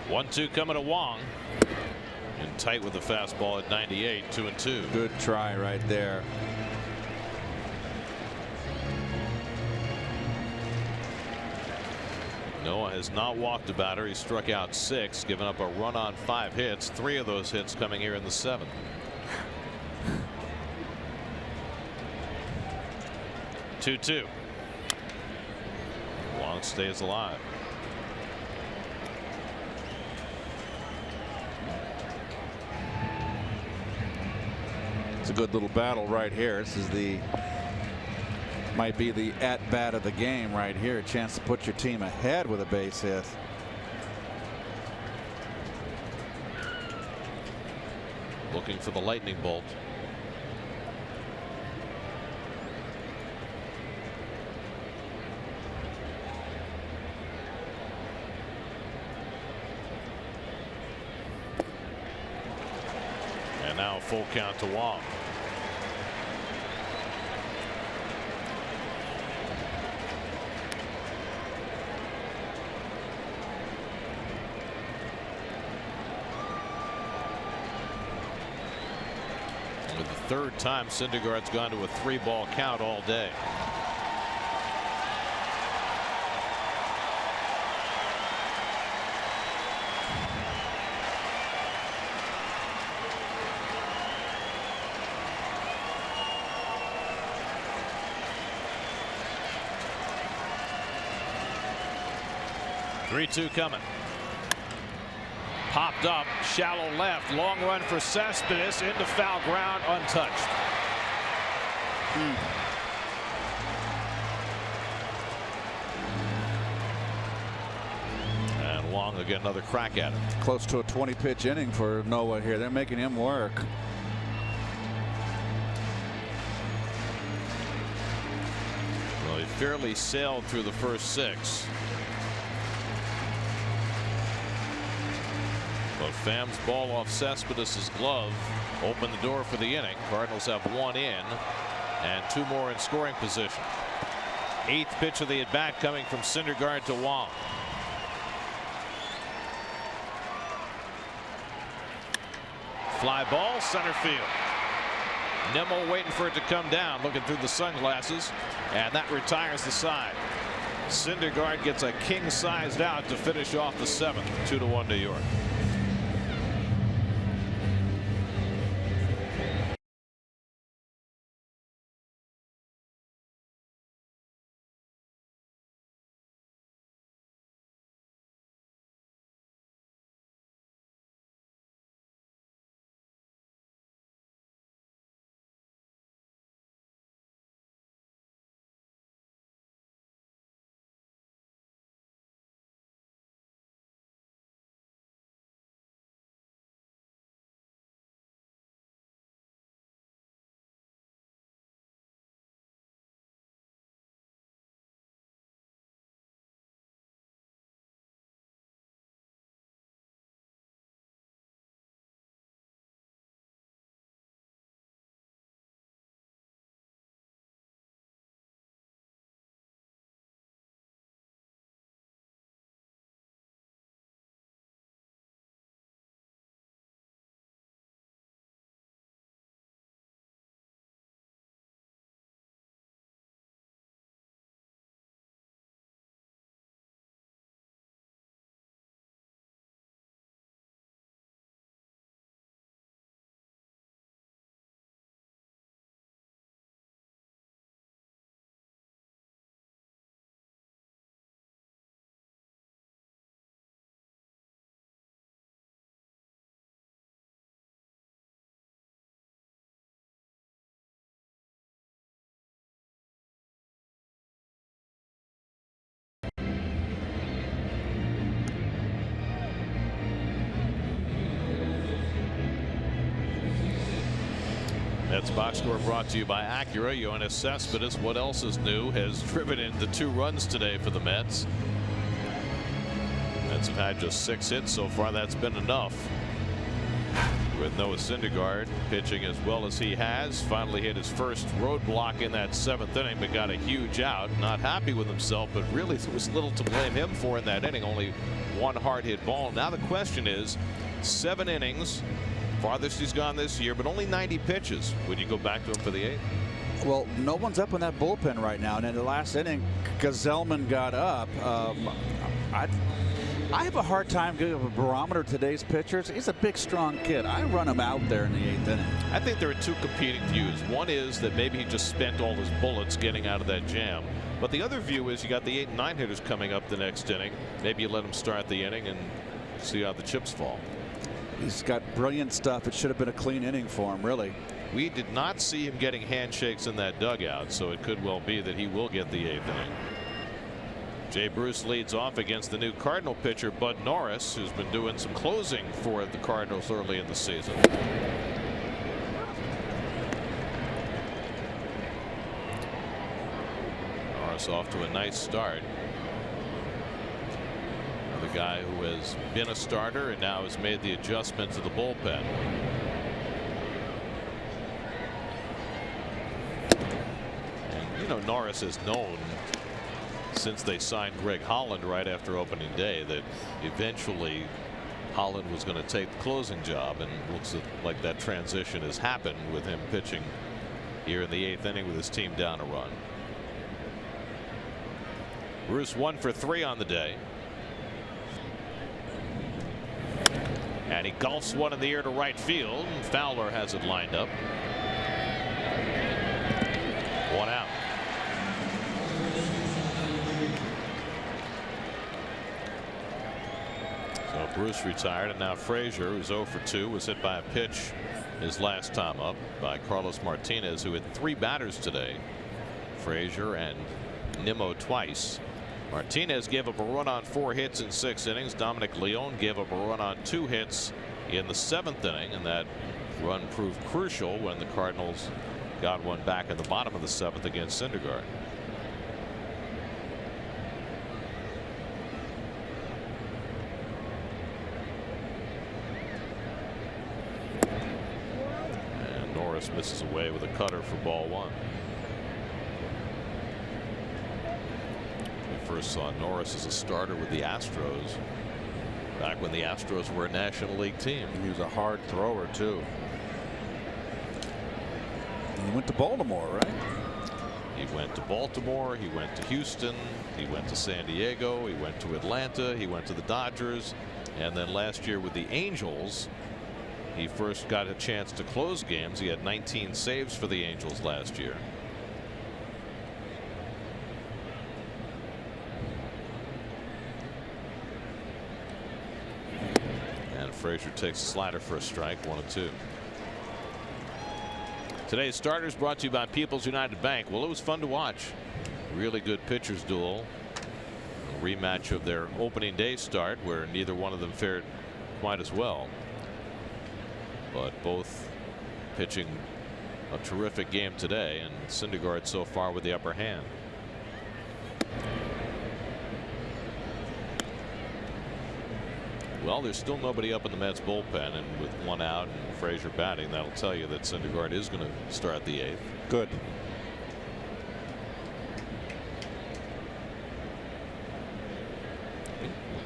A: One-two coming to Wong, and tight with the fastball at 98, 2-2.
I: Good try right there.
A: Noah has not walked a batter. He struck out 6, giving up a run on 5 hits. 3 of those hits coming here in the 7th. Two. Wong stays alive.
I: It's a good little battle right here. This is might be the at-bat of the game right here. A chance to put your team ahead with a base hit.
A: Looking for the lightning bolt. And now full count to Wong. With the third time Syndergaard's gone to a 3-ball count all day. Three-two coming. Popped up, shallow left, long run for Cespedes into foul ground, untouched. And Long will get another crack at it.
I: Close to a 20-pitch inning for Noah here. They're making him work.
A: Well, he fairly sailed through the first 6. But Pham's ball off Cespedes' glove opened the door for the inning. Cardinals have 1 in and 2 more in scoring position. 8th pitch of the at-bat coming from Syndergaard to Wong. Fly ball, center field. Nimmo waiting for it to come down, looking through the sunglasses, and that retires the side. Syndergaard gets a king-sized out to finish off the 7th. 2-1 New York. That's box score brought to you by Acura. Yoenis Cespedes, what else is new, has driven in the 2 runs today for the Mets. Mets have had just 6 hits so far. That's been enough. With Noah Syndergaard pitching as well as he has, finally hit his first roadblock in that 7th inning, but got a huge out. Not happy with himself, but really there was little to blame him for in that inning. Only 1 hard hit ball. Now the question is, 7 innings. Farthest he's gone this year, but only 90 pitches. Would you go back to him for the 8th?
I: Well, no one's up in that bullpen right now. And in the last inning, Gazelman got up. I have a hard time giving a barometer to today's pitchers. He's a big, strong kid. I run him out there in the 8th inning.
A: I think there are 2 competing views. One is that maybe he just spent all his bullets getting out of that jam. But the other view is you got the 8 and 9 hitters coming up the next inning. Maybe you let him start the inning and see how the chips fall.
I: He's got brilliant stuff. It should have been a clean inning for him, really.
A: We did not see him getting handshakes in that dugout, so it could well be that he will get the 8th inning. Jay Bruce leads off against the new Cardinal pitcher Bud Norris, who's been doing some closing for the Cardinals early in the season. Norris off to a nice start. The guy who has been a starter and now has made the adjustment to the bullpen. And you know, Norris has known since they signed Greg Holland right after opening day that eventually Holland was going to take the closing job, and it looks like that transition has happened with him pitching here in the 8th inning with his team down a run. Bruce 1 for 3 on the day. And he golfs one in the air to right field, and Fowler has it lined up. 1 out. So Bruce retired, and now Frazier, who's 0 for 2, was hit by a pitch his last time up by Carlos Martinez, who hit 3 batters today. Frazier and Nimmo twice. Martinez gave up a run on 4 hits in 6 innings. Dominic Leone gave up a run on 2 hits in the 7th inning, and that run proved crucial when the Cardinals got one back in the bottom of the 7th against Syndergaard. And Norris misses away with a cutter for ball 1. First saw Norris as a starter with the Astros back when the Astros were a National League team.
I: He was a hard thrower too. He went to Baltimore, right?
A: He went to Baltimore, he went to Houston, he went to San Diego, he went to Atlanta, he went to the Dodgers, and then last year with the Angels he first got a chance to close games. He had 19 saves for the Angels last year. Frazier takes a slider for a strike, 1-2. Today's starters brought to you by People's United Bank. Well, it was fun to watch. Really good pitchers duel. A rematch of their opening day start where neither one of them fared quite as well. But both pitching a terrific game today, and Syndergaard so far with the upper hand. Well, there's still nobody up in the Mets bullpen, and with 1 out and Frazier batting, that'll tell you that Syndergaard is going to start the 8th.
I: Good.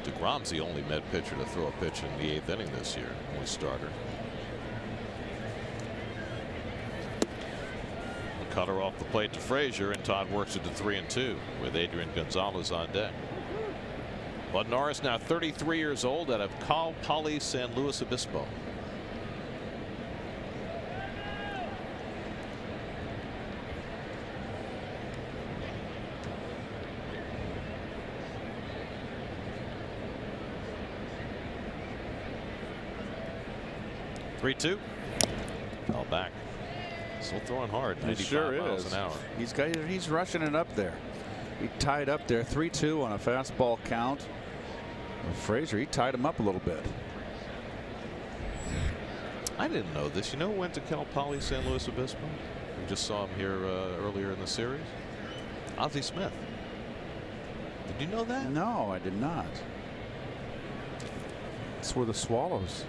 A: DeGrom's the only Met pitcher to throw a pitch in the 8th inning this year, only starter. A cutter off the plate to Frazier, and Todd works it to 3-2 with Adrian Gonzalez on deck. Bud Norris, now 33 years old, out of Cal Poly San Luis Obispo. Three-two. Fell back. Still throwing hard. 95 miles an hour.
I: He's rushing it up there. He tied up there 3-2 on a fastball count. Frazier, he tied him up a little bit.
A: I didn't know this. You know who went to Cal Poly San Luis Obispo? We just saw him here earlier in the series. Ozzie Smith. Did you know that?
I: No, I did not. It's where the Swallows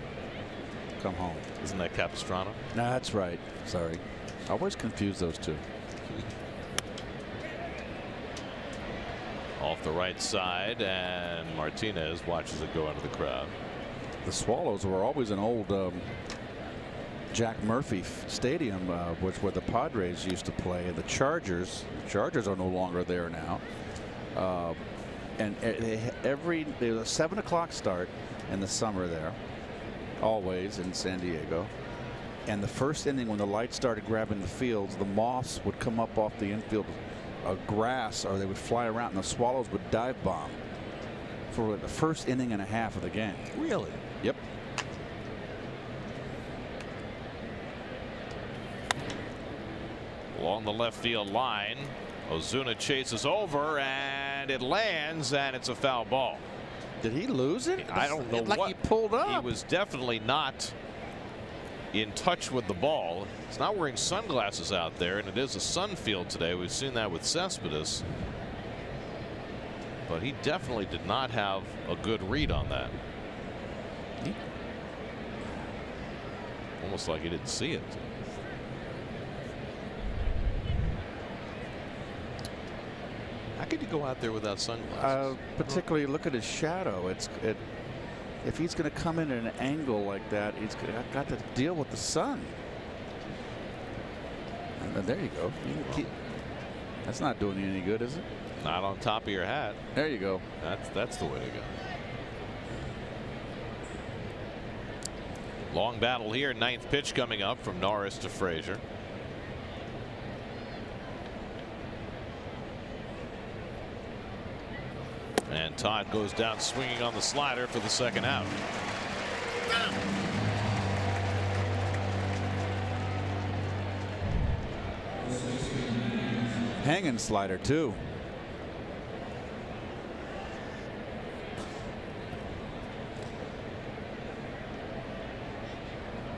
I: come home.
A: Isn't that Capistrano?
I: No, that's right. Sorry. I always confuse those two.
A: Off the right side, and Martinez watches it go into the crowd.
I: The Swallows were always an old Jack Murphy Stadium, which where the Padres used to play, and the Chargers are no longer there now. And there was a 7 o'clock start in the summer there, always in San Diego. And the first inning, when the lights started grabbing the fields, the moths would come up off the infield grass, or they would fly around, and the Swallows would dive bomb for the first inning and a half of the game.
A: Really?
I: Yep.
A: Along the left field line, Ozuna chases over, and it lands, and it's a foul ball.
I: Did he lose it?
A: I don't know
I: like
A: what
I: he pulled up.
A: He was definitely not in touch with the ball. He's not wearing sunglasses out there, and it is a sun field today. We've seen that with Cespedes, but he definitely did not have a good read on that. Almost like he didn't see it. How could you go out there without sunglasses?
I: Particularly look at his shadow. if he's going to come in at an angle like that, he's got to deal with the sun. And there you go. That's not doing you any good, is it?
A: Not on top of your hat.
I: There you go.
A: That's the way to go. Long battle here. 9th pitch coming up from Norris to Frazier. And Todd goes down swinging on the slider for the 2nd out.
I: Hanging slider too.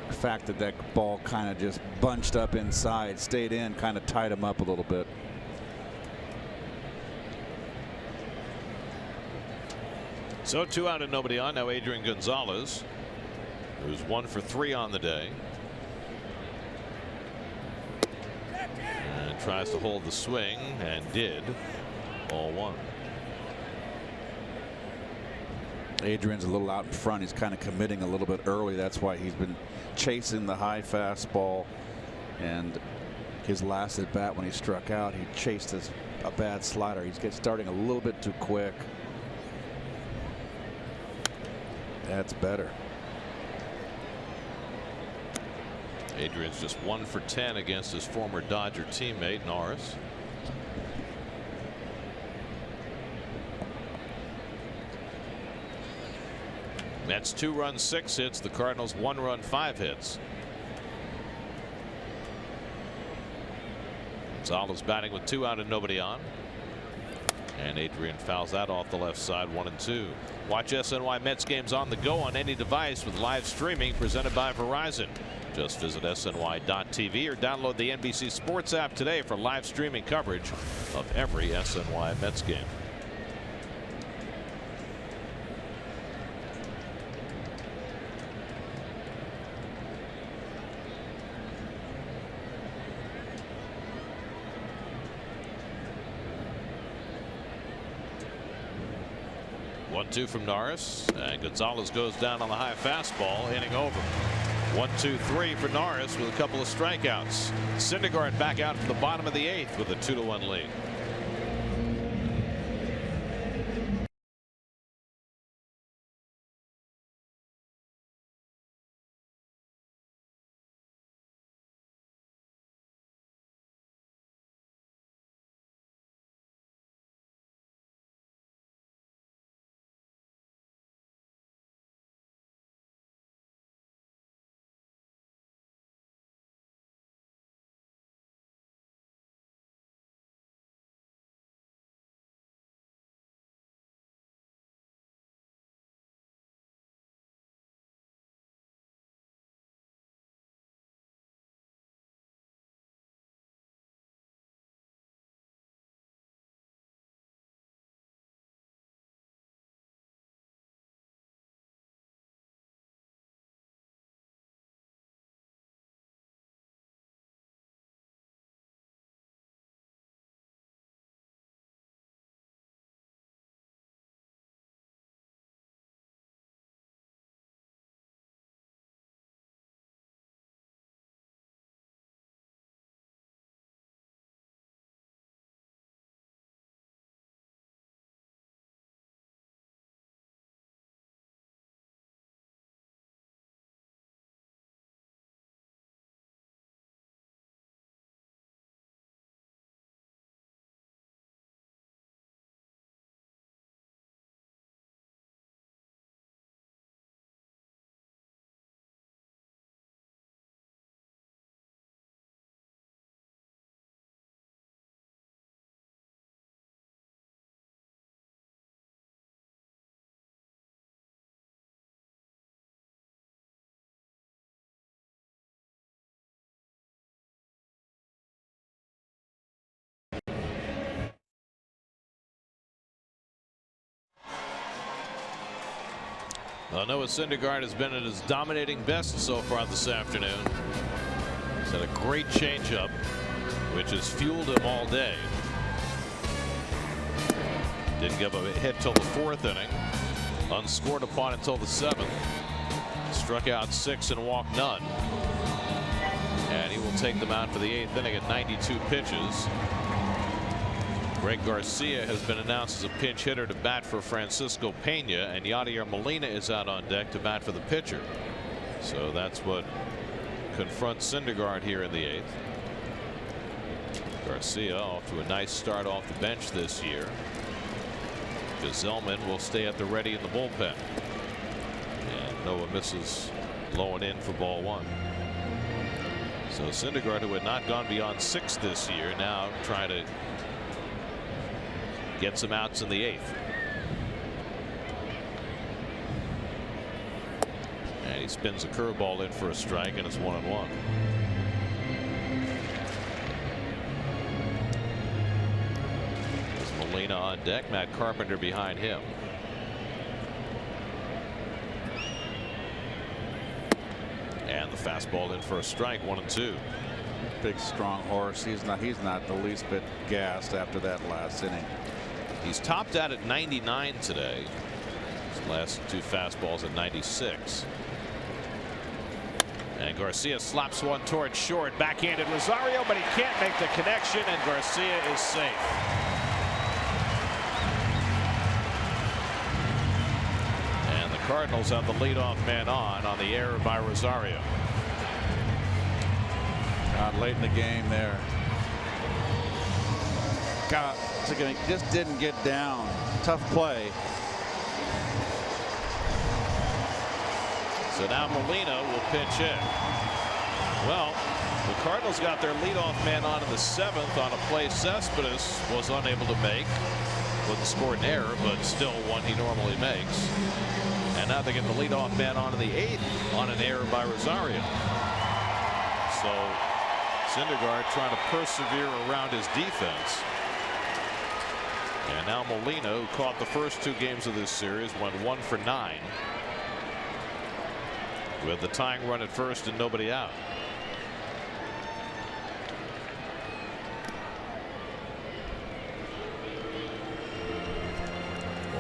I: The fact that that ball kind of just bunched up inside, stayed in, kind of tied him up a little bit.
A: So 2 out and nobody on. Now Adrian Gonzalez, who's 1 for 3 on the day. And tries to hold the swing and did. Ball 1.
I: Adrian's a little out in front. He's kind of committing a little bit early. That's why he's been chasing the high fastball. And his last at bat when he struck out, he chased a bad slider. He's starting a little bit too quick. That's better.
A: Adrian's just 1 for 10 against his former Dodger teammate Norris. Mets 2 runs 6 hits. The Cardinals 1 run 5 hits. Gonzalez batting with 2 out and nobody on. And Adrian fouls that off the left side. 1-2. Watch SNY Mets games on the go on any device with live streaming presented by Verizon. Just visit SNY.TV or download the NBC Sports app today for live streaming coverage of every SNY Mets game. One-two from Norris, and Gonzalez goes down on the high fastball, inning over. 1-2-3 for Norris with a couple of strikeouts. Syndergaard back out from the bottom of the 8th with a 2-1 lead. Well, Noah Syndergaard has been at his dominating best so far this afternoon. He's had a great changeup, which has fueled him all day. Didn't give a hit till the 4th inning. unscored upon until the 7th. Struck out 6 and walked none. And he will take them out for the 8th inning at 92 pitches. Greg Garcia has been announced as a pinch hitter to bat for Francisco Pena, and Yadier Molina is out on deck to bat for the pitcher. So that's what confronts Syndergaard here in the 8th. Garcia off to a nice start off the bench this year. Gesellman will stay at the ready in the bullpen. And Noah misses low and in for ball 1. So Syndergaard, who had not gone beyond 6 this year, now trying to get some outs in the 8th. And he spins a curveball in for a strike, and it's 1-1. There's Molina on deck, Matt Carpenter behind him. And the fastball in for a strike, 1-2.
I: Big strong horse. He's not the least bit gassed after that last inning.
A: He's topped out at 99 today. His last 2 fastballs at 96. And Garcia slaps one toward short. Backhanded Rosario, but he can't make the connection, and Garcia is safe. And the Cardinals have the leadoff man on the error by Rosario.
I: Late in the game there. God, just didn't get down. Tough play.
A: So now Molina will pitch in. Well, the Cardinals got their leadoff man on in the 7th on a play Cespedes was unable to make. Wouldn't score an error, but still one he normally makes. And now they get the leadoff man on in the 8th on an error by Rosario. So Syndergaard trying to persevere around his defense. And now Molina, who caught the first 2 games of this series, went 1 for 9. With the tying run at first and nobody out.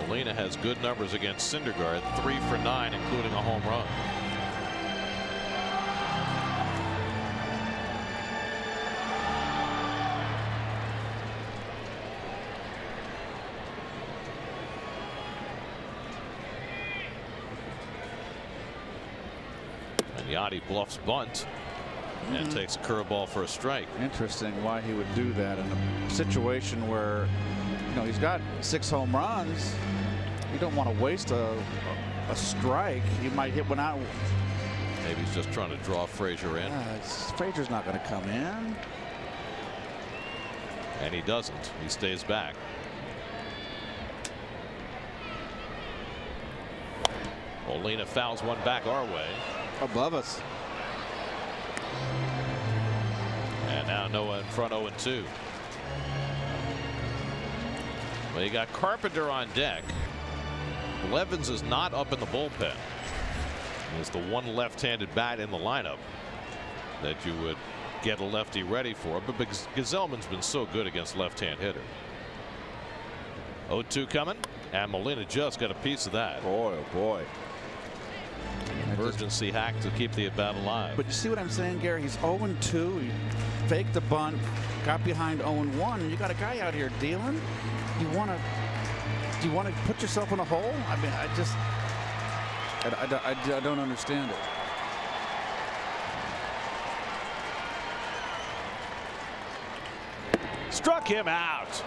A: Molina has good numbers against Syndergaard, 3 for 9, including a home run. Yadi bluffs bunt and takes a curveball for a strike.
I: Interesting why he would do that in a situation where, you know, he's got 6 home runs. You don't want to waste a strike. He might hit one out.
A: Maybe he's just trying to draw Frazier in.
I: Frazier's not going to come in.
A: And he doesn't. He stays back. Molina fouls one back our way.
I: Above us.
A: And now Noah in front, 0-2. Well, you got Carpenter on deck. Blevins is not up in the bullpen. It's the one left-handed bat in the lineup that you would get a lefty ready for, but because Gesellman's been so good against left-hand hitter. 0-2 coming, and Molina just got a piece of that.
I: Boy, oh boy.
A: Emergency hack to keep the at-bat alive.
I: But you see what I'm saying, Gary? He's 0-2. He faked the bunt, got behind 0-1, and you got a guy out here dealing. Do you want to put yourself in a hole? I mean, I don't understand it.
M: Struck him out.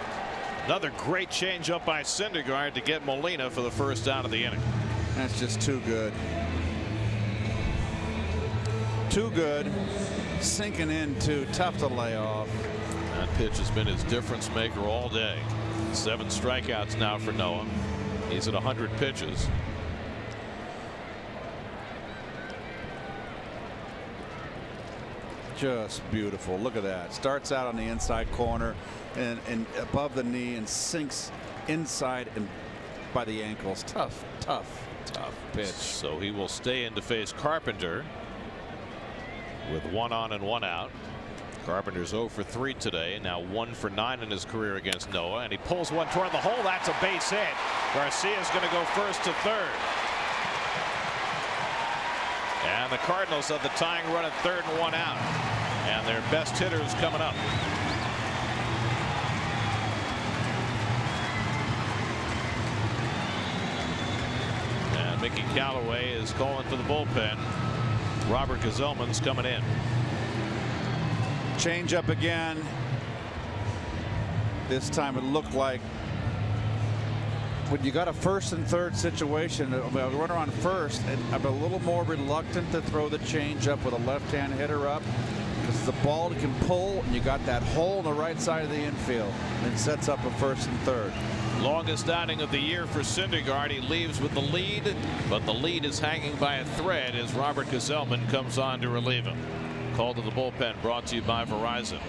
M: Another great changeup by Syndergaard to get Molina for the first out of the inning.
I: That's just too good. Too good. Sinking in too tough to lay off.
A: That pitch has been his difference maker all day. 7 strikeouts now for Noah. He's at 100 pitches.
I: Just beautiful. Look at that. Starts out on the inside corner and above the knee and sinks inside and by the ankles. Tough pitch.
A: So he will stay in to face Carpenter with 1 on and 1 out. Carpenter's 0 for 3 today, now 1 for 9 in his career against Noah, and he pulls one toward the hole. That's a base hit. Garcia's going to go first to third. And the Cardinals have the tying run at third and 1 out. And their best hitters coming up. And Mickey Callaway is calling for the bullpen. Robert Gazelman's coming in.
I: Change up again. This time it looked like when you got a first and third situation, a runner on first, and I'm a little more reluctant to throw the change up with a left-hand hitter up because the ball can pull, and you got that hole on the right side of the infield, and it sets up a first and third.
A: Longest outing of the year for Syndergaard. He leaves with the lead, but the lead is hanging by a thread as Robert Gazelman comes on to relieve him. Call to the bullpen brought to you by Verizon.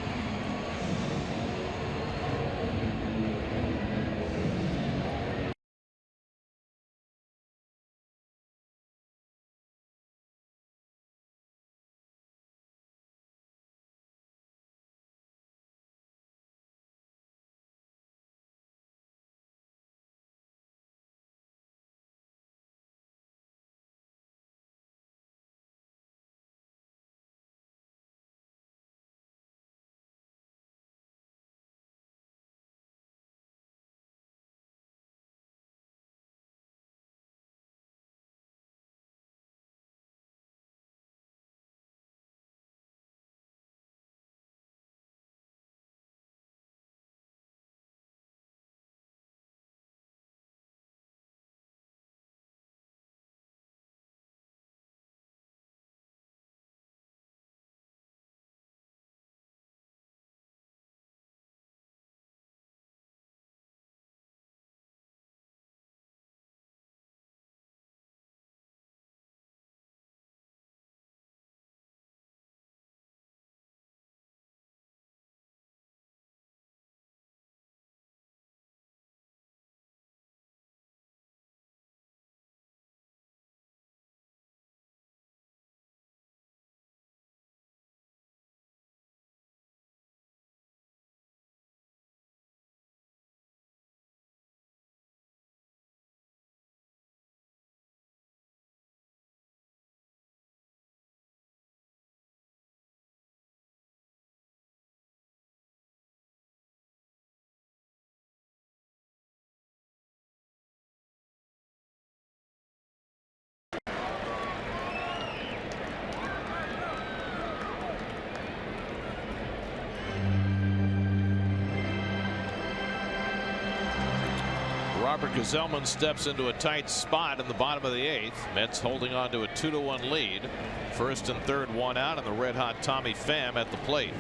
A: Robert Gazelman steps into a tight spot in the bottom of the 8th. Mets holding on to a 2-1 lead. First and third, 1 out, and the red-hot Tommy Pham at the plate.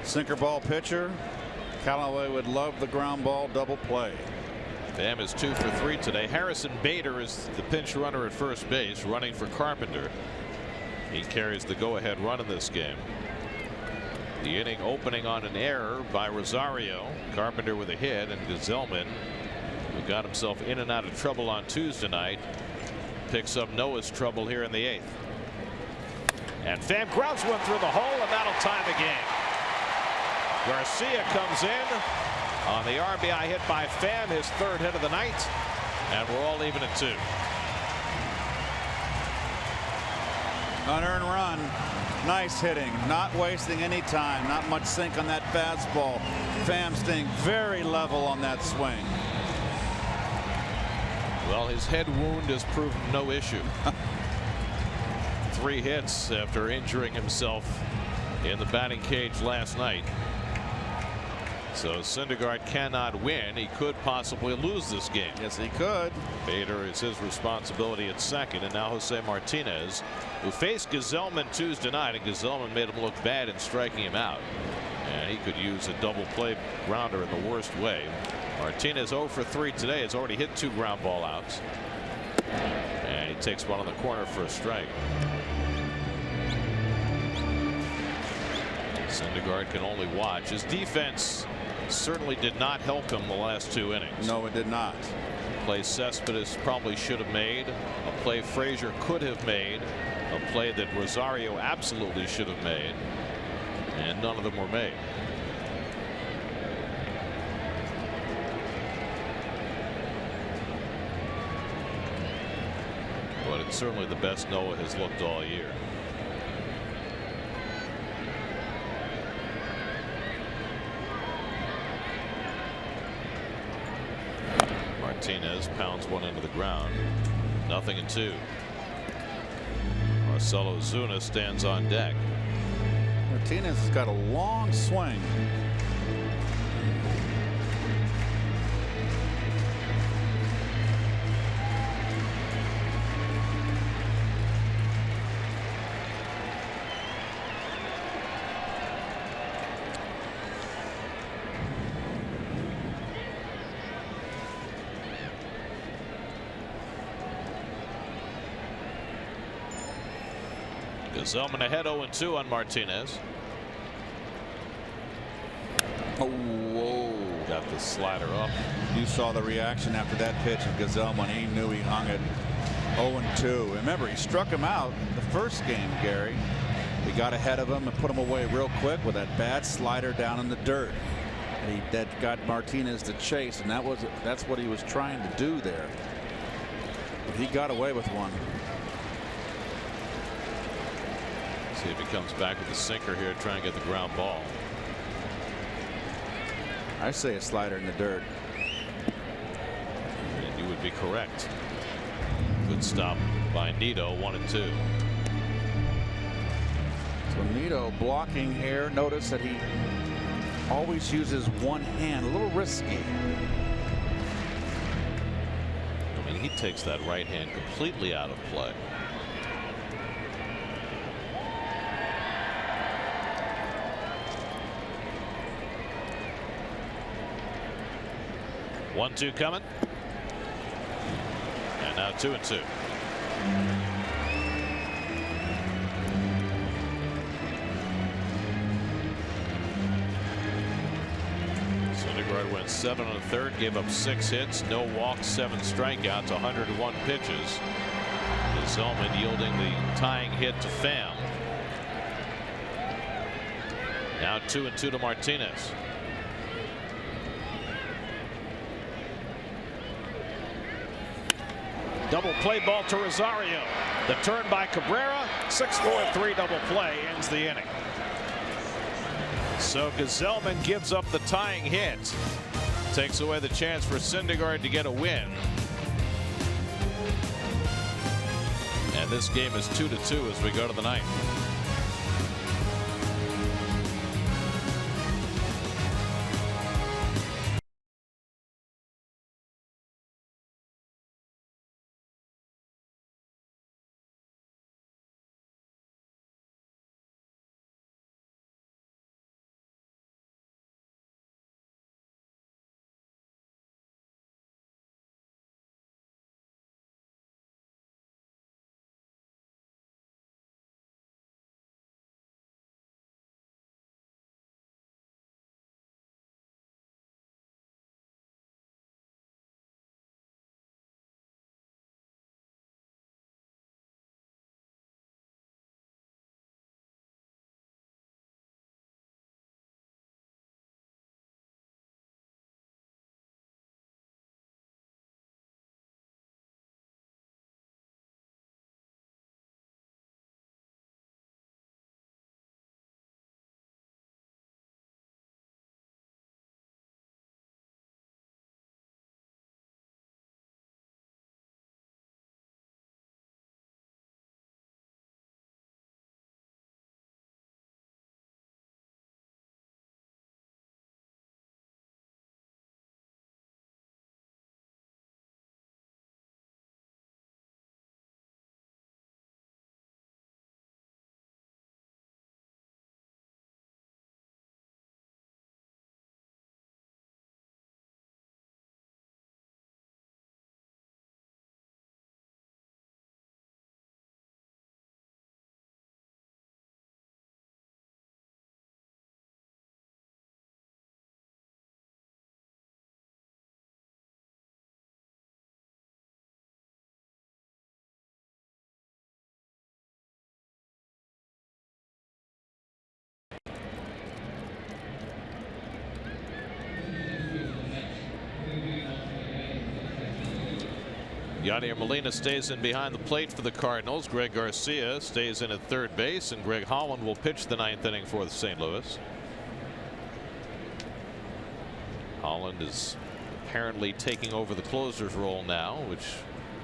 I: Sinker ball pitcher. Callaway would love the ground ball double play.
A: Pham is 2 for 3 today. Harrison Bader is the pinch runner at first base, running for Carpenter. He carries the go-ahead run in this game. The inning opening on an error by Rosario. Carpenter with a hit, and Gazelman, who got himself in and out of trouble on Tuesday night, picks up Noah's trouble here in the 8th.
M: And Pham grounds one through the hole, and that'll tie the game. Garcia comes in on the RBI hit by Pham, his 3rd hit of the night, and we're all even at 2.
I: Unearned run. Nice hitting, not wasting any time, not much sink on that fastball. Pham staying very level on that swing.
A: Well, his head wound has proven no issue. 3 hits after injuring himself in the batting cage last night. So Syndergaard cannot win. He could possibly lose this game.
I: Yes, he could.
A: Bader is his responsibility at second, and now Jose Martinez, who faced Gazelman Tuesday night, and Gazelman made him look bad in striking him out. And he could use a double play grounder in the worst way. Martinez 0 for 3 today. Has already hit 2 ground ball outs. And he takes one on the corner for a strike. Syndergaard can only watch. His defense certainly did not help him the last 2 innings.
I: No, it did not.
A: A play Cespedes probably should have made. A play Frazier could have made. A play that Rosario absolutely should have made. And none of them were made. But it's certainly the best Noah has looked all year. Martinez pounds one into the ground. 0-2. Marcelo Zuna stands on deck.
I: Martinez has got a long swing.
A: Zelman ahead 0-2 on Martinez.
I: Oh, whoa.
A: Got the slider up.
I: You saw the reaction after that pitch of Gazelman. He knew he hung it. 0-2. Remember, he struck him out the first game, Gary. He got ahead of him and put him away real quick with that bad slider down in the dirt. And that got Martinez to chase, and that's what he was trying to do there. But he got away with one.
A: See if he comes back with the sinker here, try and get the ground ball.
I: I say a slider in the dirt.
A: And you would be correct. Good stop by Nito, 1-2.
I: So Nito blocking air. Notice that he always uses one hand, a little risky.
A: I mean, he takes that right hand completely out of play. One-two coming. And now 2-2. Syndergaard went 7 1/3, gave up 6 hits, no walks, 7 strikeouts, 101 pitches. Zelman yielding the tying hit to Pham. Now 2-2 to Martinez.
M: Double play ball to Rosario. The turn by Cabrera. 6-4-3 double play ends the inning. So Gazelman gives up the tying hit. Takes away the chance for Syndergaard to get a win. And this game is 2-2 as we go to the ninth.
A: Yadier Molina stays in behind the plate for the Cardinals. Greg Garcia stays in at third base, and Greg Holland will pitch the 9th inning for the St. Louis. Holland is apparently taking over the closer's role now, which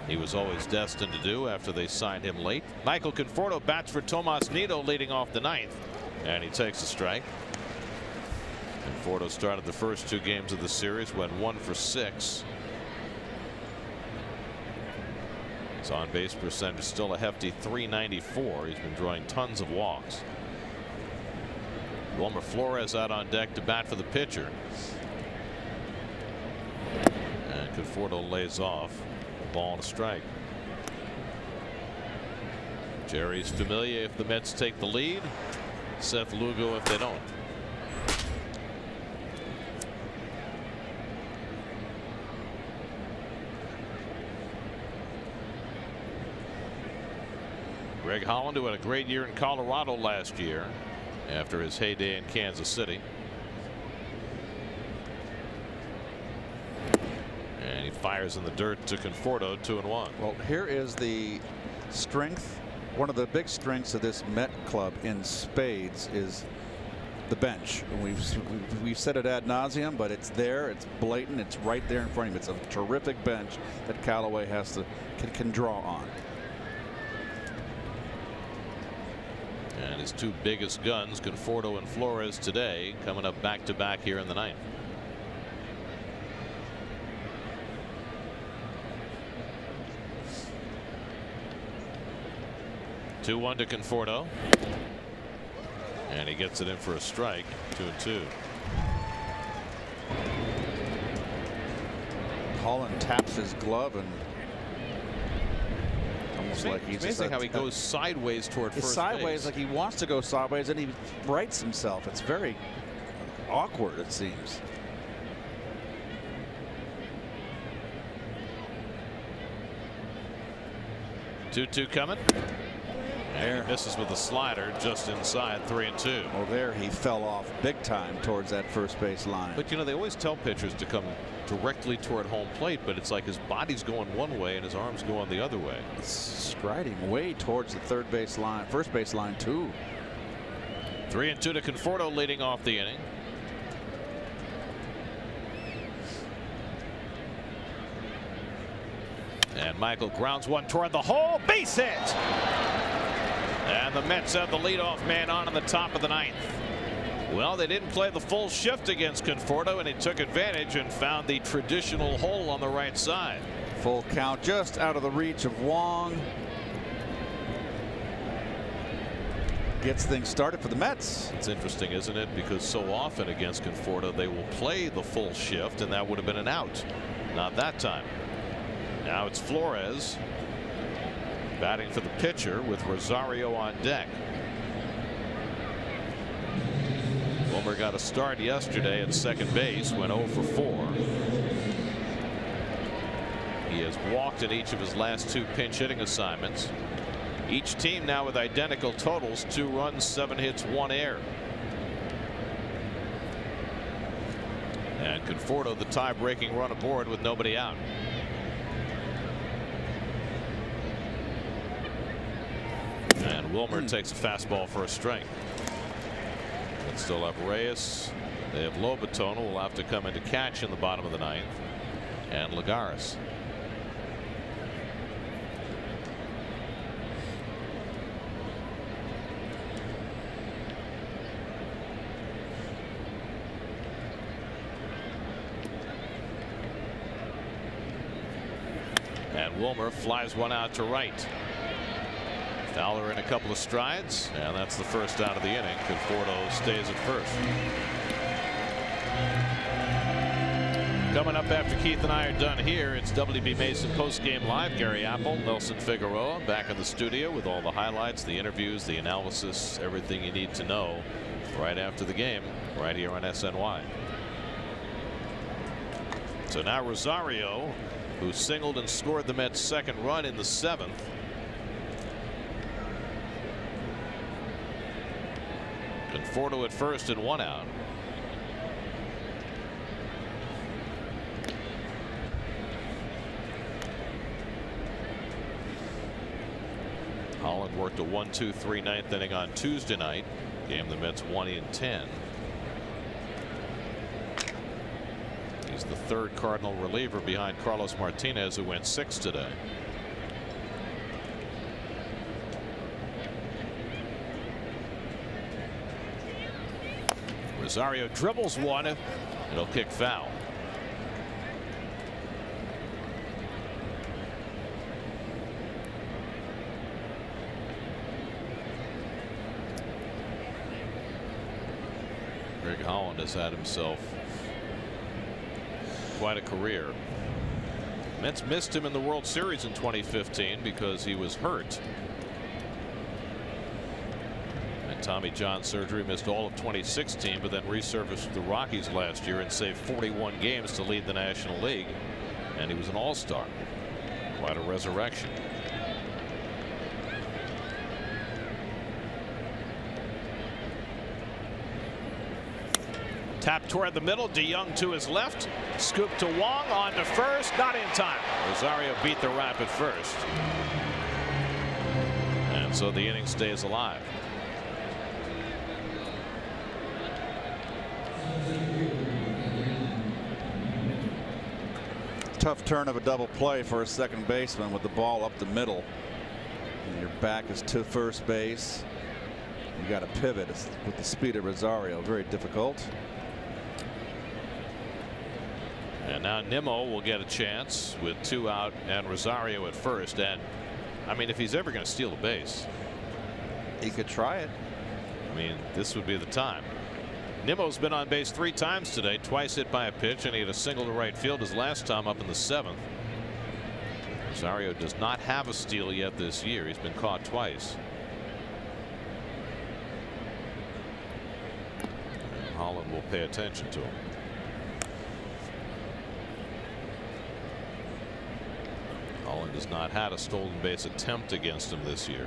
A: he was always destined to do after they signed him late. Michael Conforto bats for Tomas Nido leading off the 9th, and he takes a strike. Conforto started the first 2 games of the series, went 1 for 6. His on base percentage still a hefty .394. He's been drawing tons of walks. Wilmer Flores out on deck to bat for the pitcher. And Conforto lays off. Ball and a strike. Jerry's Familia if the Mets take the lead. Seth Lugo if they don't. Greg Holland, who had a great year in Colorado last year after his heyday in Kansas City. And he fires in the dirt to Conforto, 2-1.
I: Well, here is the strength. One of the big strengths of this Met club in spades is the bench. We've said it ad nauseum, but it's there. It's blatant. It's right there in front of him. It's a terrific bench that Callaway can draw on.
A: And his 2 biggest guns, Conforto and Flores, today, coming up back to back here in the 9th. Two-1 to Conforto, and he gets it in for a strike. 2-2.
I: Holland taps his glove and almost like he's
A: it's amazing how he goes sideways toward first
I: sideways
A: base.
I: like he wants to go sideways, and he rights himself. It's very awkward, it seems.
A: Two coming. And he misses with a slider just inside. 3-2.
I: Well, there he fell off big time towards that first base line.
A: But you know, they always tell pitchers to come directly toward home plate, but it's like his body's going one way and his arms going the other way.
I: It's striding way towards the third base line, first base line too.
A: 3-2 to Conforto leading off the inning. And Michael grounds one toward the hole. Base hit. And the Mets have the leadoff man on in the top of the 9th. Well, they didn't play the full shift against Conforto, and he took advantage and found the traditional hole on the right side.
I: Full count just out of the reach of Wong. Gets things started for the Mets.
A: It's interesting, isn't it? Because so often against Conforto they will play the full shift, and that would have been an out. Not that time. Now it's Flores batting for the pitcher with Rosario on deck. Wilmer got a start yesterday at second base, went 0 for 4. He has walked in each of his last 2 pinch hitting assignments. Each team now with identical totals: 2 runs, 7 hits, 1 error. And Conforto the tie-breaking run aboard with nobody out. And Wilmer takes a fastball for a strike. They still have Reyes. They have Lobaton, who will have to come in to catch in the bottom of the 9th, and Lagares. And Wilmer flies one out to right. Fowler in a couple of strides, and that's the first out of the inning. Conforto stays at first. Coming up after Keith and I are done here, it's WB Mason postgame live. Gary Apple, Nelson Figueroa back in the studio with all the highlights, the interviews, the analysis, everything you need to know right after the game, right here on SNY. So now Rosario, who singled and scored the Mets' second run in the 7th. Conforto at first and 1 out. worked a 1-2-3 ninth inning on Tuesday night. Game the Mets 1-10. He's the third Cardinal reliever behind Carlos Martinez, who went 6 today. Rosario dribbles one. It'll kick foul. Greg Holland has had himself quite a career. Mets missed him in the World Series in 2015 because he was hurt. And Tommy John surgery, missed all of 2016, but then resurfaced with the Rockies last year and saved 41 games to lead the National League. And he was an all-star. Quite a resurrection.
M: Tap toward the middle. DeYoung to his left. Scoop to Wong, on to first. Not in time.
A: Rosario beat the Rapid first. And so the inning stays alive.
I: Tough turn of a double play for a second baseman with the ball up the middle. And your back is to first base. You got to pivot with the speed of Rosario. Very difficult.
A: And now Nimmo will get a chance with 2 out and Rosario at first. And I mean, if he's ever going to steal a base,
I: he could try it.
A: I mean, this would be the time. Nimmo's been on base 3 times today, twice hit by a pitch, and he had a single to right field his last time up in the 7th. Rosario does not have a steal yet this year. He's been caught twice. And Holland will pay attention to him. Holland has not had a stolen base attempt against him this year.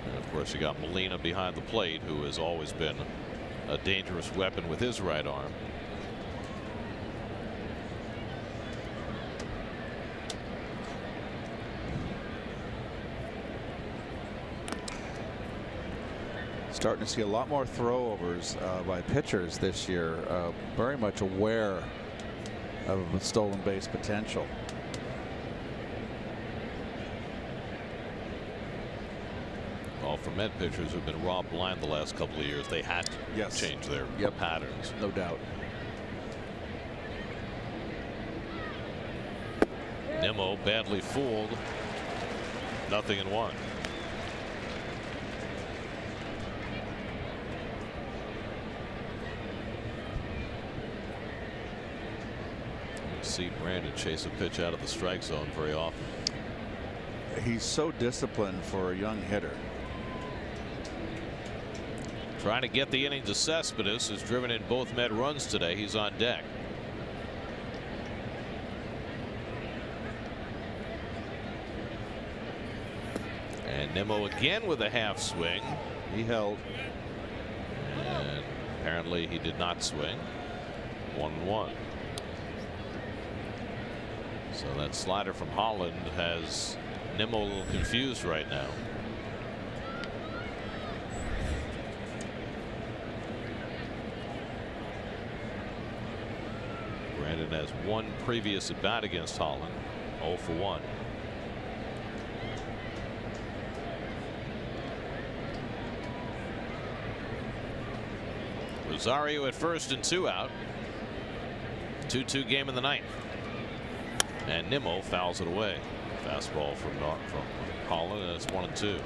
A: And of course, you got Molina behind the plate, who has always been a dangerous weapon with his right arm.
I: Starting to see a lot more throwovers by pitchers this year. Very much aware of stolen base potential.
A: Well, for Met pitchers who've been robbed blind the last couple of years, they had to change their patterns.
I: No doubt.
A: Nimmo badly fooled. 0-1. See Brandon chase a pitch out of the strike zone very often.
I: He's so disciplined for a young hitter.
A: Trying to get the inning to Cespedes, who's driven in both Met runs today. He's on deck. And Nimmo again with a half swing.
I: He held.
A: And apparently he did not swing. 1-1. So that slider from Holland has Nimmo a little confused right now. Brandon has 1 previous at bat against Holland. 0 for 1. Rosario at first and 2 out. 2-2 game in the 9th. And Nimmo fouls it away. Fastball from Holland, and it's 1-2.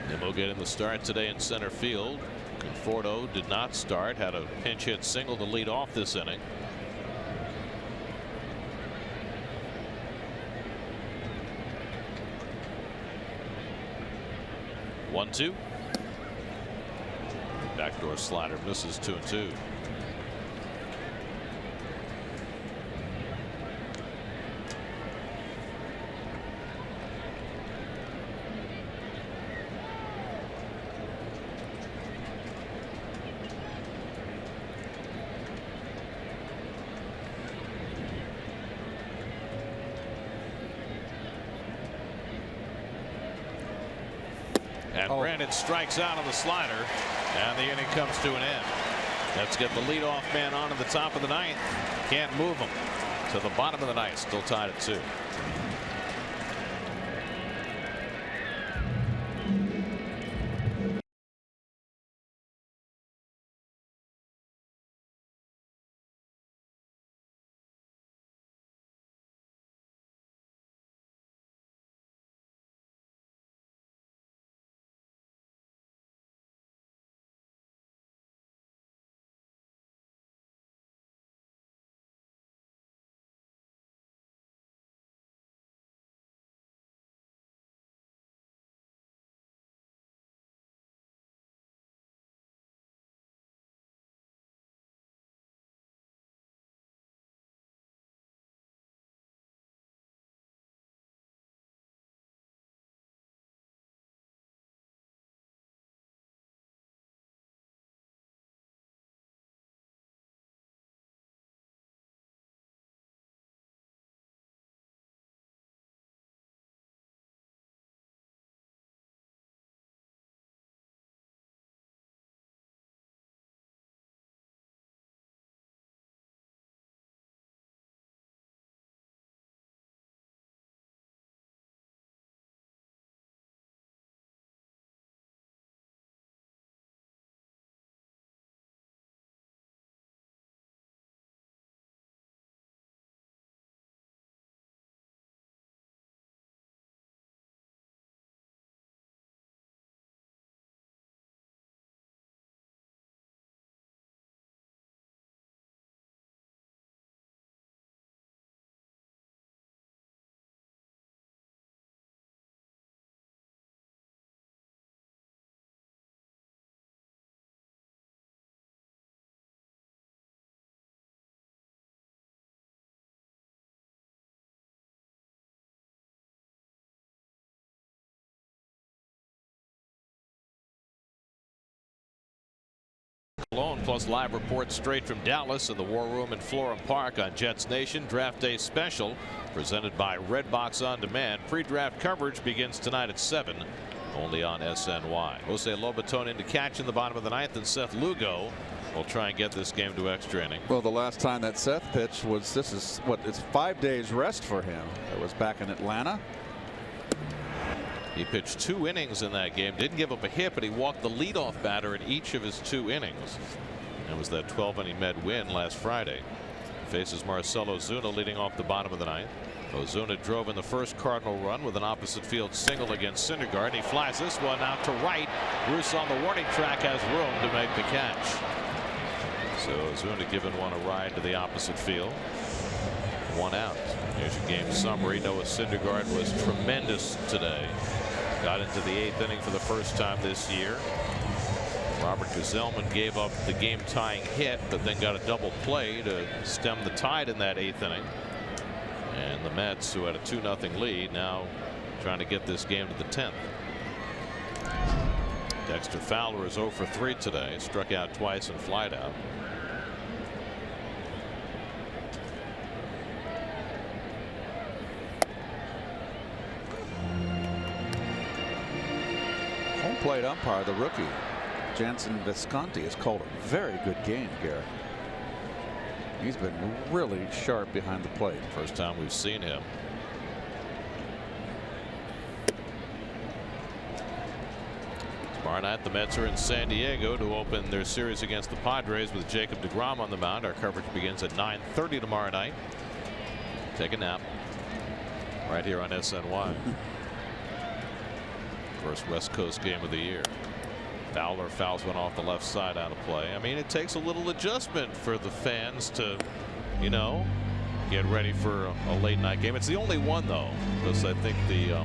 A: Nimmo getting the start today in center field. Conforto did not start, had a pinch hit single to lead off this inning. One-two. Backdoor slider misses. 2-2. And Brandon strikes out on the slider, and the inning comes to an end. Let's get the leadoff man on at the top of the ninth. Can't move him to the bottom of the ninth. Still tied at 2. Alone plus live reports straight from Dallas in the War Room in Florham Park on Jets Nation. Draft Day special presented by Redbox On Demand. Pre-draft coverage begins tonight at 7 only on SNY. Jose Lobaton in to catch in the bottom of the ninth, and Seth Lugo will try and get this game to extra inning.
I: Well, the last time that Seth pitched was it's 5 days rest for him. It was back in Atlanta.
A: He pitched 2 innings in that game, didn't give up a hit, but he walked the leadoff batter in each of his 2 innings. It was that 12-inning Med win last Friday. Faces Marcell Ozuna leading off the bottom of the ninth. Ozuna drove in the first Cardinal run with an opposite field single against Syndergaard. He flies this one out to right. Bruce on the warning track has room to make the catch. So Ozuna giving one a ride to the opposite field. 1 out. Here's your game summary. Noah Syndergaard was tremendous today. Got into the 8th inning for the first time this year. Robert Gazelman gave up the game-tying hit, but then got a double play to stem the tide in that 8th inning. And the Mets, who had a 2-0 lead, now trying to get this game to the 10th. Dexter Fowler is 0 for 3 today. Struck out twice and flied out.
I: Home plate umpire, the rookie Jansen Visconti, has called a very good game, Gary. He's been really sharp behind the plate.
A: First time we've seen him. Tomorrow night, the Mets are in San Diego to open their series against the Padres with Jacob deGrom on the mound. Our coverage begins at 9:30 tomorrow night. Take a nap right here on SNY. First West Coast game of the year. Fowler fouls one off the left side out of play. I mean, it takes a little adjustment for the fans to, you know, get ready for a late night game. It's the only one, though, because I think the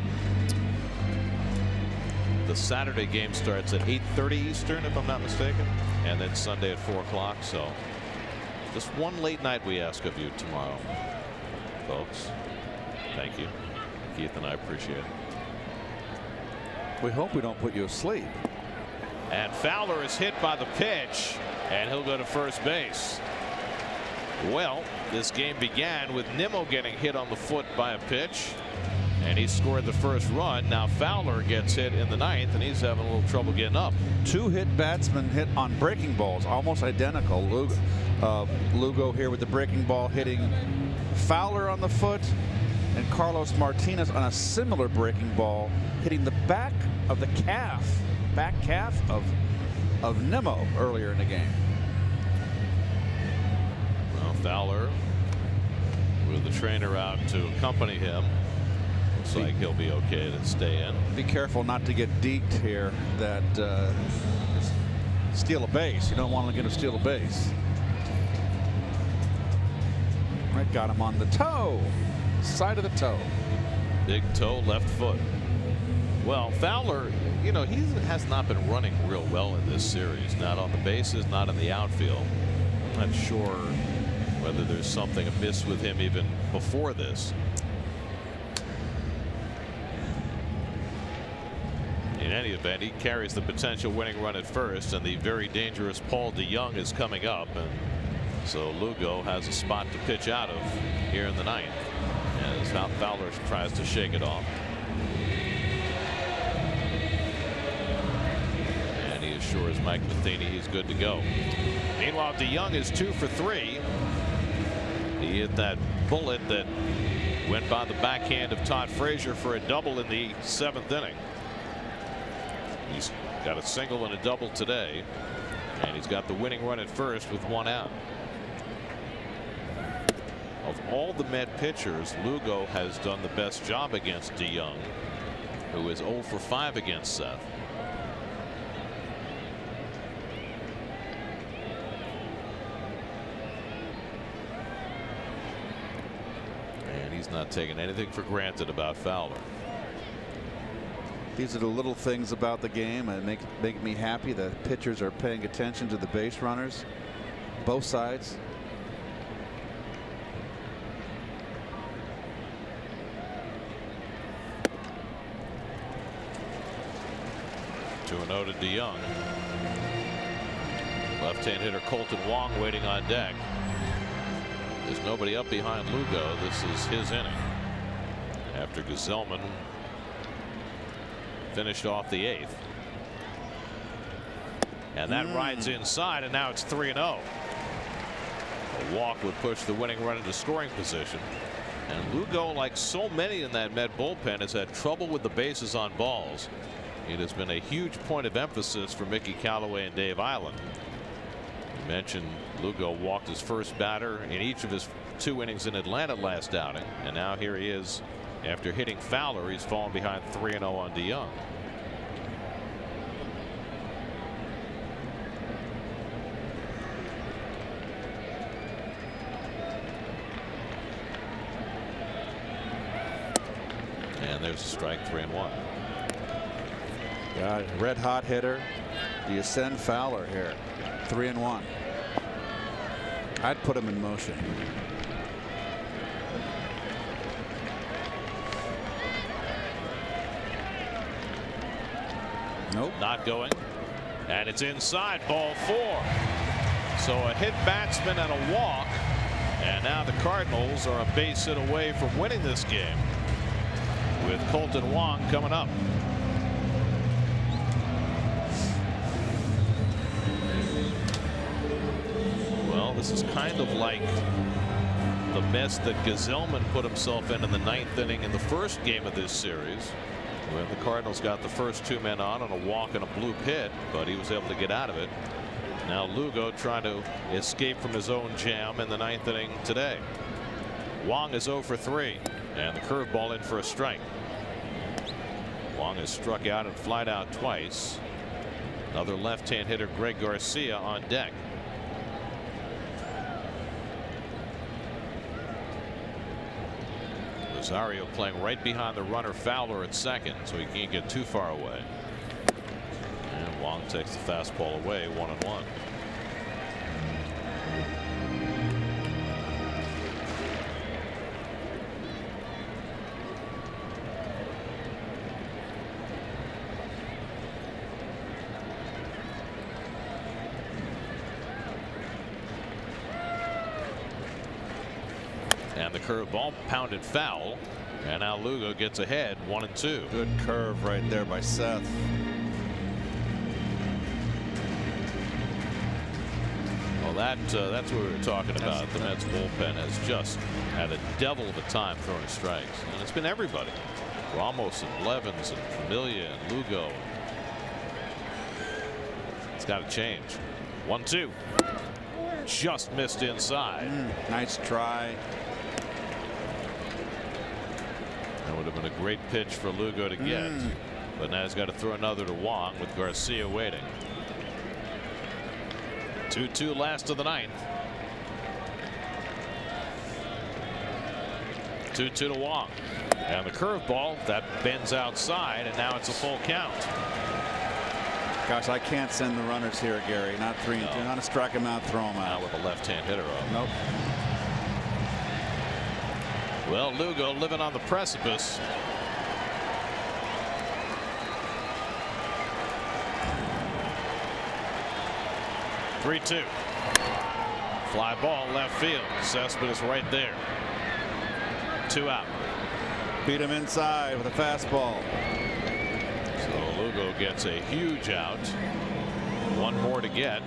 A: Saturday game starts at 8:30 Eastern, if I'm not mistaken, and then Sunday at 4 o'clock. So just one late night we ask of you tomorrow, folks. Thank you, Keith, and I appreciate it.
I: We hope we don't put you asleep.
A: And Fowler is hit by the pitch, and he'll go to first base. Well, this game began with Nimmo getting hit on the foot by a pitch, And he scored the first run. Now Fowler gets hit in the 9th, and he's having a little trouble getting up.
I: 2 hit batsmen hit on breaking balls, almost identical. Lugo here with the breaking ball hitting Fowler on the foot, and Carlos Martinez on a similar breaking ball hitting the back of the back calf of Nimmo earlier in the game.
A: Well, Fowler with the trainer out to accompany him. Looks like he'll be okay to stay in.
I: Be careful not to get deked here. That steal a base. You don't want to get him steal a base. Right, got him on the toe, side of the toe.
A: Big toe, left foot. Well, Fowler, you know, he has not been running real well in this series. Not on the bases, not in the outfield. I'm not sure whether there's something amiss with him even before this. In any event, he carries the potential winning run at first, and the very dangerous Paul DeJong is coming up, and so Lugo has a spot to pitch out of here in the 9th as Fowler tries to shake it off. And he assures Mike Matheny he's good to go. Meanwhile, DeJong is 2 for 3. He hit that bullet that went by the backhand of Todd Frazier for a double in the 7th inning. He's got a single and a double today, and he's got the winning run at first with 1 out. Of all the Met pitchers, Lugo has done the best job against DeJong, who is 0 for 5 against Seth. And he's not taking anything for granted about Fowler.
I: These are the little things about the game that make me happy that pitchers are paying attention to the base runners, both sides.
A: To DeJong. Left-hand hitter Colton Wong waiting on deck. There's nobody up behind Lugo. This is his inning after Gazelman finished off the 8th. And that rides inside, and now it's 3-0. A walk would push the winning run into scoring position. And Lugo, like so many in that Met bullpen, has had trouble with the bases on balls. It has been a huge point of emphasis for Mickey Callaway and Dave Island. You mentioned Lugo walked his first batter in each of his 2 innings in Atlanta last outing, and now here he is after hitting Fowler. He's fallen behind 3-0 on DeJong. And there's a strike, 3-1.
I: Got a red hot hitter. Do you send Fowler here? 3-1. I'd put him in motion. Nope.
A: Not going. And it's inside, ball 4. So a hit batsman and a walk. And now the Cardinals are a base hit away from winning this game with Colton Wong coming up. Well, this is kind of like the mess that Gazelman put himself in the 9th inning in the first game of this series, when the Cardinals got the first 2 men on a walk and a bloop hit, but he was able to get out of it. Now Lugo trying to escape from his own jam in the 9th inning today. Wong is 0 for 3, and the curveball in for a strike. Wong has struck out and flied out twice. Another left-hand hitter, Greg Garcia, on deck. Rosario playing right behind the runner Fowler at second, so he can't get too far away. And Wong takes the fastball away, 1-1. And the curveball pounded foul. And now Lugo gets ahead 1-2.
I: Good curve right there by Seth.
A: Well, that's what we were talking about. The Mets bullpen has just had a devil of a time throwing strikes, and it's been everybody. Ramos and Blevins and Familia and Lugo. It's got to change. 1-2. Just missed inside.
I: Nice try.
A: That would have been a great pitch for Lugo to get. But now he's got to throw another to Wong with Garcia waiting. 2-2 last of the ninth. 2-2 to Wong. And the curveball that bends outside, and now it's a full count.
I: Gosh, I can't send the runners here, Gary. Not 3-2. Not to strike him out, throw him out.
A: Not with a left-hand hitter up.
I: Nope.
A: Well, Lugo living on the precipice. (3-2). Fly ball left field. Cespedes right there. 2 out.
I: Beat him inside with a fastball.
A: So Lugo gets a huge out. 1 more to get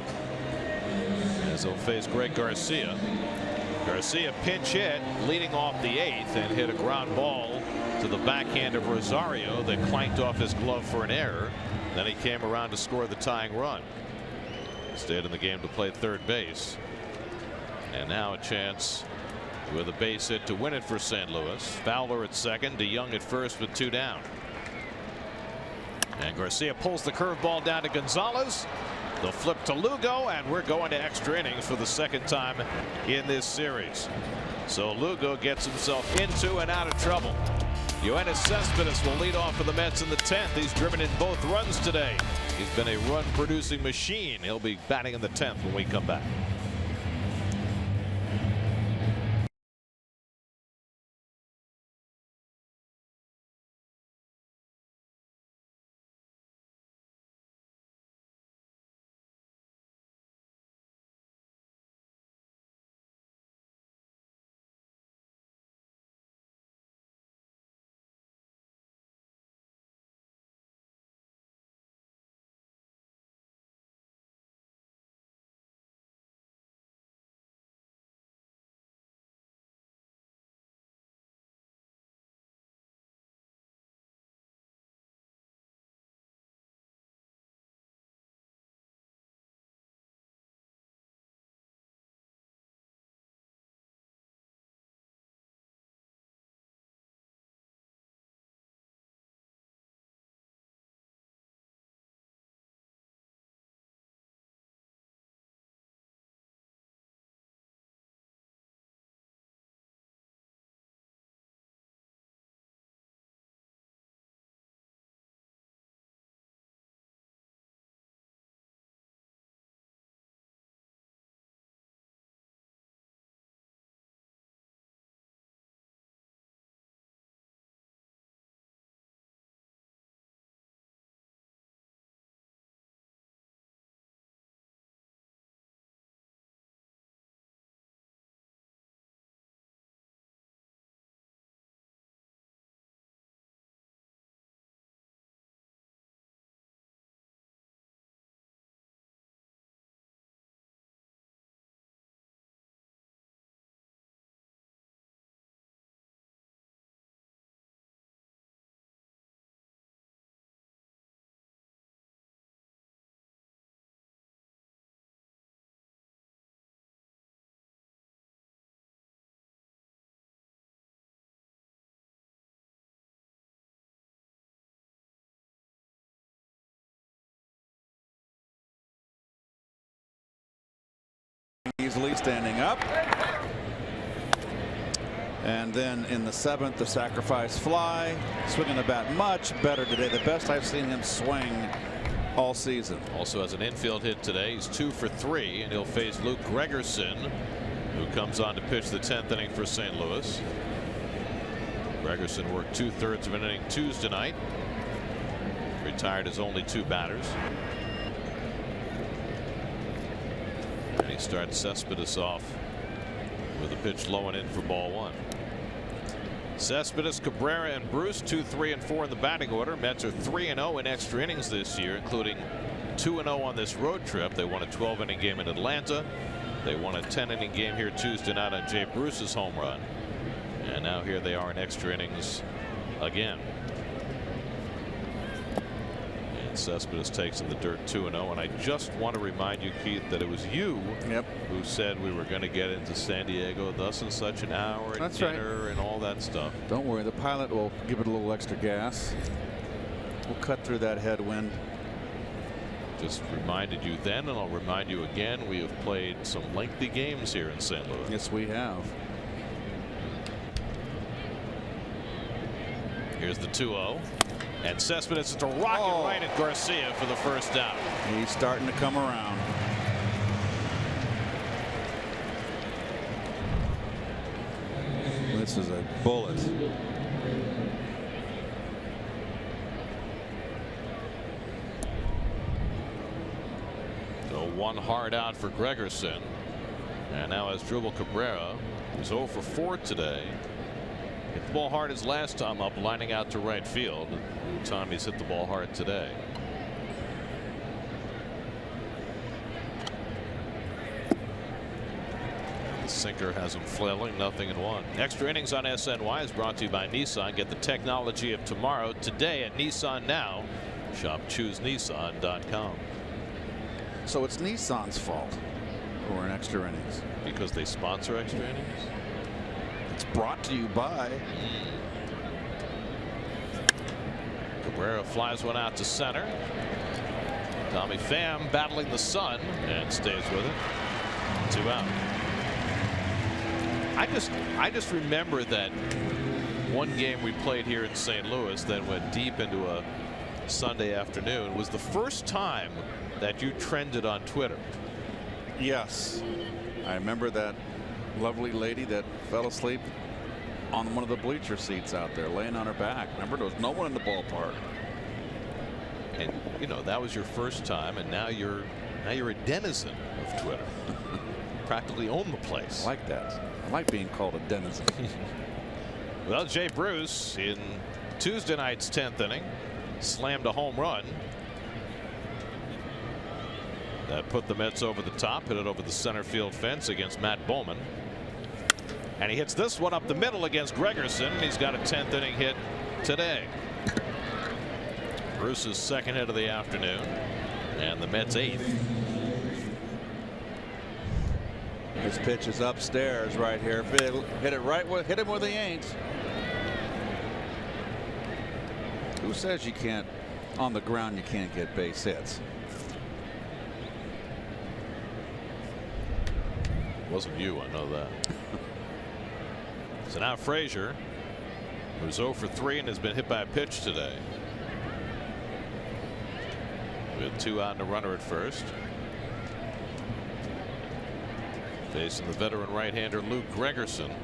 A: as he'll face Greg Garcia. Garcia pinch hit leading off the 8th and hit a ground ball to the backhand of Rosario that clanked off his glove for an error. Then he came around to score the tying run. Stayed in the game to play third base. And now a chance with a base hit to win it for St. Louis. Fowler at second, DeYoung at first with 2 down. And Garcia pulls the curveball down to Gonzalez. The flip to Lugo, and we're going to extra innings for the 2nd time in this series. So Lugo gets himself into and out of trouble. Yoenis Cespedes will lead off for the Mets in the 10th. He's driven in both runs today. He's been a run-producing machine. He'll be batting in the 10th when we come back.
I: Easily standing up. And then in the 7th, the sacrifice fly. Swinging the bat much better today. The best I've seen him swing all season.
A: Also has an infield hit today. He's 2 for 3, and he'll face Luke Gregerson, who comes on to pitch the 10th inning for St. Louis. Gregerson worked 2/3 of an inning Tuesday night. Retired his only 2 batters. And he starts Cespedes off with a pitch low and in for ball 1.
M: Cespedes, Cabrera, and Bruce 2, 3, and 4 in the batting order. Mets are 3-0 in extra innings this year, including 2-0 on this road trip. They won a 12-inning game in Atlanta. They won a 10-inning game here Tuesday night on Jay Bruce's home run. And now here they are in extra innings again. And Cespedes takes in the dirt 2-0. And I just want to remind you, Keith, that it was you who said we were going to get into San Diego thus and such an hour and dinner and all that stuff.
I: Don't worry, the pilot will give it a little extra gas. We'll cut through that headwind.
M: Just reminded you then, and I'll remind you again, we have played some lengthy games here in St. Louis.
I: Yes, we have.
M: Here's the 2-0. And Cespedes, it's a rocket right at Garcia for the first out.
I: He's starting to come around. This is a bullet.
M: So one hard out for Gregerson. And now as Dribble Cabrera, who's 0 for 4 today. Hit the ball hard his last time up, lining out to right field. Time he's hit the ball hard today. The sinker has him flailing, 0-1. Extra innings on SNY is brought to you by Nissan. Get the technology of tomorrow today at Nissan Now. Shop ChooseNissan.com.
I: So it's Nissan's fault we're in extra innings.
M: Because they sponsor extra innings?
I: It's brought to you by.
M: Cabrera flies one out to center. Tommy Pham battling the sun and stays with it. 2 out. I just remember that one game we played here in St. Louis that went deep into a Sunday afternoon was the first time that you trended on Twitter.
I: Yes, I remember that lovely lady that fell asleep on one of the bleacher seats out there, laying on her back. Remember, there was no one in the ballpark.
M: And you know that was your first time, and now you're a denizen of Twitter. Practically own the place.
I: I like that. I like being called a denizen.
M: Well, Jay Bruce in Tuesday night's 10th inning slammed a home run that put the Mets over the top, hit it over the center field fence against Matt Bowman. And he hits this one up the middle against Gregerson. He's got a 10th inning hit today. Bruce's second hit of the afternoon, and the Mets 8th.
I: His pitch is upstairs right here. Hit it right where, hit him where they ain't. Who says you can't, on the ground, you can't get base hits?
M: Wasn't you, I know that. So now Frazier, who's 0 for 3 and has been hit by a pitch today. With 2 out and a runner at first. Facing the veteran right-hander Luke Gregerson.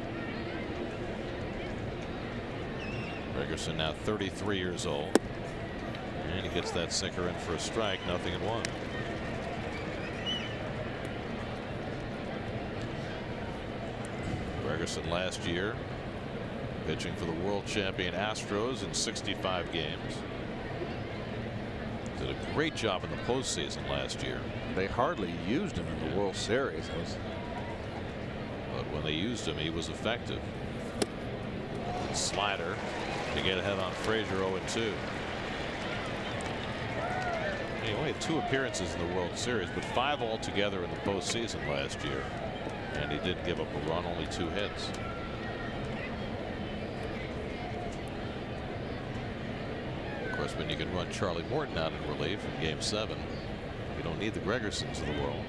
M: Gregerson now 33 years old. And he gets that sinker in for a strike, 0-1. Gregerson last year pitching for the world champion Astros in 65 games. Did a great job in the postseason last year.
I: They hardly used him in the World Series.
M: But when they used him, he was effective. Slider to get ahead on Frazier, 0-2. He only had 2 appearances in the World Series, but 5 altogether in the postseason last year. And he did give up a run, only 2 hits. Of course, when you can run Charlie Morton out in relief in Game 7, you don't need the Gregersons of the world.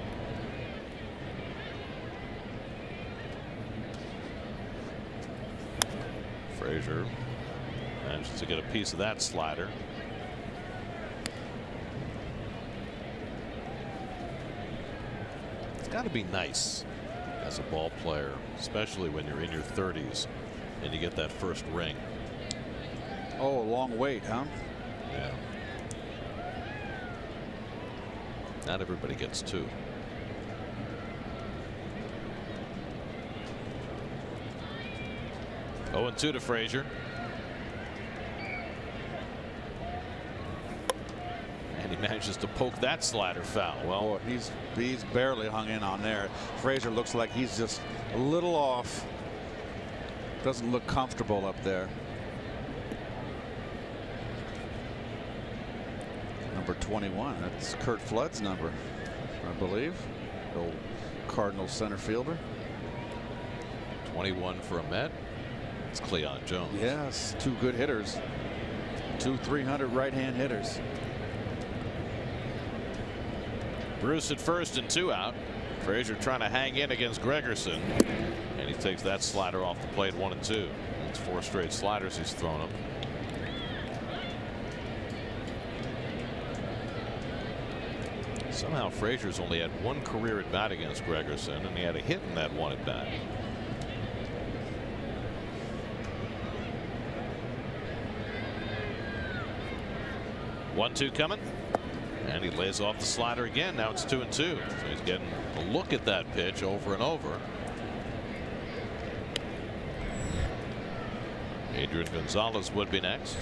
M: Frazier manages to get a piece of that slider. It's got to be nice as a ball player, especially when you're in your 30s and you get that first ring.
I: Oh, a long wait, huh?
M: Yeah. Not everybody gets 2.
A: 0-2 to Frazier. And he manages to poke that slider foul.
I: Well, he's barely hung in on there. Frazier looks like he's just a little off. Doesn't look comfortable up there. Number 21. That's Curt Flood's number, I believe. The old Cardinals center fielder.
A: 21 for a Met. It's Cleon Jones.
I: Yes, two good hitters. Two 300 right-hand hitters.
A: Bruce at first and 2 out. Frazier trying to hang in against Gregerson. And he takes that slider off the plate, 1-2. It's 4 straight sliders he's thrown him. Somehow Frazier's only had 1 career at bat against Gregerson, and he had a hit in that 1 at bat. One-two coming, and he lays off the slider again. Now it's 2-2. So he's getting a look at that pitch over and over. Adrian Gonzalez would be next.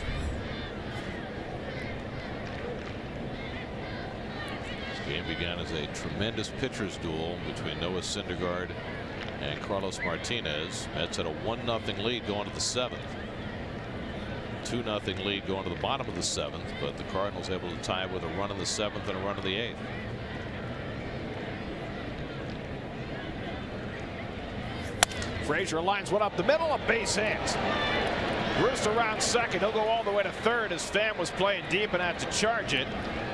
A: This game began as a tremendous pitcher's duel between Noah Syndergaard and Carlos Martinez. Mets had a 1-0 lead going to the 7th. 2-0 lead going to the bottom of the 7th, but the Cardinals able to tie with a run in the 7th and a run in the 8th.
M: Frazier lines one up the middle, a base hit. Bruce around second. He'll go all the way to third as Pham was playing deep and had to charge it.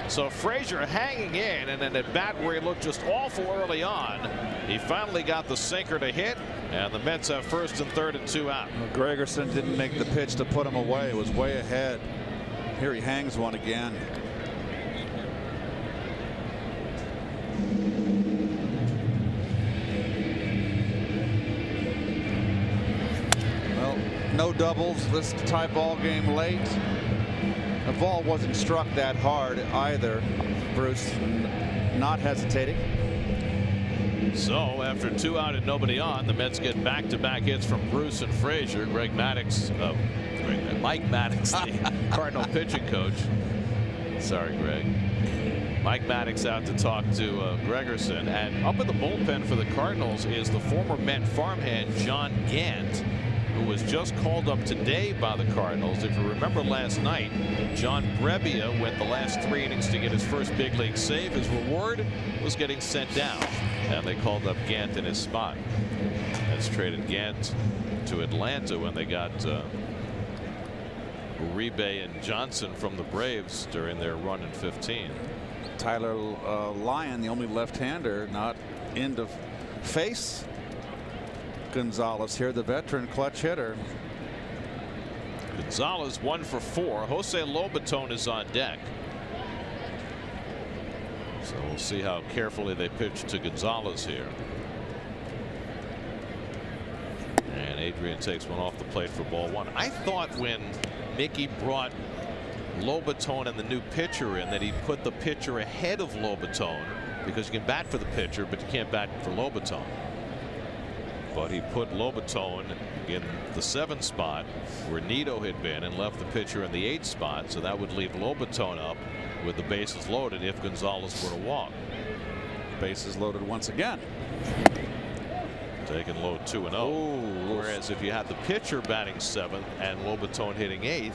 M: So Frazier hanging in, and then at bat where he looked just awful early on, he finally got the sinker to hit, and the Mets have first and third and 2 out.
I: Well, Gregerson didn't make the pitch to put him away. It was way ahead. Here he hangs one again. Well, no doubles this tie ball game late. The ball wasn't struck that hard either. Bruce not hesitating.
A: So after 2 out and nobody on, the Mets get back-to-back hits from Bruce and Frazier. Mike Maddox, the Cardinal pitching coach. Sorry, Greg. Mike Maddox out to talk to Gregerson, and up in the bullpen for the Cardinals is the former Met farmhand John Gant, who was just called up today by the Cardinals. If you remember last night, John Brebbia went the last 3 innings to get his first big league save. His reward was getting sent down, and they called up Gant in his spot. That's traded Gant to Atlanta when they got Uribe and Johnson from the Braves during their run in 15.
I: Tyler Lyon, the only left-hander not in to face Gonzalez here, the veteran clutch hitter.
A: Gonzalez 1 for 4. Jose Lobaton is on deck. So we'll see how carefully they pitch to Gonzalez here. And Adrian takes one off the plate for ball 1. I thought when Mickey brought Lobaton and the new pitcher in that he put the pitcher ahead of Lobaton, because you can bat for the pitcher but you can't bat for Lobaton. But he put Lobaton in the 7th spot where Nito had been and left the pitcher in the 8th spot, so that would leave Lobaton up with the bases loaded if Gonzalez were to walk.
I: Bases loaded once again.
A: Taking low 2-0. Whereas if you had the pitcher batting 7th and Lobaton hitting 8th,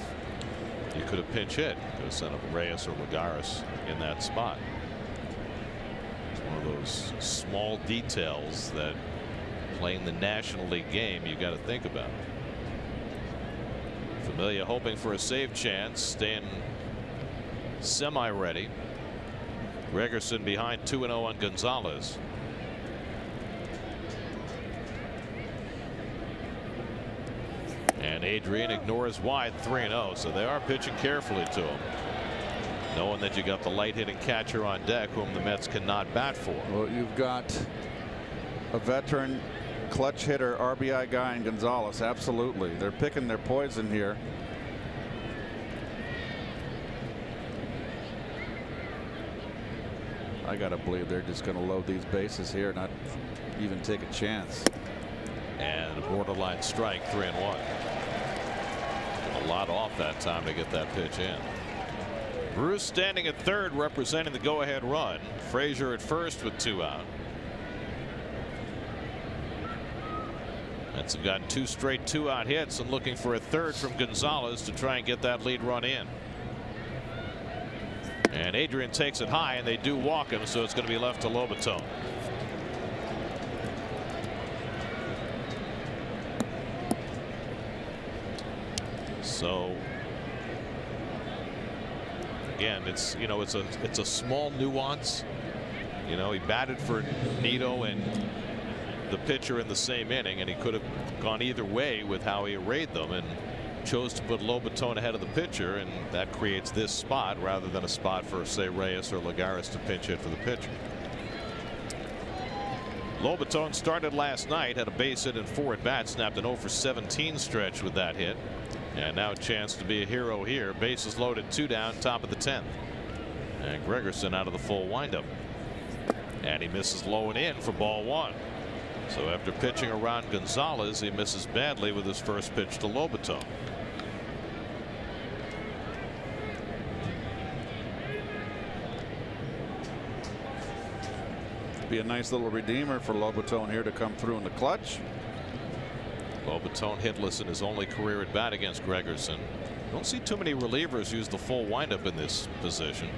A: you could have pinch hit. Could have sent up Reyes or Lagares in that spot. It's one of those small details that playing the National League game you got to think about. Familia hoping for a save chance, staying semi-ready. Gregerson behind 2-0 on Gonzalez. And Adrian ignores wide, 3-0, so they are pitching carefully to him, knowing that you got the light hitting catcher on deck whom the Mets cannot bat for.
I: Well, you've got a veteran clutch hitter, RBI guy in Gonzalez. Absolutely, they're picking their poison here. I gotta believe they're just going to load these bases here, not even take a chance.
A: And a borderline strike, 3-1. A lot off that time to get that pitch in. Bruce standing at third, representing the go-ahead run. Frazier at first with 2 out. Mets have gotten 2 straight 2-out hits and looking for a third from Gonzalez to try and get that lead run in. And Adrian takes it high, and they do walk him, so it's going to be left to Lobaton. So again, it's it's a small nuance. He batted for Nito and the pitcher in the same inning, and he could have gone either way with how he arrayed them, and chose to put Lobaton ahead of the pitcher, and that creates this spot rather than a spot for, say, Reyes or Lagares to pinch hit for the pitcher. Lobaton started last night, had a base hit and 4 at bats, snapped an 0 for 17 stretch with that hit, and now a chance to be a hero here. Bases loaded, 2 down, top of the 10th, and Gregerson out of the full windup, and he misses low and in for ball 1. So after pitching around Gonzalez, he misses badly with his first pitch to Lobaton.
I: Be a nice little redeemer for Lobaton here to come through in the clutch.
A: Lobaton hitless in his only career at bat against Gregerson. Don't see too many relievers use the full windup in this position.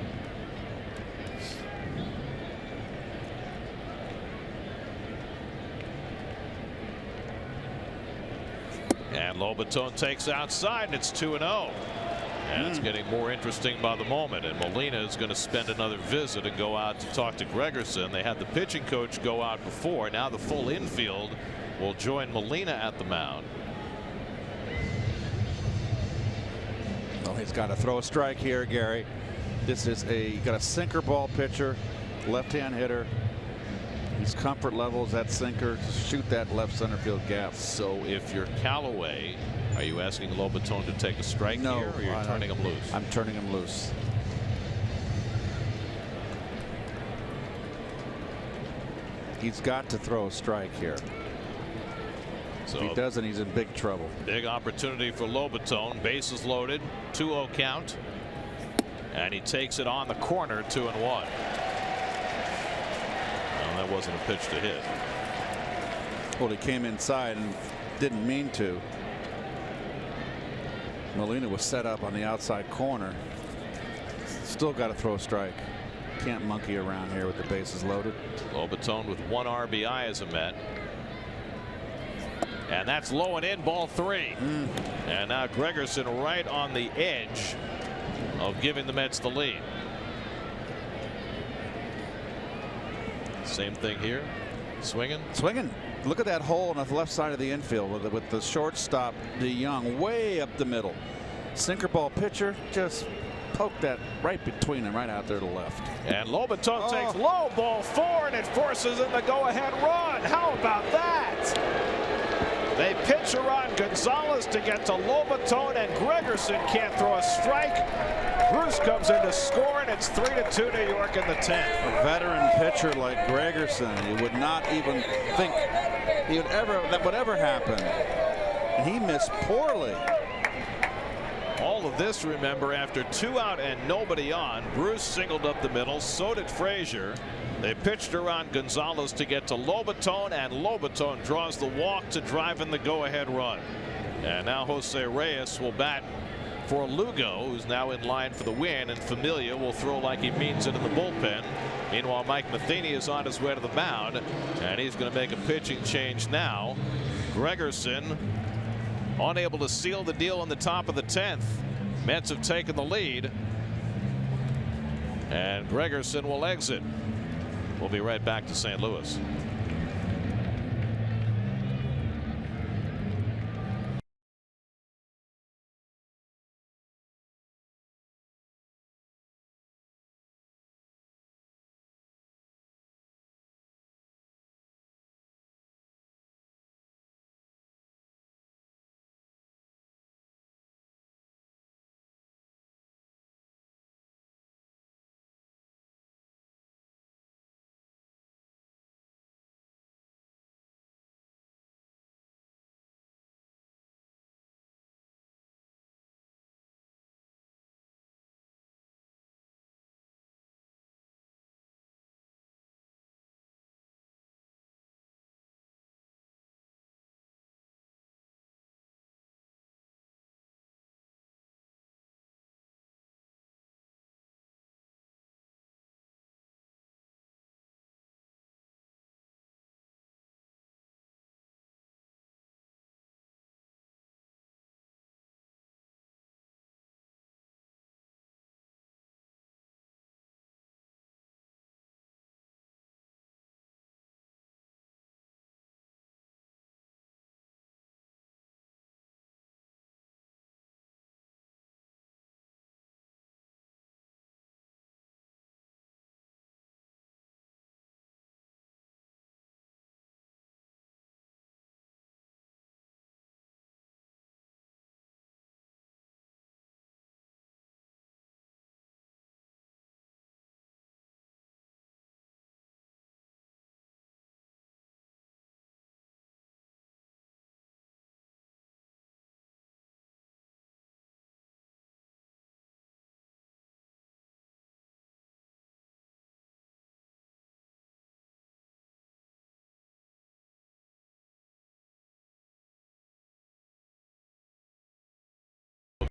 A: And Lobaton takes outside, and it's 2-0. And it's getting more interesting by the moment. And Molina is going to spend another visit and go out to talk to Gregerson. They had the pitching coach go out before. Now the full infield will join Molina at the mound.
I: Well, he's got to throw a strike here, Gary. This is got a sinker ball pitcher, left-hand hitter. His comfort level is that sinker to shoot that left center field gap.
A: So if you're Callaway, are you asking Lobaton to take a strike here, or you're turning him loose?
I: I'm turning him loose. He's got to throw a strike here.
A: So
I: if he doesn't, he's in big trouble.
A: Big opportunity for Lobaton. Bases loaded, 2-0 count, and he takes it on the corner, 2-1. That wasn't a pitch to hit.
I: Well, he came inside and didn't mean to. Molina was set up on the outside corner. Still got to throw a strike. Can't monkey around here with the bases loaded.
A: Lobaton with 1 RBI as a Met. And that's low and in, ball 3. And now Gregerson right on the edge of giving the Mets the lead. Same thing here. Swinging.
I: Look at that hole on the left side of the infield with the shortstop DeYoung way up the middle. Sinker ball pitcher just poked that right between them, right out there to the left.
M: And Lobaton takes low, ball 4, and it forces in the go-ahead run. How about that? They pitch around Gonzalez to get to Lobaton, and Gregerson can't throw a strike. Bruce comes in to score, and it's 3-2 New York in the 10th.
I: A veteran pitcher like Gregerson, you would not even think that would ever happen. He missed poorly.
A: All of this, remember, after 2 out and nobody on. Bruce singled up the middle, so did Frazier. They pitched around Gonzalez to get to Lobaton, and Lobaton draws the walk to drive in the go-ahead run. And now Jose Reyes will bat for Lugo, who's now in line for the win, and Familia will throw like he means it in the bullpen. Meanwhile, Mike Matheny is on his way to the mound, and he's going to make a pitching change now. Gregerson unable to seal the deal in the top of the 10th. Mets have taken the lead, and Gregerson will exit. We'll be right back to St. Louis.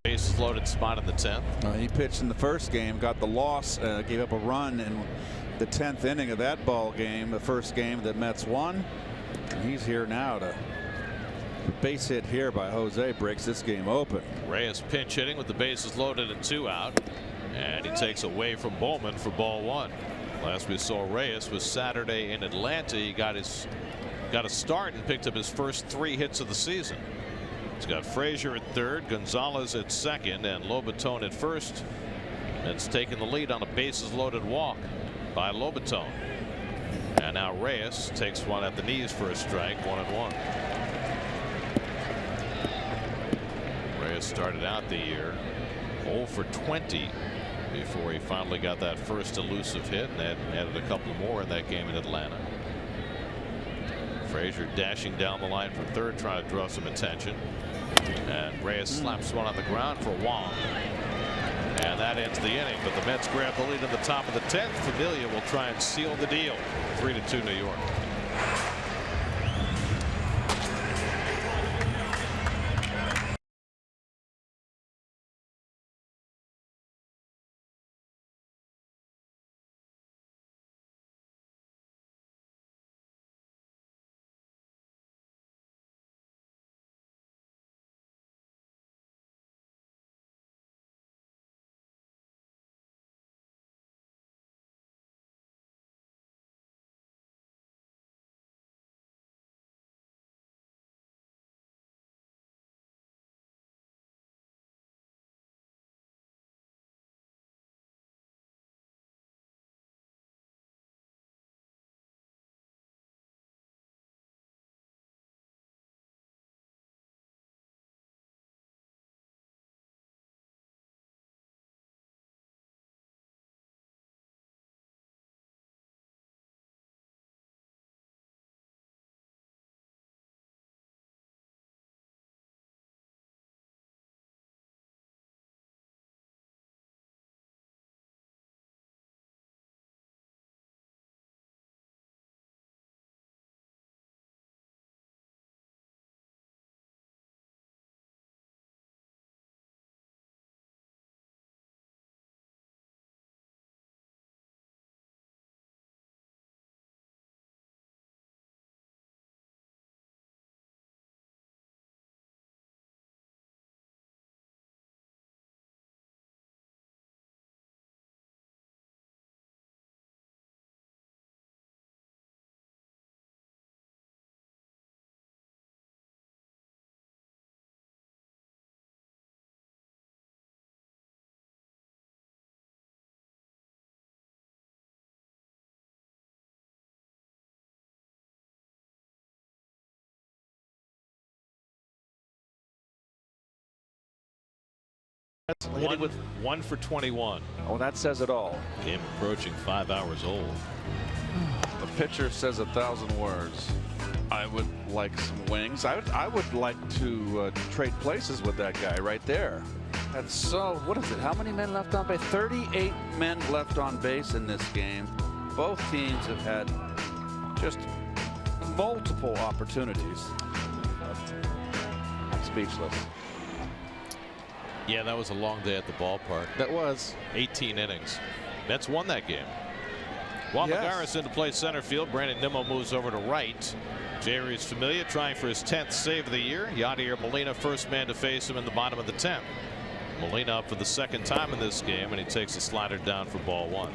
A: Bases loaded spot in the 10th.
I: He pitched in the first game, got the loss, gave up a run in the 10th inning of that ball game, the first game that Mets won. And he's here now to base hit here by Jose breaks this game open.
A: Reyes pinch hitting with the bases loaded and 2 out, and he takes away from Bowman for ball 1. Last we saw Reyes was Saturday in Atlanta. He got a start and picked up his first 3 hits of the season. He's got Frazier at third, Gonzalez at second, and Lobaton at first. That's taking the lead on a bases loaded walk by Lobaton. And now Reyes takes one at the knees for a strike, 1-1. Reyes started out the year 0 for 20 before he finally got that first elusive hit, and added a couple more in that game in Atlanta. Frazier dashing down the line from third, trying to draw some attention, and Reyes slaps one on the ground for Wong, and that ends the inning. But the Mets grab the lead in the top of the 10th. Familia will try and seal the deal. 3-2 New York. Hitting with 1 for 21.
L: Oh, that says it all.
A: Game approaching 5 hours old.
I: The pitcher says 1,000 words. I would like some wings. I would like to trade places with that guy right there. That's so. What is it? How many men left on base? 38 men left on base in this game. Both teams have had just multiple opportunities. I'm speechless.
A: Yeah, that was a long day at the ballpark.
I: That was
A: 18 innings. Mets won that game. Juan Magaris into play center field. Brandon Nimmo moves over to right. Jerry's Familia trying for his 10th save of the year. Yadier Molina, first man to face him in the bottom of the 10th. Molina up for the second time in this game, and he takes a slider down for ball 1.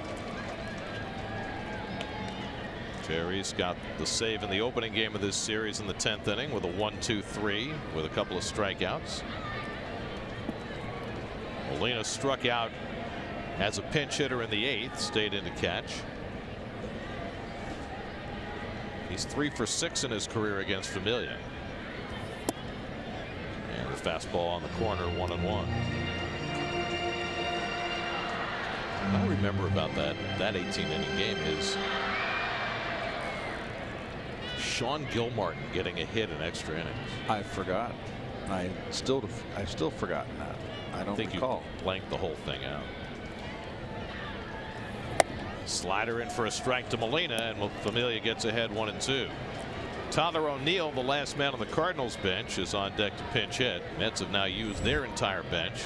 A: Jerry's got the save in the opening game of this series in the 10th inning with a 1-2-3 with a couple of strikeouts. Molina struck out as a pinch hitter in the 8th, stayed in to catch. He's 3 for 6 in his career against Familia. And the fastball on the corner, 1-1. I remember about that 18-inning game is Sean Gilmartin getting a hit in extra innings.
I: I forgot. I've still forgotten that. I don't
A: think
I: recall.
A: You blanked the whole thing out. Slider in for a strike to Molina, and Familia gets ahead 1-2. Tyler O'Neill, the last man on the Cardinals bench, is on deck to pinch hit. Mets have now used their entire bench.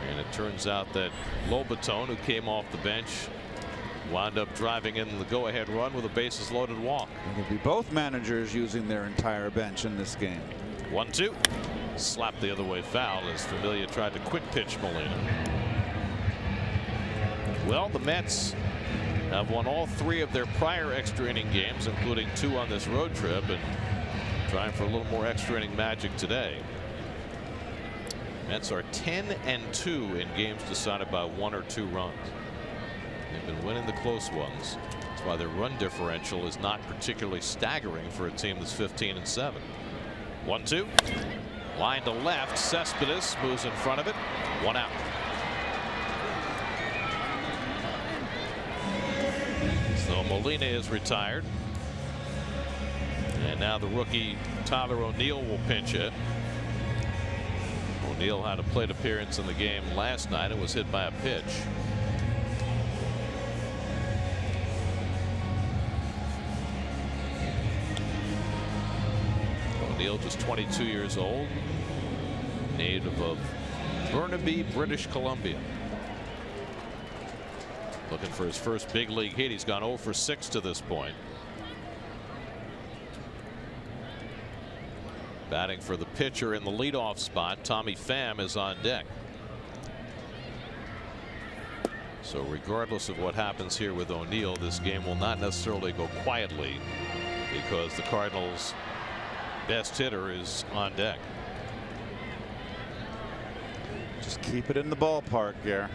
A: And it turns out that Lobaton, who came off the bench, wound up driving in the go-ahead run with a bases loaded walk.
I: It'll be both managers using their entire bench in this game.
A: 1-2. Slapped the other way foul as Familia tried to quick pitch Molina. Well, the Mets have won all 3 of their prior extra inning games, including 2 on this road trip, and trying for a little more extra inning magic today. Mets are 10-2 in games decided by 1 or 2 runs. They've been winning the close ones. That's why their run differential is not particularly staggering for a team that's 15-7. 1-2. Line to left. Cespedes moves in front of it. 1 out. So Molina is retired. And now the rookie Tyler O'Neill will pinch hit. O'Neill had a plate appearance in the game last night and was hit by a pitch. O'Neill, just 22 years old, native of Burnaby, British Columbia. Looking for his first big league hit. He's gone 0 for 6 to this point. Batting for the pitcher in the leadoff spot, Tommy Pham is on deck. So regardless of what happens here with O'Neill, this game will not necessarily go quietly because the Cardinals' best hitter is on deck.
I: Just keep it in the ballpark, Gare.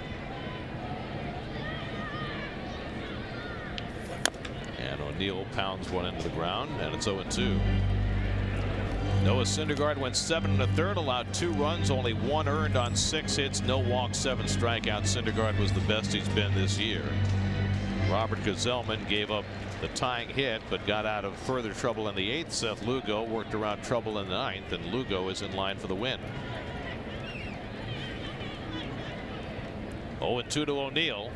A: And O'Neill pounds one into the ground, and it's 0-2. Noah Syndergaard went 7 1/3, allowed 2 runs, only 1 earned on 6 hits, no walks, 7 strikeouts. Syndergaard was the best he's been this year. Robert Gazelman gave up the tying hit, but got out of further trouble in the 8th. Seth Lugo worked around trouble in the 9th, and Lugo is in line for the win. 0-2 to O'Neill.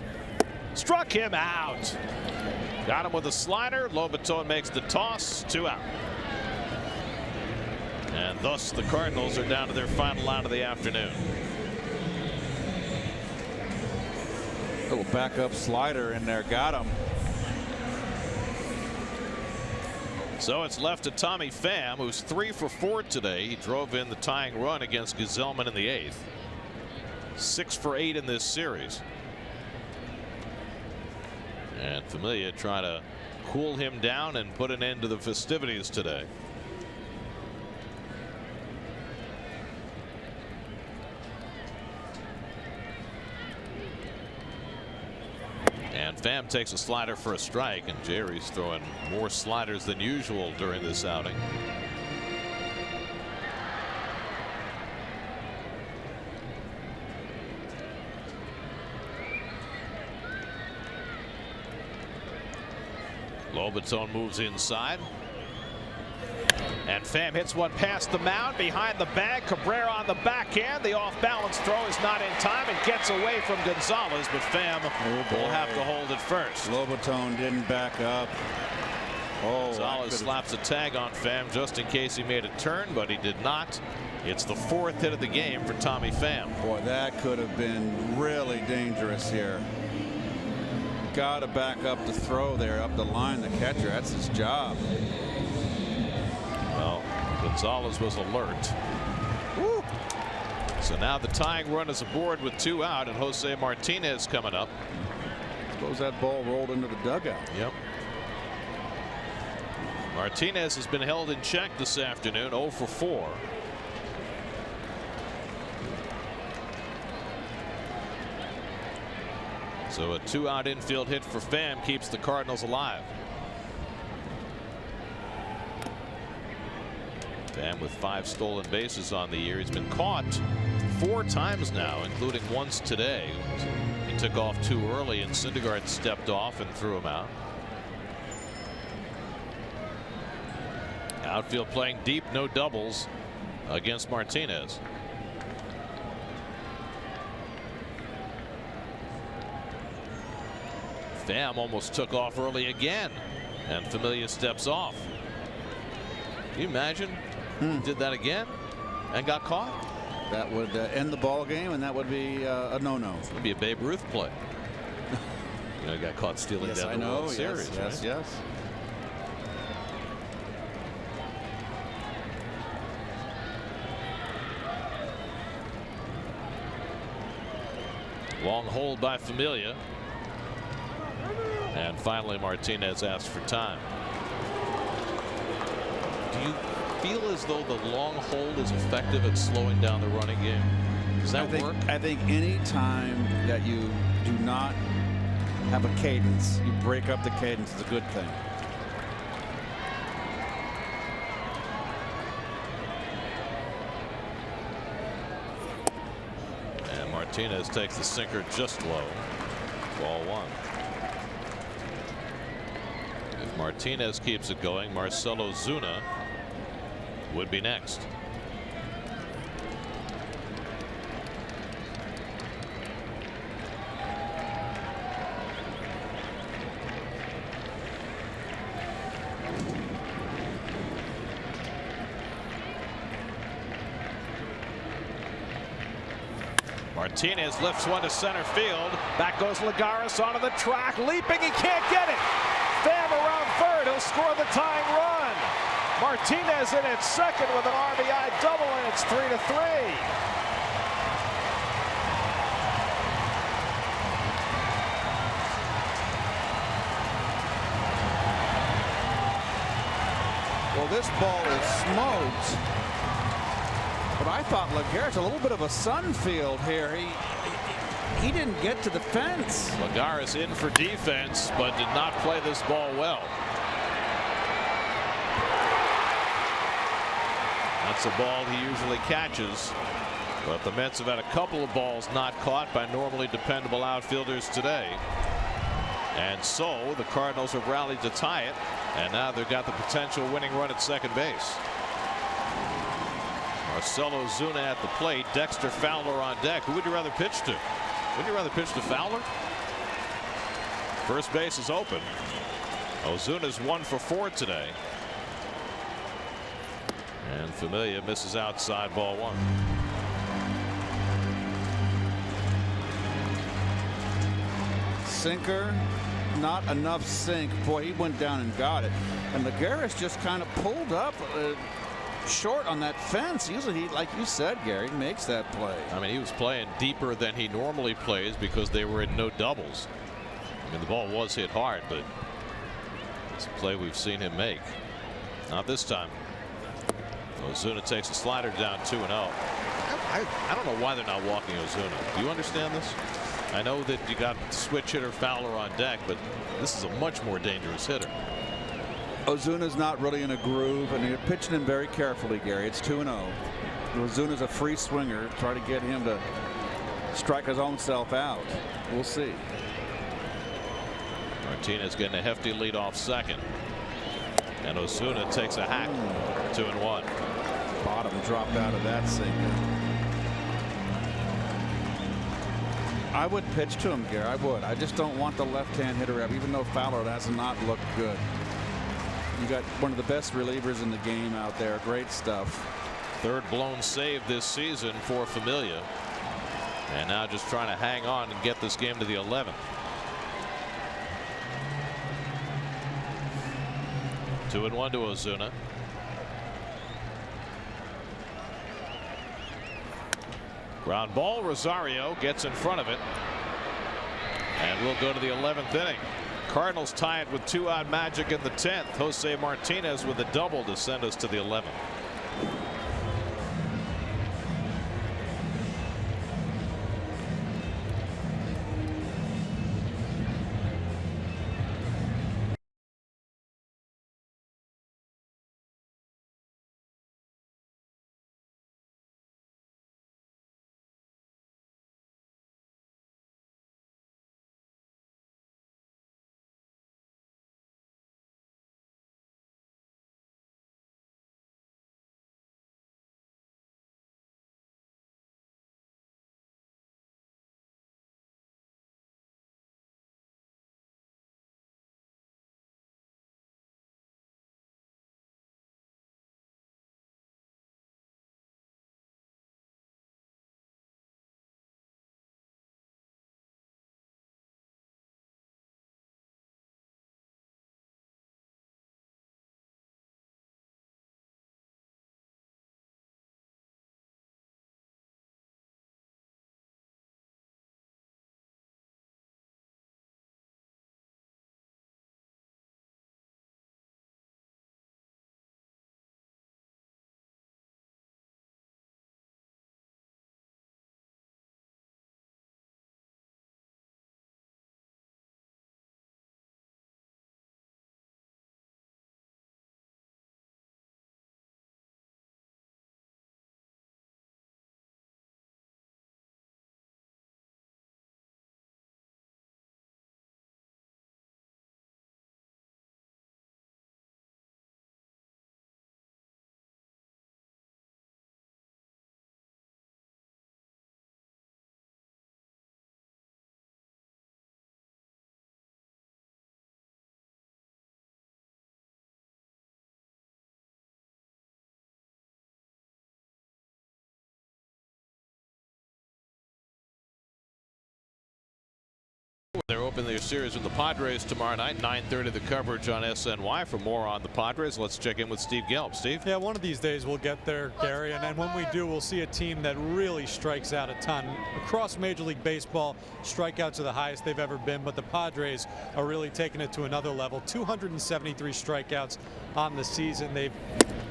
A: Struck him out. Got him with a slider. Lobaton makes the toss. 2 out. And thus the Cardinals are down to their final out of the afternoon.
I: Little backup slider in there, got him.
A: So it's left to Tommy Pham, who's 3 for 4 today. He drove in the tying run against Gazelman in the 8th. 6 for 8 in this series. And Familia trying to cool him down and put an end to the festivities today. And Pham takes a slider for a strike, and Jerry's throwing more sliders than usual during this outing. Lobaton moves inside. And Pham hits one past the mound behind the bag. Cabrera on the backhand. The off-balance throw is not in time. It gets away from Gonzalez, but Pham will have to hold it first.
I: Lobaton didn't back up. Oh,
A: Gonzalez slaps a tag on Pham just in case he made a turn, but he did not. It's the 4th hit of the game for Tommy Pham.
I: Boy, that could have been really dangerous here. Got to back up the throw there up the line. The catcher, that's his job.
A: Well, Gonzalez was alert. Woo. So now the tying run is aboard with 2 out, and Jose Martinez coming up.
I: Suppose that ball rolled into the dugout.
A: Yep. Martinez has been held in check this afternoon, 0 for 4. So a 2-out infield hit for Pham keeps the Cardinals alive. Pham with 5 stolen bases on the year. He's been caught 4 times now, including once today. He took off too early, and Syndergaard stepped off and threw him out. Outfield playing deep, no doubles against Martinez. Pham almost took off early again, and Familia steps off. Can you imagine? He did that again and got caught.
I: That would end the ball game, and that would be a no-no.
A: It would be a Babe Ruth play. You know, he got caught stealing
I: Yes,
A: down
I: I
A: the
I: know.
A: World Series.
I: Yes,
A: right?
I: yes.
A: Long hold by Familia. And finally, Martinez asked for time. Do you feel as though the long hold is effective at slowing down the running game? Does that work?
I: I think any time that you do not have a cadence, you break up the cadence, is a good thing.
A: And Martinez takes the sinker just low. Ball one. If Martinez keeps it going, Marcell Ozuna would be next. Martinez lifts one to center field. Back goes Lagares onto the track, leaping. He can't get it. Pham around third. He'll score the tying run. Martinez in at second with an RBI double, and it's 3-3.
I: Well, this ball is smoked. But I thought Lagares a little bit of a sun field here. He didn't get to the fence.
A: Lagares in for defense, but did not play this ball well. That's a ball he usually catches. But the Mets have had a couple of balls not caught by normally dependable outfielders today. And so the Cardinals have rallied to tie it. And now they've got the potential winning run at second base. Marcell Ozuna at the plate. Dexter Fowler on deck. Who would you rather pitch to? Would you rather pitch to Fowler? First base is open. Ozuna's 1 for 4 today. And Familia misses outside, ball one.
I: Sinker, not enough sink. Boy, he went down and got it. And Lagares just kind of pulled up short on that fence. Usually he, like you said, Gary, makes that play.
A: I mean, he was playing deeper than he normally plays because they were in no doubles. I mean, the ball was hit hard, but it's a play we've seen him make. Not this time. Ozuna takes a slider down 2-0. I don't know why they're not walking Ozuna. Do you understand this? I know that you got switch hitter Fowler on deck, but this is a much more dangerous hitter.
I: Ozuna's not really in a groove, and you're pitching him very carefully, Gary. It's 2-0. Ozuna's a free swinger. Try to get him to strike his own self out. We'll see.
A: Martinez getting a hefty lead off second. And Ozuna takes a hack. 2-1.
I: Bottom dropped out of that sinker. I would pitch to him, Gary. I would. I just don't want the left-hand hitter up, even though Fowler has not looked good. You got one of the best relievers in the game out there. Great stuff.
A: Third blown save this season for Familia. And now just trying to hang on and get this game to the 11th. 2-1 to Ozuna. Ground ball. Rosario gets in front of it. And we'll go to the 11th inning. Cardinals tie it with 2-out magic in the 10th. Jose Martinez with a double to send us to the 11th. They're opening their series with the Padres tomorrow night, 9:30 the coverage on SNY. For more on the Padres, let's check in with Steve Gelb. Steve?
B: Yeah, one of these days we'll get there, Gary, and then when we do, we'll see a team that really strikes out a ton. Across Major League Baseball, strikeouts are the highest they've ever been, but the Padres are really taking it to another level. 273 strikeouts on the season. They've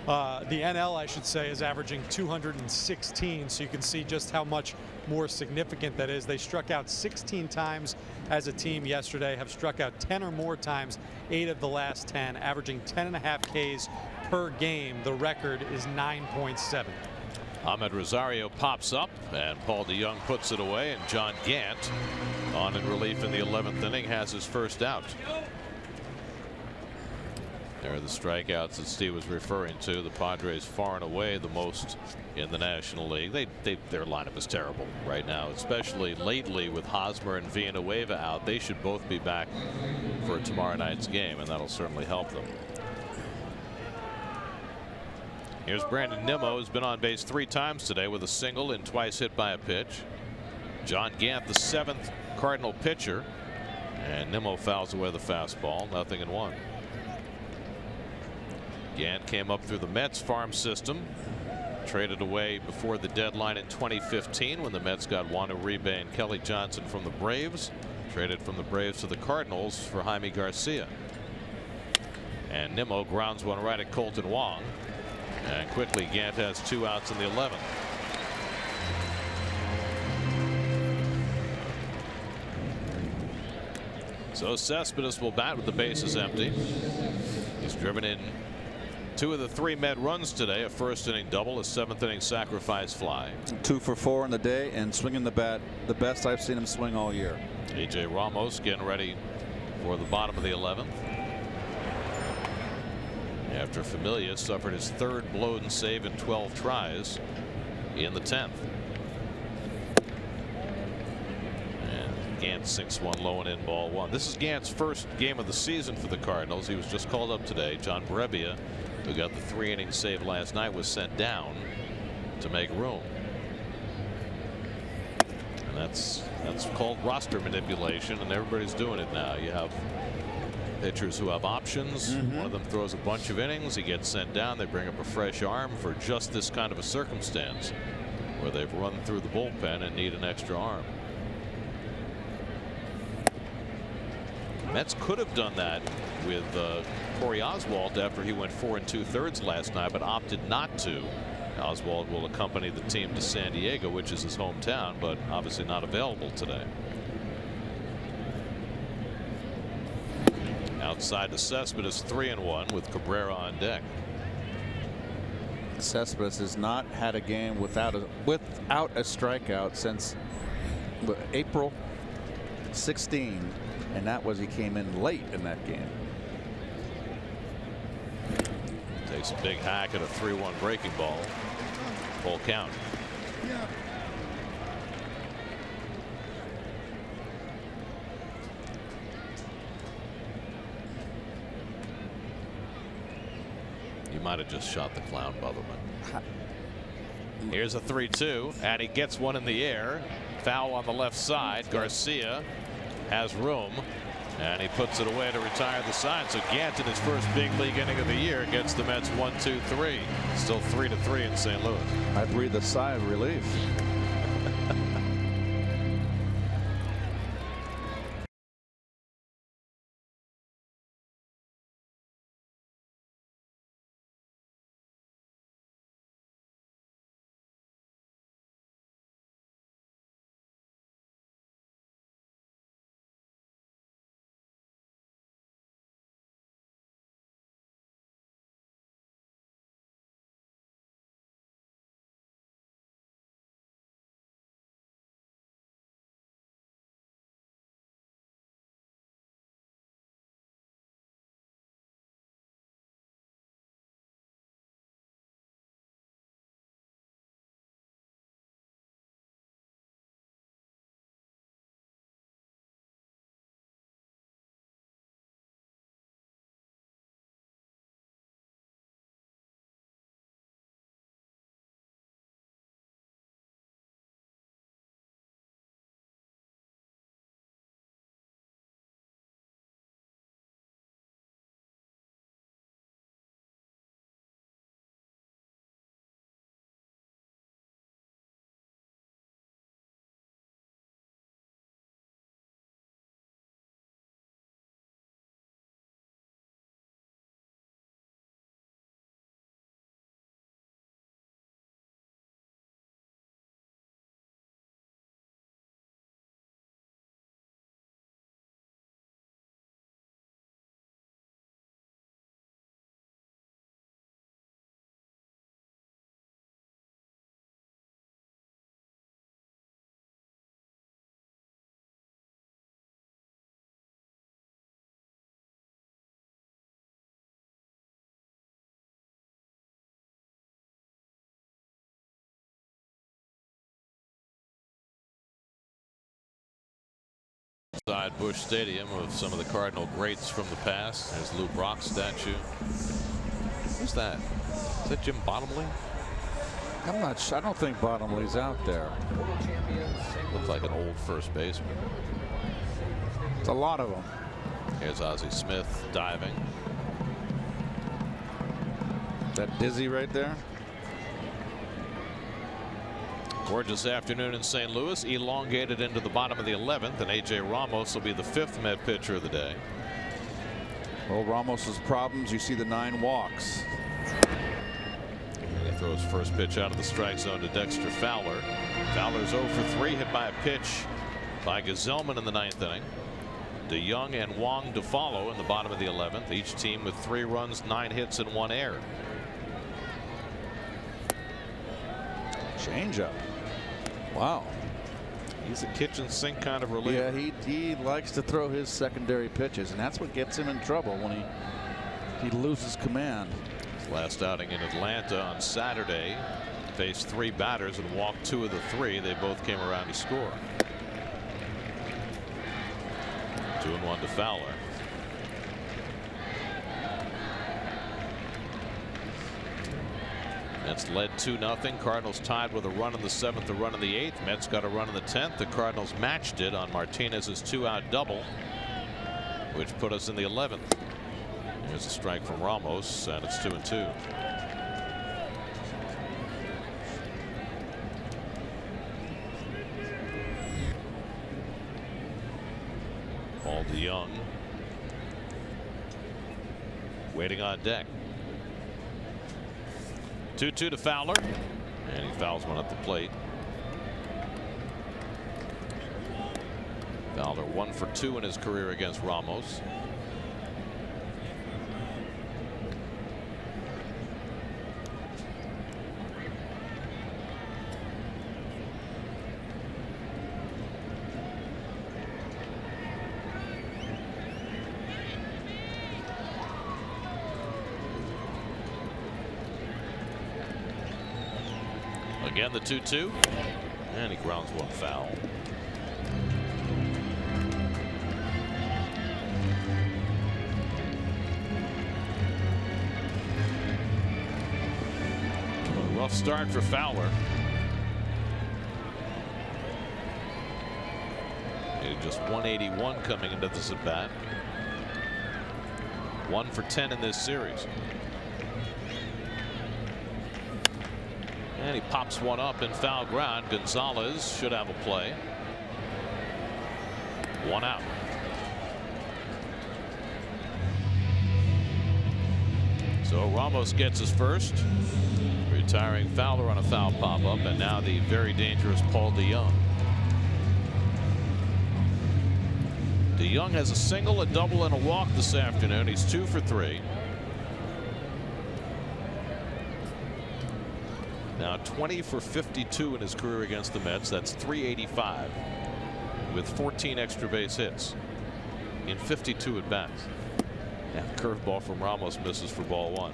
B: the NL, I should say, is averaging 216, so you can see just how much more significant that is. They struck out 16 times as a team yesterday, have struck out 10 or more times 8 of the last 10, averaging 10.5 Ks per game. The record is 9.7.
A: Ahmed Rosario pops up, and Paul DeYoung puts it away, and John Gant, on in relief in the 11th inning, has his first out. There are the strikeouts that Steve was referring to. The Padres far and away the most in the National League. Their lineup is terrible right now, especially lately with Hosmer and Villanueva out. They should both be back for tomorrow night's game, and that'll certainly help them. Here's Brandon Nimmo, who's been on base 3 times today with a single and twice hit by a pitch. John Gant, the 7th Cardinal pitcher, and Nimmo fouls away the fastball. 0-1. Gant came up through the Mets farm system, traded away before the deadline in 2015 when the Mets got Juan Uribe and Kelly Johnson from the Braves, traded from the Braves to the Cardinals for Jaime Garcia. And Nimmo grounds one right at Colton Wong, and quickly Gant has 2 outs in the 11th. So Cespedes will bat with the bases empty. He's driven in 2 of the 3 Met runs today, a first inning double, a 7th inning sacrifice fly.
I: 2 for 4 in the day and swinging the bat the best I've seen him swing all year.
A: A.J. Ramos getting ready for the bottom of the 11th. After Familia suffered his 3rd blown save in 12 tries in the 10th. And Gant sinks one low and in ball 1. This is Gant's first game of the season for the Cardinals. He was just called up today. John Brebbia, who got the 3-inning save last night, was sent down to make room. And that's called roster manipulation, and everybody's doing it now. You have pitchers who have options. One of them throws a bunch of innings. He gets sent down. They bring up a fresh arm for just this kind of a circumstance where they've run through the bullpen and need an extra arm. Mets could have done that with Corey Oswalt after he went 4 2/3 last night, but opted not to. Oswalt will accompany the team to San Diego, which is his hometown, but obviously not available today. Outside to Cespedes, 3-1 with Cabrera on deck.
I: Cespedes has not had a game without a strikeout since April 16, and that was he came in late in that game.
A: Takes a big hack at a 3-1 breaking ball. Full count. You might have just shot the clown, Butterman. Here's a 3-2, and he gets one in the air. Foul on the left side. Garcia has room, and he puts it away to retire the side. So Gant in his first big league inning of the year gets the Mets 1-2-3. Still 3-3 in St. Louis.
I: I breathed a sigh of relief.
A: Inside Busch Stadium of some of the Cardinal greats from the past. There's Lou Brock's statue. Who's that? Is that Jim Bottomley?
I: I'm not sure. I don't think Bottomley's out there.
A: Looks like an old first baseman.
I: It's a lot of them.
A: Here's Ozzie Smith diving.
I: That Dizzy right there.
A: Gorgeous afternoon in St. Louis. Elongated into the bottom of the 11th, and A.J. Ramos will be the 5th Met pitcher of the day.
I: Well, Ramos's problems. You see the 9 walks.
A: And he throws first pitch out of the strike zone to Dexter Fowler. Fowler's 0 for 3, hit by a pitch by Gazelman in the 9th inning. DeYoung and Wong to follow in the bottom of the 11th. Each team with 3 runs, 9 hits, and 1 error.
I: Changeup. Wow.
A: He's a kitchen sink kind of reliever.
I: Yeah, he likes to throw his secondary pitches, and that's what gets him in trouble when he loses command.
A: His last outing in Atlanta on Saturday, faced 3 batters and walked 2 of the 3. They both came around to score. 2-1 to Fowler. Mets led 2-0. Cardinals tied with a run in the 7th, a run in the 8th. Mets got a run in the 10th. The Cardinals matched it on Martinez's 2-out double, which put us in the 11th. Here's a strike from Ramos, and it's 2-2. Paul DeYoung waiting on deck. 2-2 to Fowler, and he fouls one at the plate. Fowler 1 for 2 in his career against Ramos. Again, the 2-2, and he grounds one foul. A rough start for Fowler. Just 181 coming into this at bat. 1 for 10 in this series. And he pops one up in foul ground. Gonzalez should have a play. 1 out. So Ramos gets his first, retiring Fowler on a foul pop-up, and now the very dangerous Paul DeYoung. DeYoung has a single, a double, and a walk this afternoon. He's 2 for 3. Now 20 for 52 in his career against the Mets. That's .385 with 14 extra base hits in 52 at bats. And the curveball from Ramos misses for ball 1.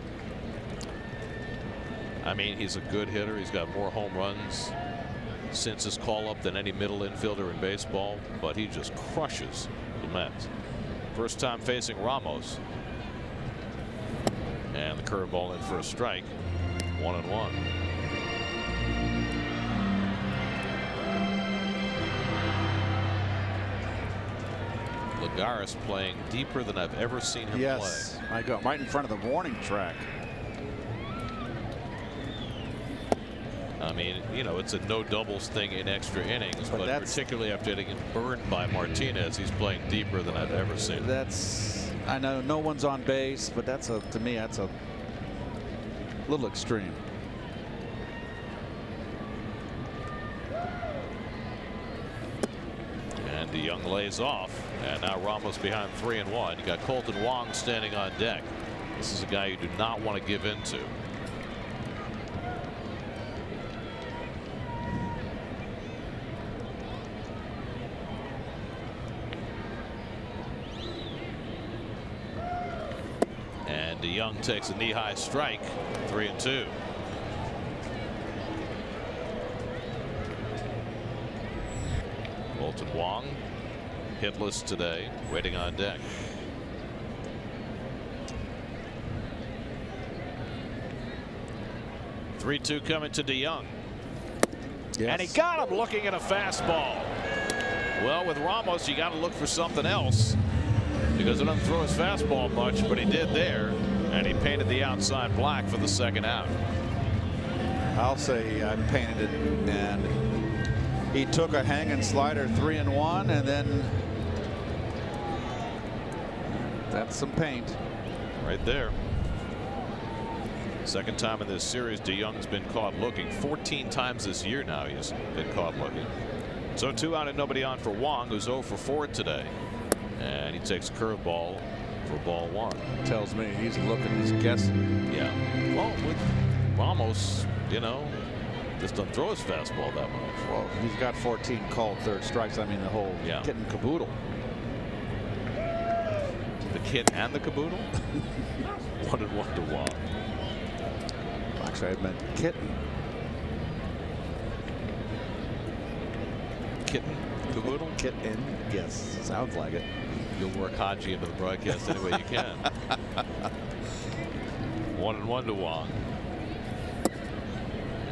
A: I mean, he's a good hitter. He's got more home runs since his call up than any middle infielder in baseball, but he just crushes the Mets. First time facing Ramos, and the curveball in for a strike. 1-1. Lagares playing deeper than I've ever seen him
I: yes,
A: play.
I: I go right in front of the warning track.
A: I mean, you know, it's a no doubles thing in extra innings, but particularly after getting burned by Martinez, he's playing deeper than I've ever seen.
I: That's, I know no one's on base, but that's a, to me, that's a little extreme.
A: And DeYoung lays off, and now Ramos behind 3-1. You got Colton Wong standing on deck. This is a guy you do not want to give into. And DeYoung takes a knee-high strike. 3-2. Colton Wong hitless today, waiting on deck. (3-2) coming to DeYoung.
M: Yes. And he got him looking at a fastball. Well, with Ramos, you got to look for something else because he doesn't throw his fastball much, but he did there, and he painted the outside black for the second out.
I: I'll say I painted it, and he took a hanging slider 3-1, and then that's some paint
A: right there. Second time in this series DeYoung's been caught looking. 14 times this year now he's been caught looking. So 2 out and nobody on for Wong, who's 0 for 4 today, and he takes a curveball for ball 1.
I: Tells me he's looking, he's guessing.
A: Yeah. Well, with Ramos, you know, just don't throw his fastball that much.
I: Well, he's got 14 called third strikes. I mean, the whole kit and caboodle.
A: The kit and the caboodle. 1-1 to Wong.
I: Actually, I meant kitten.
A: Kitten? Caboodle?
I: Kitten. Yes. Sounds like it.
A: You'll work Haji into the broadcast any way you can. 1-1 to Wong.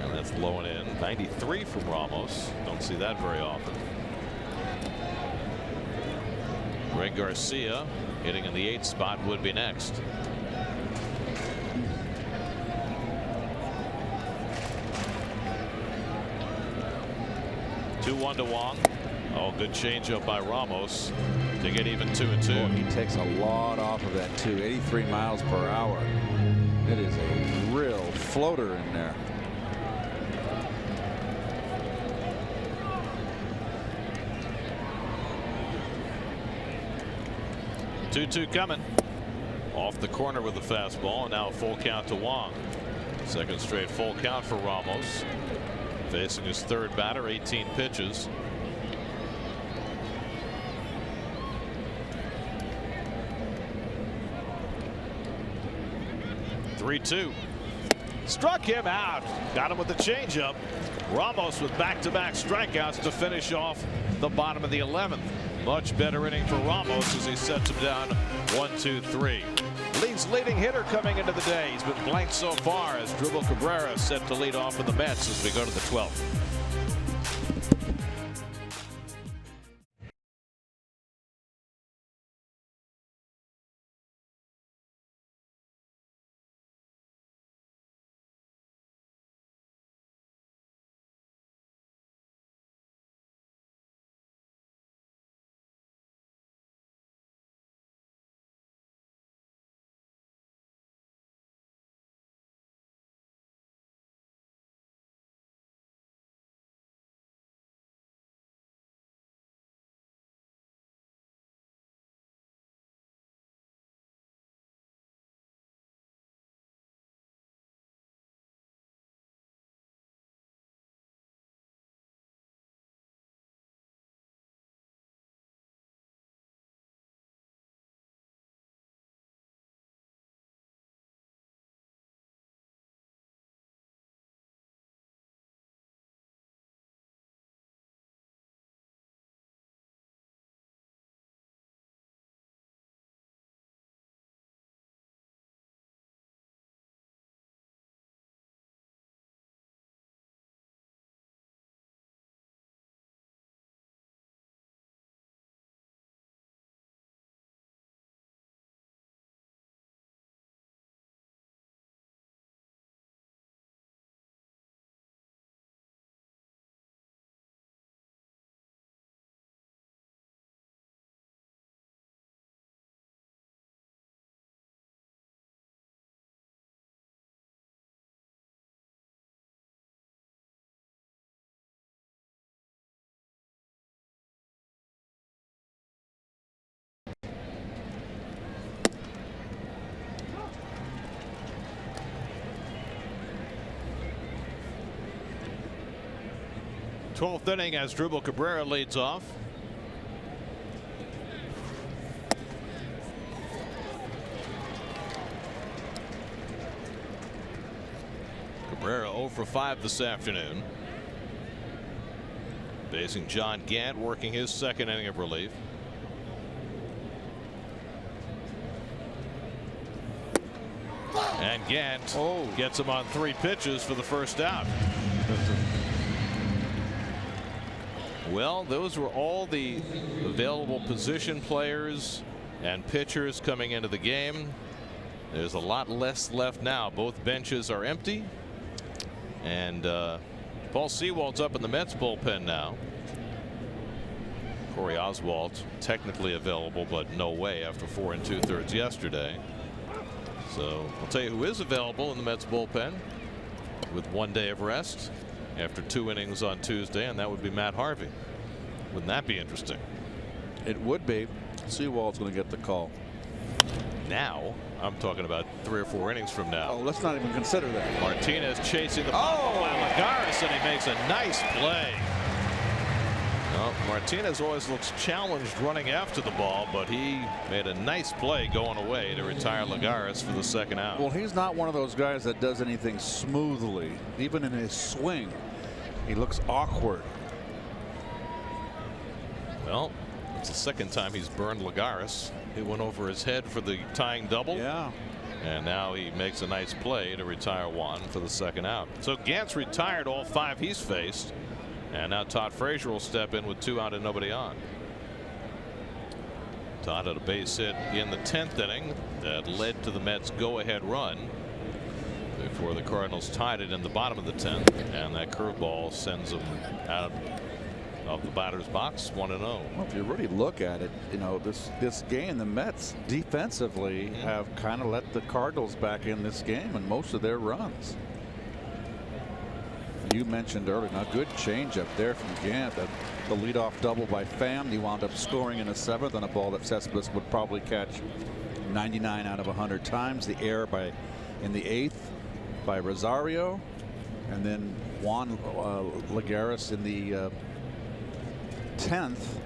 A: And that's low and in. 93 from Ramos. Don't see that very often. Greg Garcia hitting in the 8th spot would be next. (2-1 to Wong). Oh, good changeup by Ramos to get even 2-2.
I: Boy, he takes a lot off of that too. 83 miles per hour. It is a real floater in there.
A: (2-2) coming. Off the corner with the fastball, and now a full count to Wong. Second straight full count for Ramos. Facing his third batter, 18 pitches. (3-2).
M: Struck him out. Got him with the changeup. Ramos with back-to-back strikeouts to finish off the bottom of the 11th. Much better inning for Ramos as he sets him down 1-2-3. Leads leading hitter coming into the day. He's been blanked so far as Dribble Cabrera set to lead off for the Mets as we go to the 12th.
A: Twelfth inning as Dribble Cabrera leads off. Cabrera 0 for 5 this afternoon. Facing John Gant, working his second inning of relief. And Gant gets him on 3 pitches for the first out. Well, those were all the available position players and pitchers coming into the game. There's a lot less left now. Both benches are empty. And Paul Sewald's up in the Mets bullpen now. Corey Oswalt technically available, but no way after 4 2/3 yesterday. So I'll tell you who is available in the Mets bullpen with 1 day of rest after 2 innings on Tuesday, and that would be Matt Harvey. Wouldn't that be interesting?
I: It would be. Sewald's going to get the call.
A: Now I'm talking about 3 or 4 innings from now.
I: Oh, let's not even consider that.
A: Martinez chasing the ball by Lagares, and he makes a nice play. Well, Martinez always looks challenged running after the ball, but he made a nice play going away to retire Lagares for the second out.
I: Well, he's not one of those guys that does anything smoothly. Even in his swing, he looks awkward.
A: Well, it's the second time he's burned Lagares. He went over his head for the tying double.
I: Yeah.
A: And now he makes a nice play to retire Juan for the second out. So Gant's retired all 5 he's faced. And now Todd Frazier will step in with 2 out and nobody on. Todd had a base hit in the 10th inning that led to the Mets go-ahead run before the Cardinals tied it in the bottom of the 10th. And that curveball sends them out of the batter's box 1-0.
I: Well, if you really look at it, you know, this game, the Mets defensively have kind of let the Cardinals back in this game and most of their runs. You mentioned earlier, a good changeup there from Gant. The leadoff double by Pham. He wound up scoring in the 7th on a ball that Cespedes would probably catch 99 out of 100 times. The error in the 8th by Rosario, and then Juan Lagares in the 10th.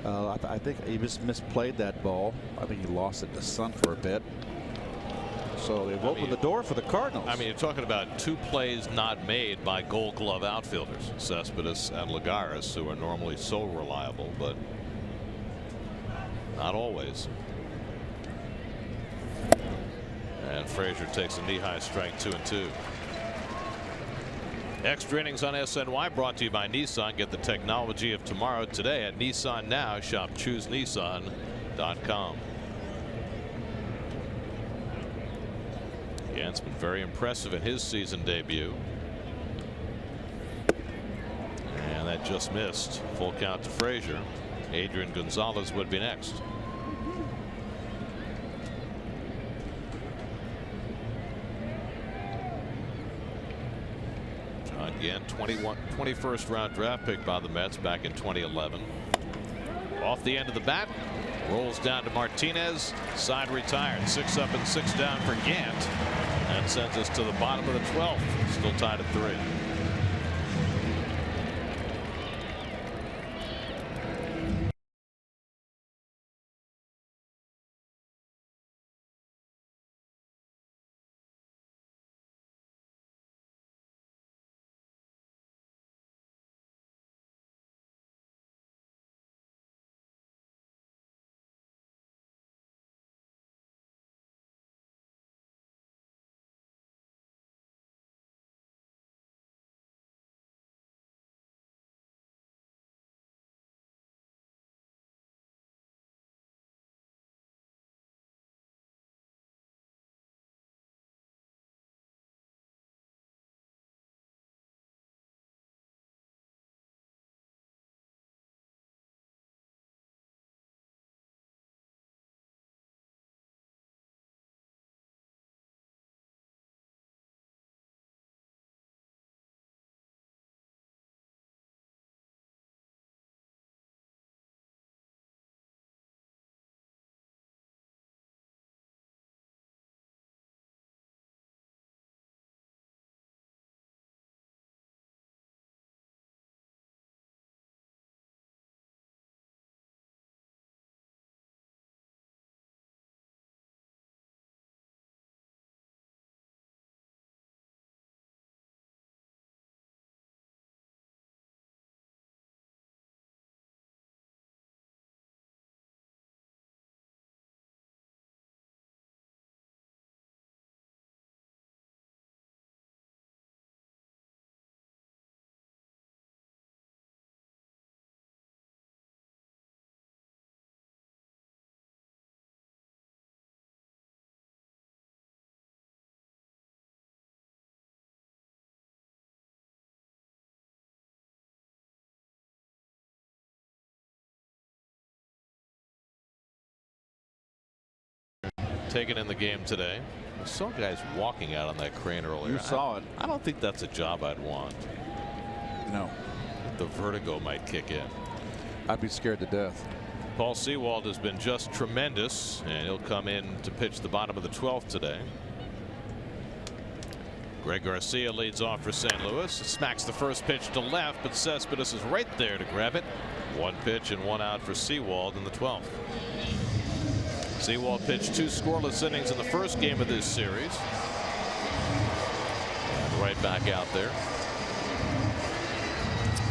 I: I think he just misplayed that ball. I think he lost it to Sun for a bit. So they've opened the door for the Cardinals.
A: I mean, you're talking about 2 plays not made by Gold Glove outfielders, Cespedes and Lagares, who are normally so reliable, but not always. And Frazier takes a knee-high strike, 2-2. Extra innings on SNY brought to you by Nissan. Get the technology of tomorrow today at Nissan Now. Shop ChooseNissan.com. Gant's been very impressive in his season debut. And that just missed. Full count to Frazier. Adrian Gonzalez would be next. John Gant, 21st round draft pick by the Mets back in 2011. Off the end of the bat. Rolls down to Martinez. Side retired. 6 up and 6 down for Gant. And sends us to the bottom of the 12th. Still tied at 3. taken in the game today. I saw guys walking out on that crane earlier.
I: You saw it.
A: I don't think that's a job I'd want.
I: No.
A: The vertigo might kick in.
I: I'd be scared to death.
A: Paul Sewald has been just tremendous, and he'll come in to pitch the bottom of the 12th today. Greg Garcia leads off for St. Louis. Smacks the first pitch to left, but Cespedes is right there to grab it. 1 pitch and 1 out for Sewald in the 12th. Sewald pitched 2 scoreless innings in the first game of this series. And right back out there.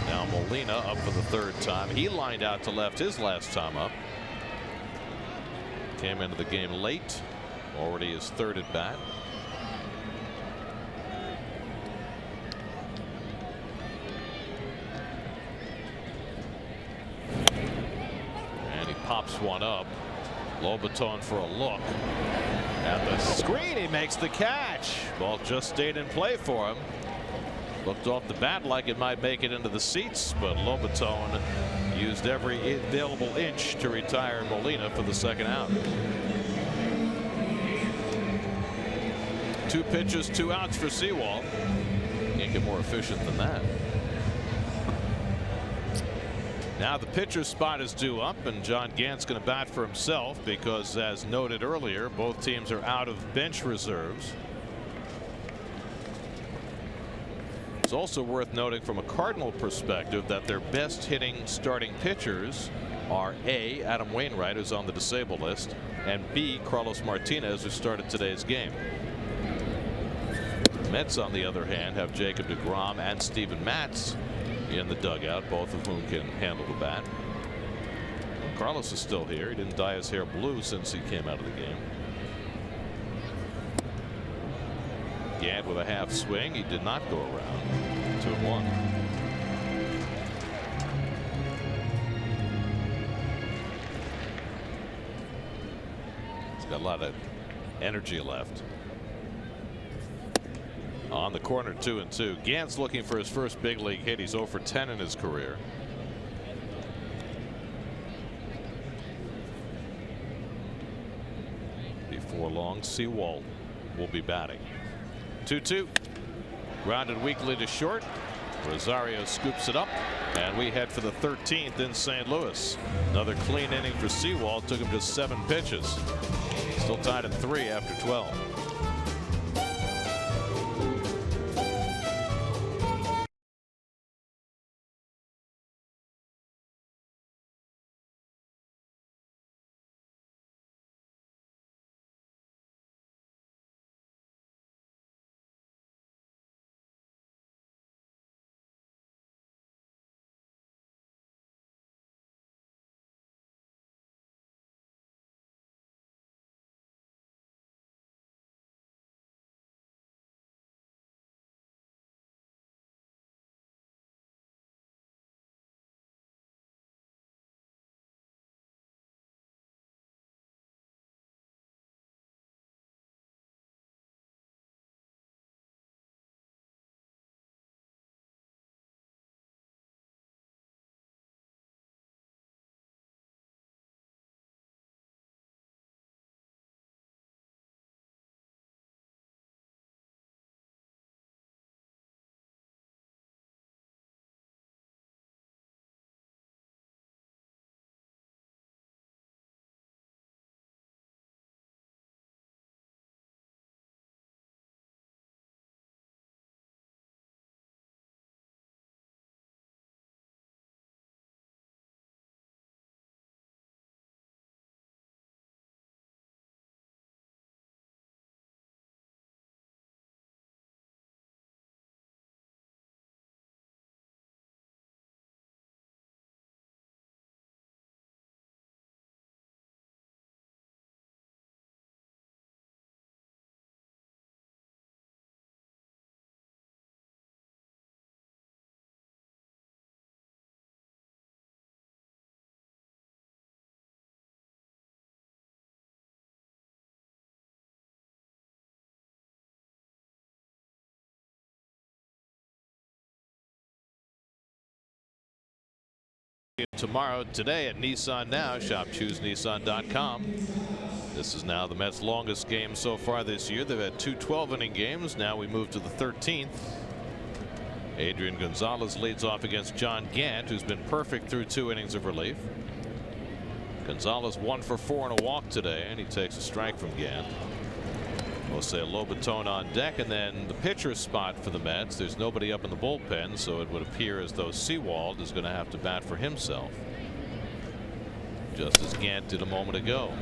A: Now Molina up for the 3rd time. He lined out to left his last time up. Came into the game late. Already his 3rd at bat. And he pops one up. Lobaton for a look. At the screen, he makes the catch. Ball just stayed in play for him. Looked off the bat like it might make it into the seats, but Lobaton used every available inch to retire Molina for the 2nd out. 2 pitches, 2 outs for Sewald. Can't get more efficient than that. Now the pitcher's spot is due up, and John Gant's going to bat for himself because, as noted earlier, both teams are out of bench reserves. It's also worth noting from a Cardinal perspective that their best hitting starting pitchers are A. Adam Wainwright, who's on the disabled list, and B. Carlos Martinez, who started today's game. The Mets, on the other hand, have Jacob deGrom and Steven Matz in the dugout, both of whom can handle the bat. Carlos is still here. He didn't dye his hair blue since he came out of the game. Gant with a half swing. He did not go around. 2-1. He's got a lot of energy left. On the corner, 2-2. Gant's looking for his first big league hit. He's 0 for 10 in his career. Before long, Sewald will be batting. 2-2. Grounded weakly to short. Rosario scoops it up, and we head for the 13th in St. Louis. Another clean inning for Sewald. Took him just 7 pitches. Still tied at 3 after 12. you tomorrow. Today at Nissan Now. Shop ChooseNissan.com. This is now the Mets' longest game so far this year. They've had 2 12-inning games. Now we move to the 13th. Adrian Gonzalez leads off against John Gant, who's been perfect through 2 innings of relief. Gonzalez 1 for 4 and a walk today, and he takes a strike from Gant. Jose Lobaton on deck, and then the pitcher's spot for the Mets. There's nobody up in the bullpen, so it would appear as though Sewald is going to have to bat for himself, just as Gant did a moment ago.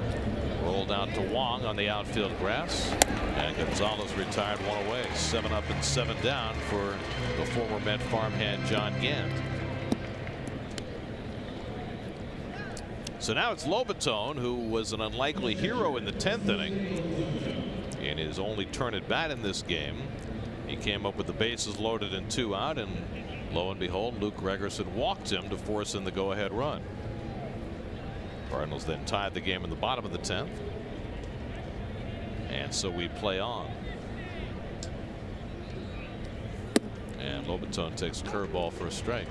A: Rolled out to Wong on the outfield grass, and Gonzalez retired 1 away. 7 up and 7 down for the former Met farmhand John Gant. So now it's Lobaton, who was an unlikely hero in the 10th inning. In his only turn at bat in this game, he came up with the bases loaded and 2 out, and lo and behold, Luke Gregerson walked him to force in the go-ahead run. Cardinals then tied the game in the bottom of the 10th, and so we play on. And Lobaton takes a curveball for a strike.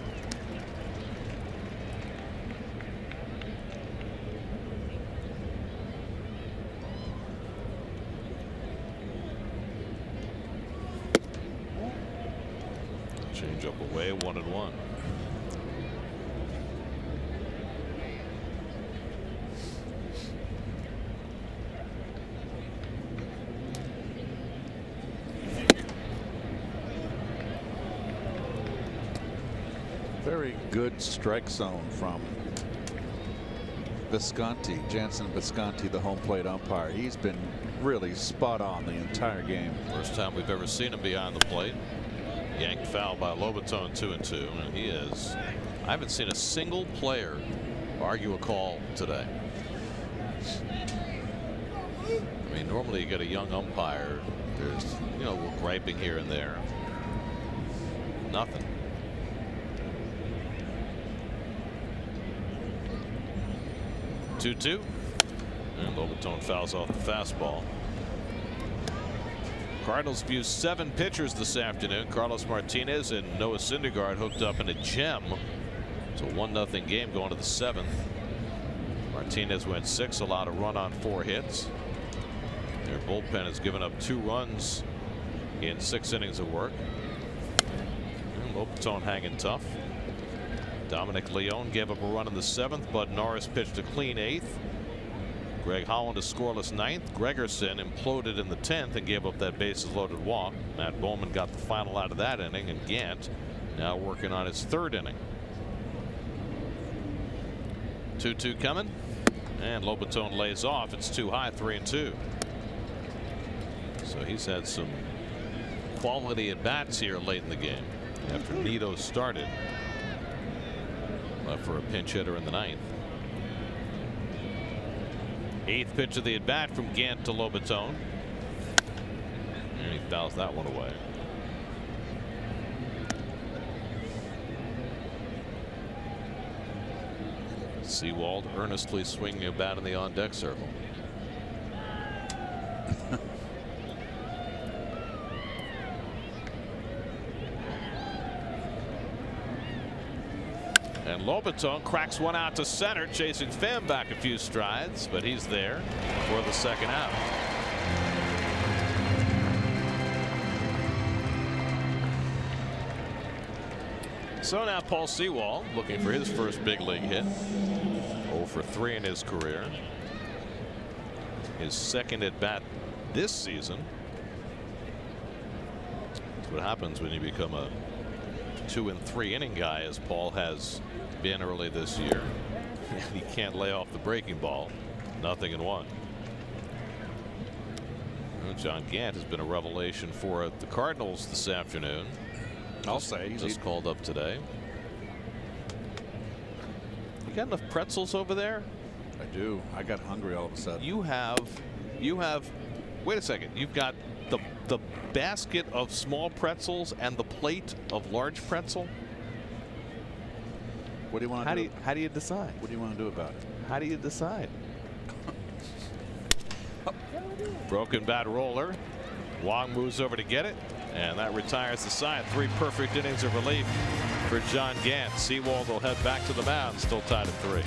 A: Change up away, 1-1.
I: Very good strike zone from Visconti, Jansen Visconti, the home plate umpire. He's been really spot on the entire game.
A: First time we've ever seen him behind the plate. Yanked foul by Lobaton, 2-2, and he is. I haven't seen a single player argue a call today. I mean, normally you get a young umpire. There's, you know, griping here and there. Nothing. Two-two, and Lobaton fouls off the fastball. Cardinals view 7 pitchers this afternoon. Carlos Martinez and Noah Syndergaard hooked up in a gem. It's a 1-0 game going to the 7th. Martinez went 6, allowed a run on 4 hits. Their bullpen has given up 2 runs in 6 innings of work. And Lobaton hanging tough. Dominic Leone gave up a run in the 7th, but Norris pitched a clean 8th. Greg Holland a scoreless 9th. Gregerson imploded in the 10th and gave up that bases loaded walk. Matt Bowman got the final out of that inning, and Gant now working on his 3rd inning. 2-2 coming, and Lobaton lays off. It's too high, 3-2. So he's had some quality at bats here late in the game after Nito started for a pinch hitter in the 9th. 8th pitch of the at bat from Gant to Lobaton, and he fouls that one away. Sewald earnestly swinging a bat in the on deck circle. And Lobaton cracks one out to center, chasing Pham back a few strides, but he's there for the 2nd out. So now Paul Sewald looking for his first big league hit. 0 for 3 in his career. His 2nd at bat this season. That's what happens when you become a 2 and 3 inning guy, as Paul has been early this year. He can't lay off the breaking ball. 0-1. Well, John Gant has been a revelation for the Cardinals this afternoon.
I: I'll say
A: he's just called up today. You got enough pretzels over there?
I: I do. I got hungry all of a sudden.
A: You have wait a second. You've got the basket of small pretzels and the plate of large pretzel.
I: What do you want to do?
A: How do you decide?
I: What do you want to do about it?
A: How do you decide? Broken bat roller. Wong moves over to get it, and that retires the side. 3 perfect innings of relief for John Gant. Seawald will head back to the mound, still tied at 3.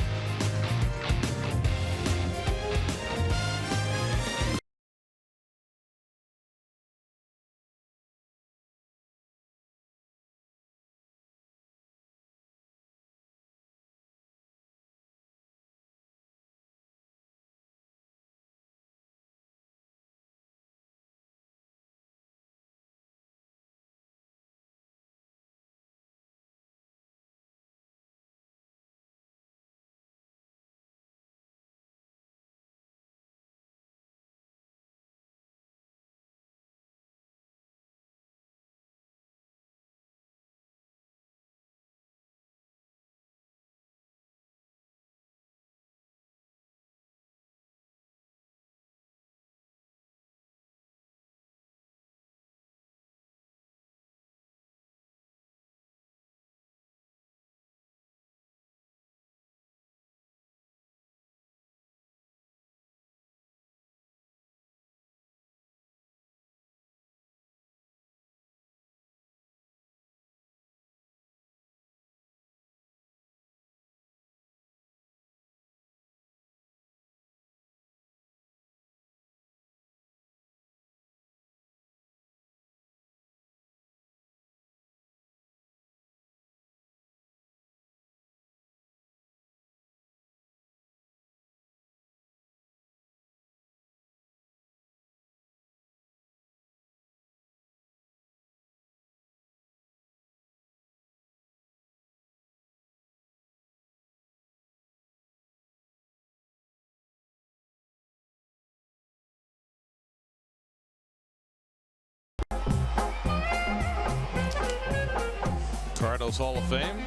A: Cardinals Hall of Fame.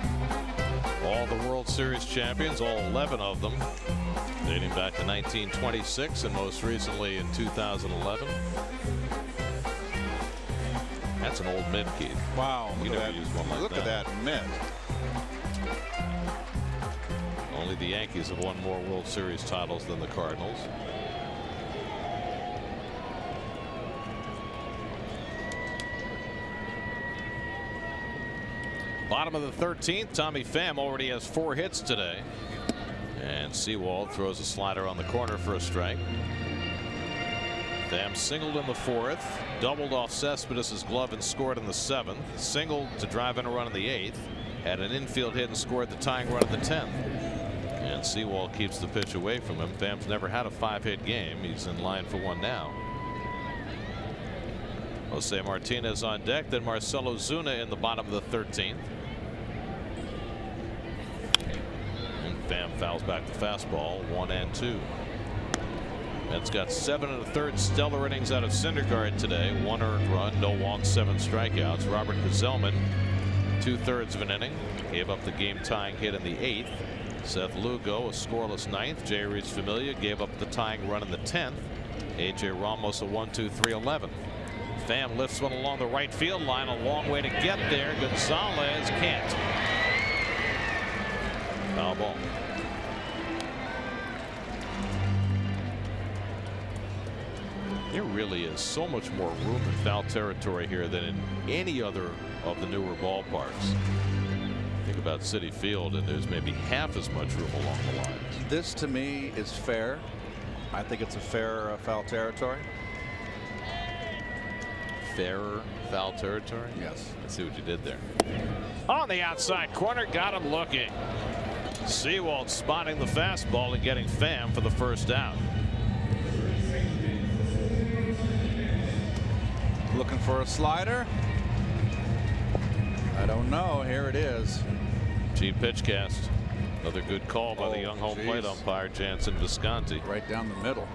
A: All the World Series champions, all 11 of them, dating back to 1926 and most recently in 2011. That's an old mitt, Keith.
I: Wow.
A: You never used one like
I: Look
A: that.
I: at that mitt.
A: Only the Yankees have won more World Series titles than the Cardinals. Bottom of the 13th, Tommy Pham already has 4 hits today. And Seawald throws a slider on the corner for a strike. Pham singled in the 4th, doubled off Cespedes' glove and scored in the 7th, singled to drive in a run in the 8th, had an infield hit and scored the tying run in the 10th. And Seawald keeps the pitch away from him. Pham's never had a 5-hit game. He's in line for one now. Jose Martinez on deck, then Marcelo Zuna in the bottom of the 13th. And Pham fouls back the fastball, 1-2. Mets got 7 1/3 stellar innings out of Syndergaard today. 1 earned run, no walks, 7 strikeouts. Robert Gazelman, 2/3 of an inning, gave up the game-tying hit in the 8th. Seth Lugo, a scoreless 9th. Jay Reese Familia gave up the tying run in the 10th. A.J. Ramos a 1-2-3-11. Pham lifts one along the right field line, a long way to get there. Gonzalez can't. Foul ball. There really is so much more room in foul territory here than in any other of the newer ballparks. Think about Citi Field, and there's maybe half as much room along the lines.
I: This to me is fair. I think it's a fair foul territory.
A: Fairer foul territory?
I: Yes.
A: I see what you did there.
M: On the outside corner, got him looking. Seawald spotting the fastball and getting Pham for the first out.
I: Looking for a slider. I don't know. Here it is.
A: Cheap pitch cast. Another good call by the young home plate umpire, Jansen Visconti.
I: Right down the middle.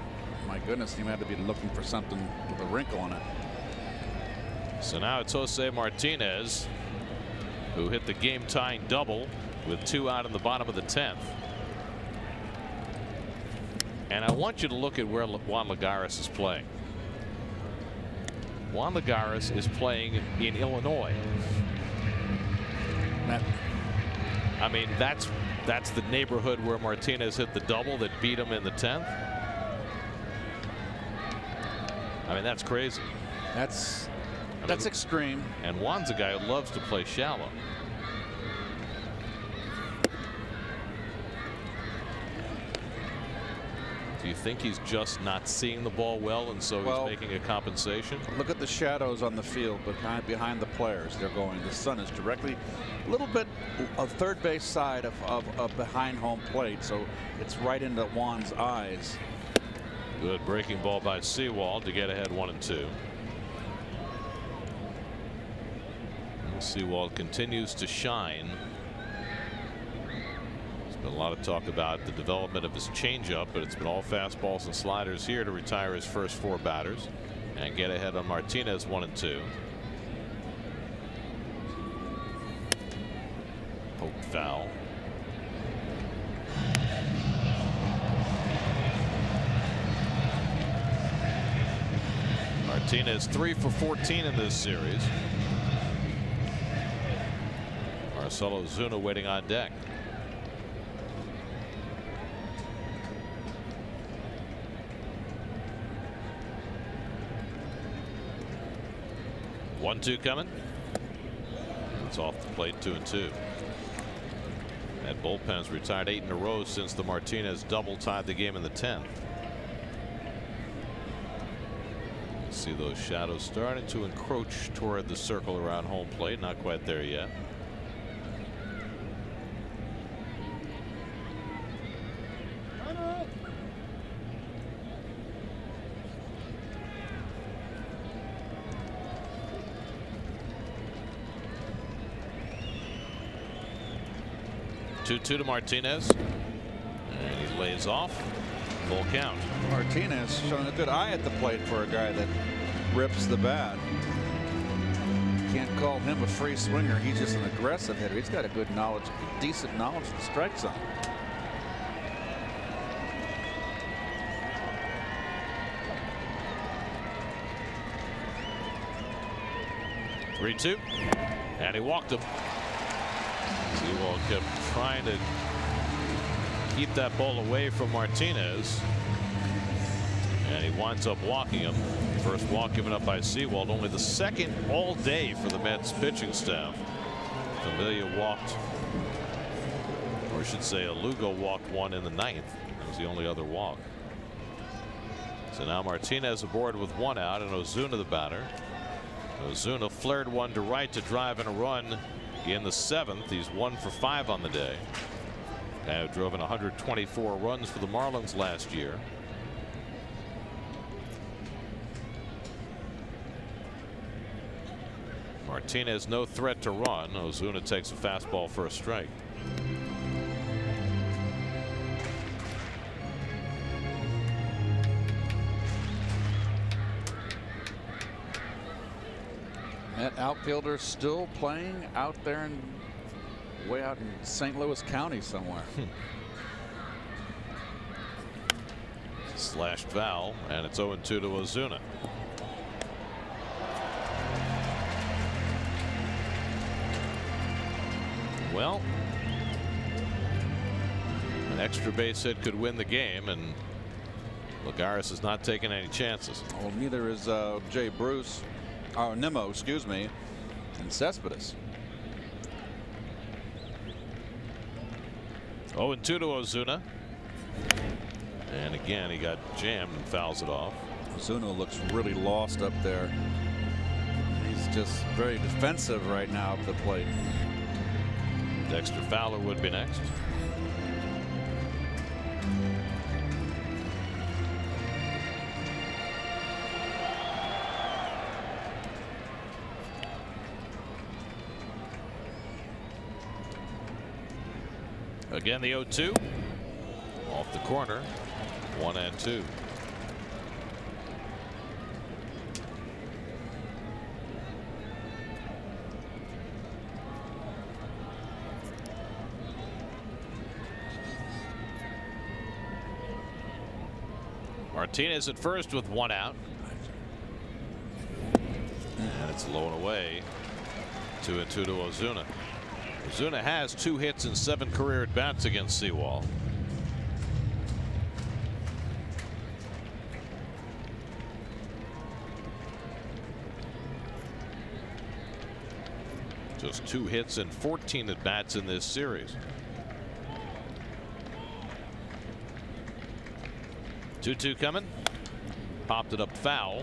I: My goodness, he had to be looking for something with a wrinkle on it.
A: So now it's Jose Martinez, who hit the game-tying double with 2 out in the bottom of the 10th. And I want you to look at where Juan Lagares is playing. Juan Lagares is playing in Illinois. I mean, that's the neighborhood where Martinez hit the double that beat him in the 10th. I mean, that's crazy.
I: That's extreme.
A: And Juan's a guy who loves to play shallow. you think he's just not seeing the ball well, and so he's making a compensation?
I: Look at the shadows on the field behind the players. They're going. The sun is directly a little bit of third base side of behind home plate, so it's right into Juan's eyes.
A: Good breaking ball by Sewald to get ahead 1-2. Sewald continues to shine. There's been a lot of talk about the development of his changeup, but it's been all fastballs and sliders here to retire his first 4 batters and get ahead on Martinez 1-2. Poked foul. Martinez 3 for 14 in this series. Marcelo Ozuna waiting on deck. One-two coming. It's off the plate, 2-2. That bullpen's retired 8 in a row since the Martinez double tied the game in the 10th. See those shadows starting to encroach toward the circle around home plate. Not quite there yet. Two to Martinez, and he lays off. Full count.
I: Martinez showing a good eye at the plate for a guy that rips the bat. Can't call him a free swinger. He's just an aggressive hitter. He's got a good knowledge, decent knowledge of the strike zone.
A: Three-two, and he walked him. Sewald kept trying to keep that ball away from Martinez, and he winds up walking him. First walk given up by Sewald, only the second all day for the Mets pitching staff. Familia walked, or I should say Lugo walked 1 in the 9th. That was the only other walk. So now Martinez aboard with 1 out, and Ozuna the batter. Ozuna flared one to right to drive in a run in the 7th. He's 1 for 5 on the day. Guy who drove in 124 runs for the Marlins last year. Martinez no threat to run. Ozuna takes a fastball for a strike.
I: That outfielder still playing out there way out in St. Louis County somewhere.
A: Slashed foul, and it's 0-2 to Ozuna. Well, an extra base hit could win the game, and Lagares is not taking any chances.
I: Well, neither is Jay Bruce, or Nimmo, excuse me, and Cespedes.
A: 0-2 to Ozuna. And again, he got jammed and fouls it off.
I: Ozuna looks really lost up there. He's just very defensive right now up the plate.
A: Dexter Fowler would be next. Again, the 0-2 off the corner, 1-2. Martinez at first with 1 out. And it's low and away. 2-2 to Ozuna. Ozuna has 2 hits and 7 career at bats against Sewald. Just 2 hits and 14 at bats in this series. 2-2 coming. Popped it up foul.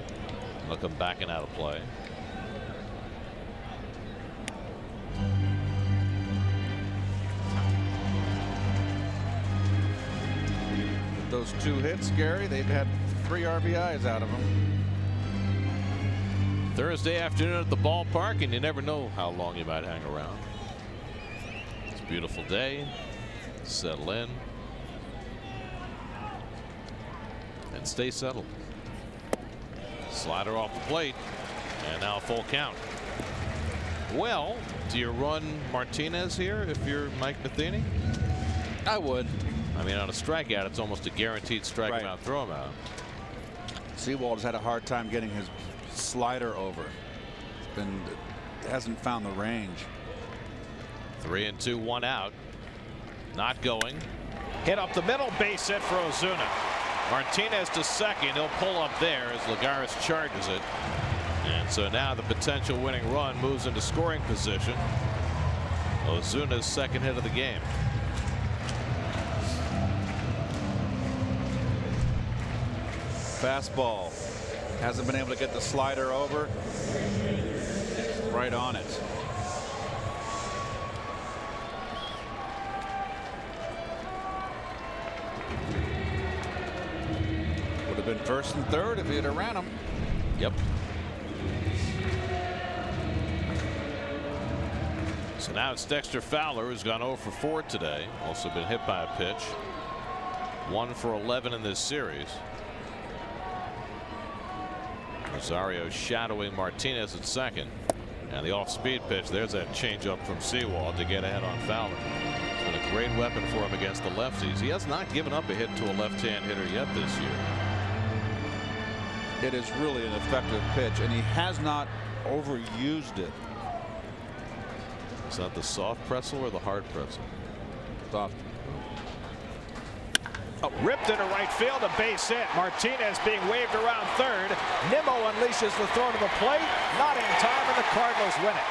A: Look him backing out of play.
I: Those 2 hits, Gary, they've had 3 RBIs out of them.
A: Thursday afternoon at the ballpark, and you never know how long you might hang around. It's a beautiful day. Settle in and stay settled. Slider off the plate, and now full count. Well, do you run Martinez here if you're Mike Matheny?
I: I would.
A: I mean, on a strikeout, it's almost a guaranteed strike him out, throw him out.
I: Sewald has had a hard time getting his slider over. Hasn't found the range.
A: 3-2, 1 out. Not going.
M: Hit up the middle, base hit for Ozuna. Martinez to second. He'll pull up there as Lagares charges it. And so now the potential winning run moves into scoring position. Ozuna's second hit of the game.
I: Fastball. Hasn't been able to get the slider over. Right on it. Would have been first and third if he had ran him.
A: Yep. So now it's Dexter Fowler, who's gone 0 for 4 today. Also been hit by a pitch. 1 for 11 in this series. Rosario shadowing Martinez at second. And the off-speed pitch. There's that changeup from Sewald to get ahead on Fowler. It's been a great weapon for him against the lefties. He has not given up a hit to a left-hand hitter yet this year.
I: It is really an effective pitch, and he has not overused it.
A: Is that the soft pretzel or the hard pretzel?
I: Soft.
M: Oh, ripped into right field, a base hit. Martinez being waved around third. Nimmo unleashes the throw to the plate. Not in time, and the Cardinals win it.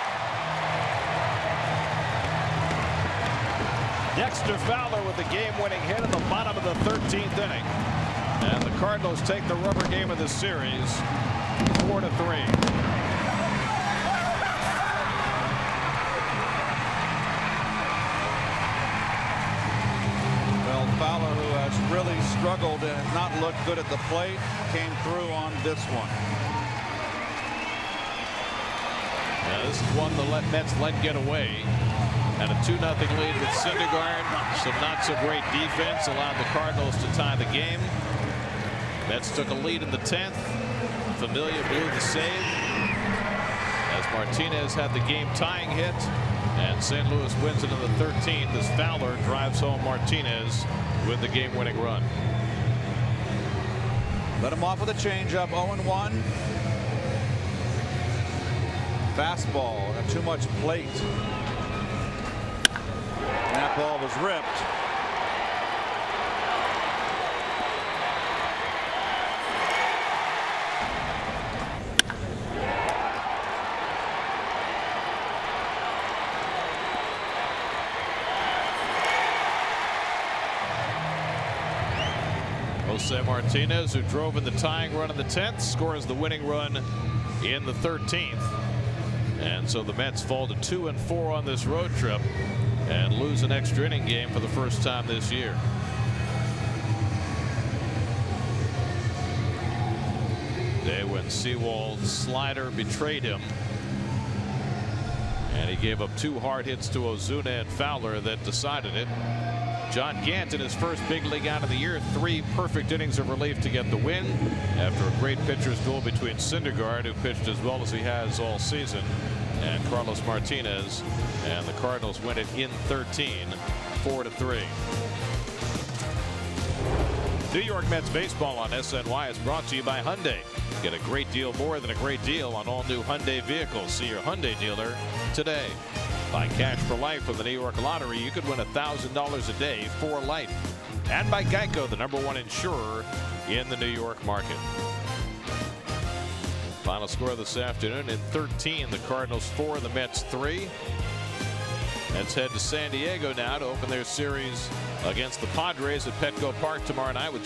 M: Dexter Fowler with the game-winning hit in the bottom of the 13th inning. And the Cardinals take the rubber game of the series 4-3.
I: Fowler, who has really struggled and has not looked good at the plate, came through on this one.
A: Now this is one the Mets let get away. And a 2-0 lead with Syndergaard. Some not so great defense allowed the Cardinals to tie the game. Mets took a lead in the 10th. Familia blew the save as Martinez had the game tying hit. And St. Louis wins it in the 13th as Fowler drives home Martinez with the game-winning run.
I: Let him off with a changeup, 0-1. Fastball, got too much plate. And that ball was ripped.
A: Jose Martinez, who drove in the tying run in the 10th, scores the winning run in the 13th. And so the Mets fall to 2-4 on this road trip and lose an extra inning game for the first time this year. Day when Sewald's slider betrayed him. And he gave up 2 hard hits to Ozuna and Fowler that decided it. John Gant in his first big league out of the year, 3 perfect innings of relief to get the win after a great pitcher's duel between Syndergaard, who pitched as well as he has all season, and Carlos Martinez, and the Cardinals win it in 13, 4-3. New York Mets baseball on SNY is brought to you by Hyundai. Get a great deal more than a great deal on all new Hyundai vehicles. See your Hyundai dealer today. By Cash for Life from the New York Lottery, you could win $1,000 a day for life. And by Geico, the #1 insurer in the New York market. Final score this afternoon in 13, the Cardinals 4, the Mets 3. Mets head to San Diego now to open their series against the Padres at Petco Park tomorrow night with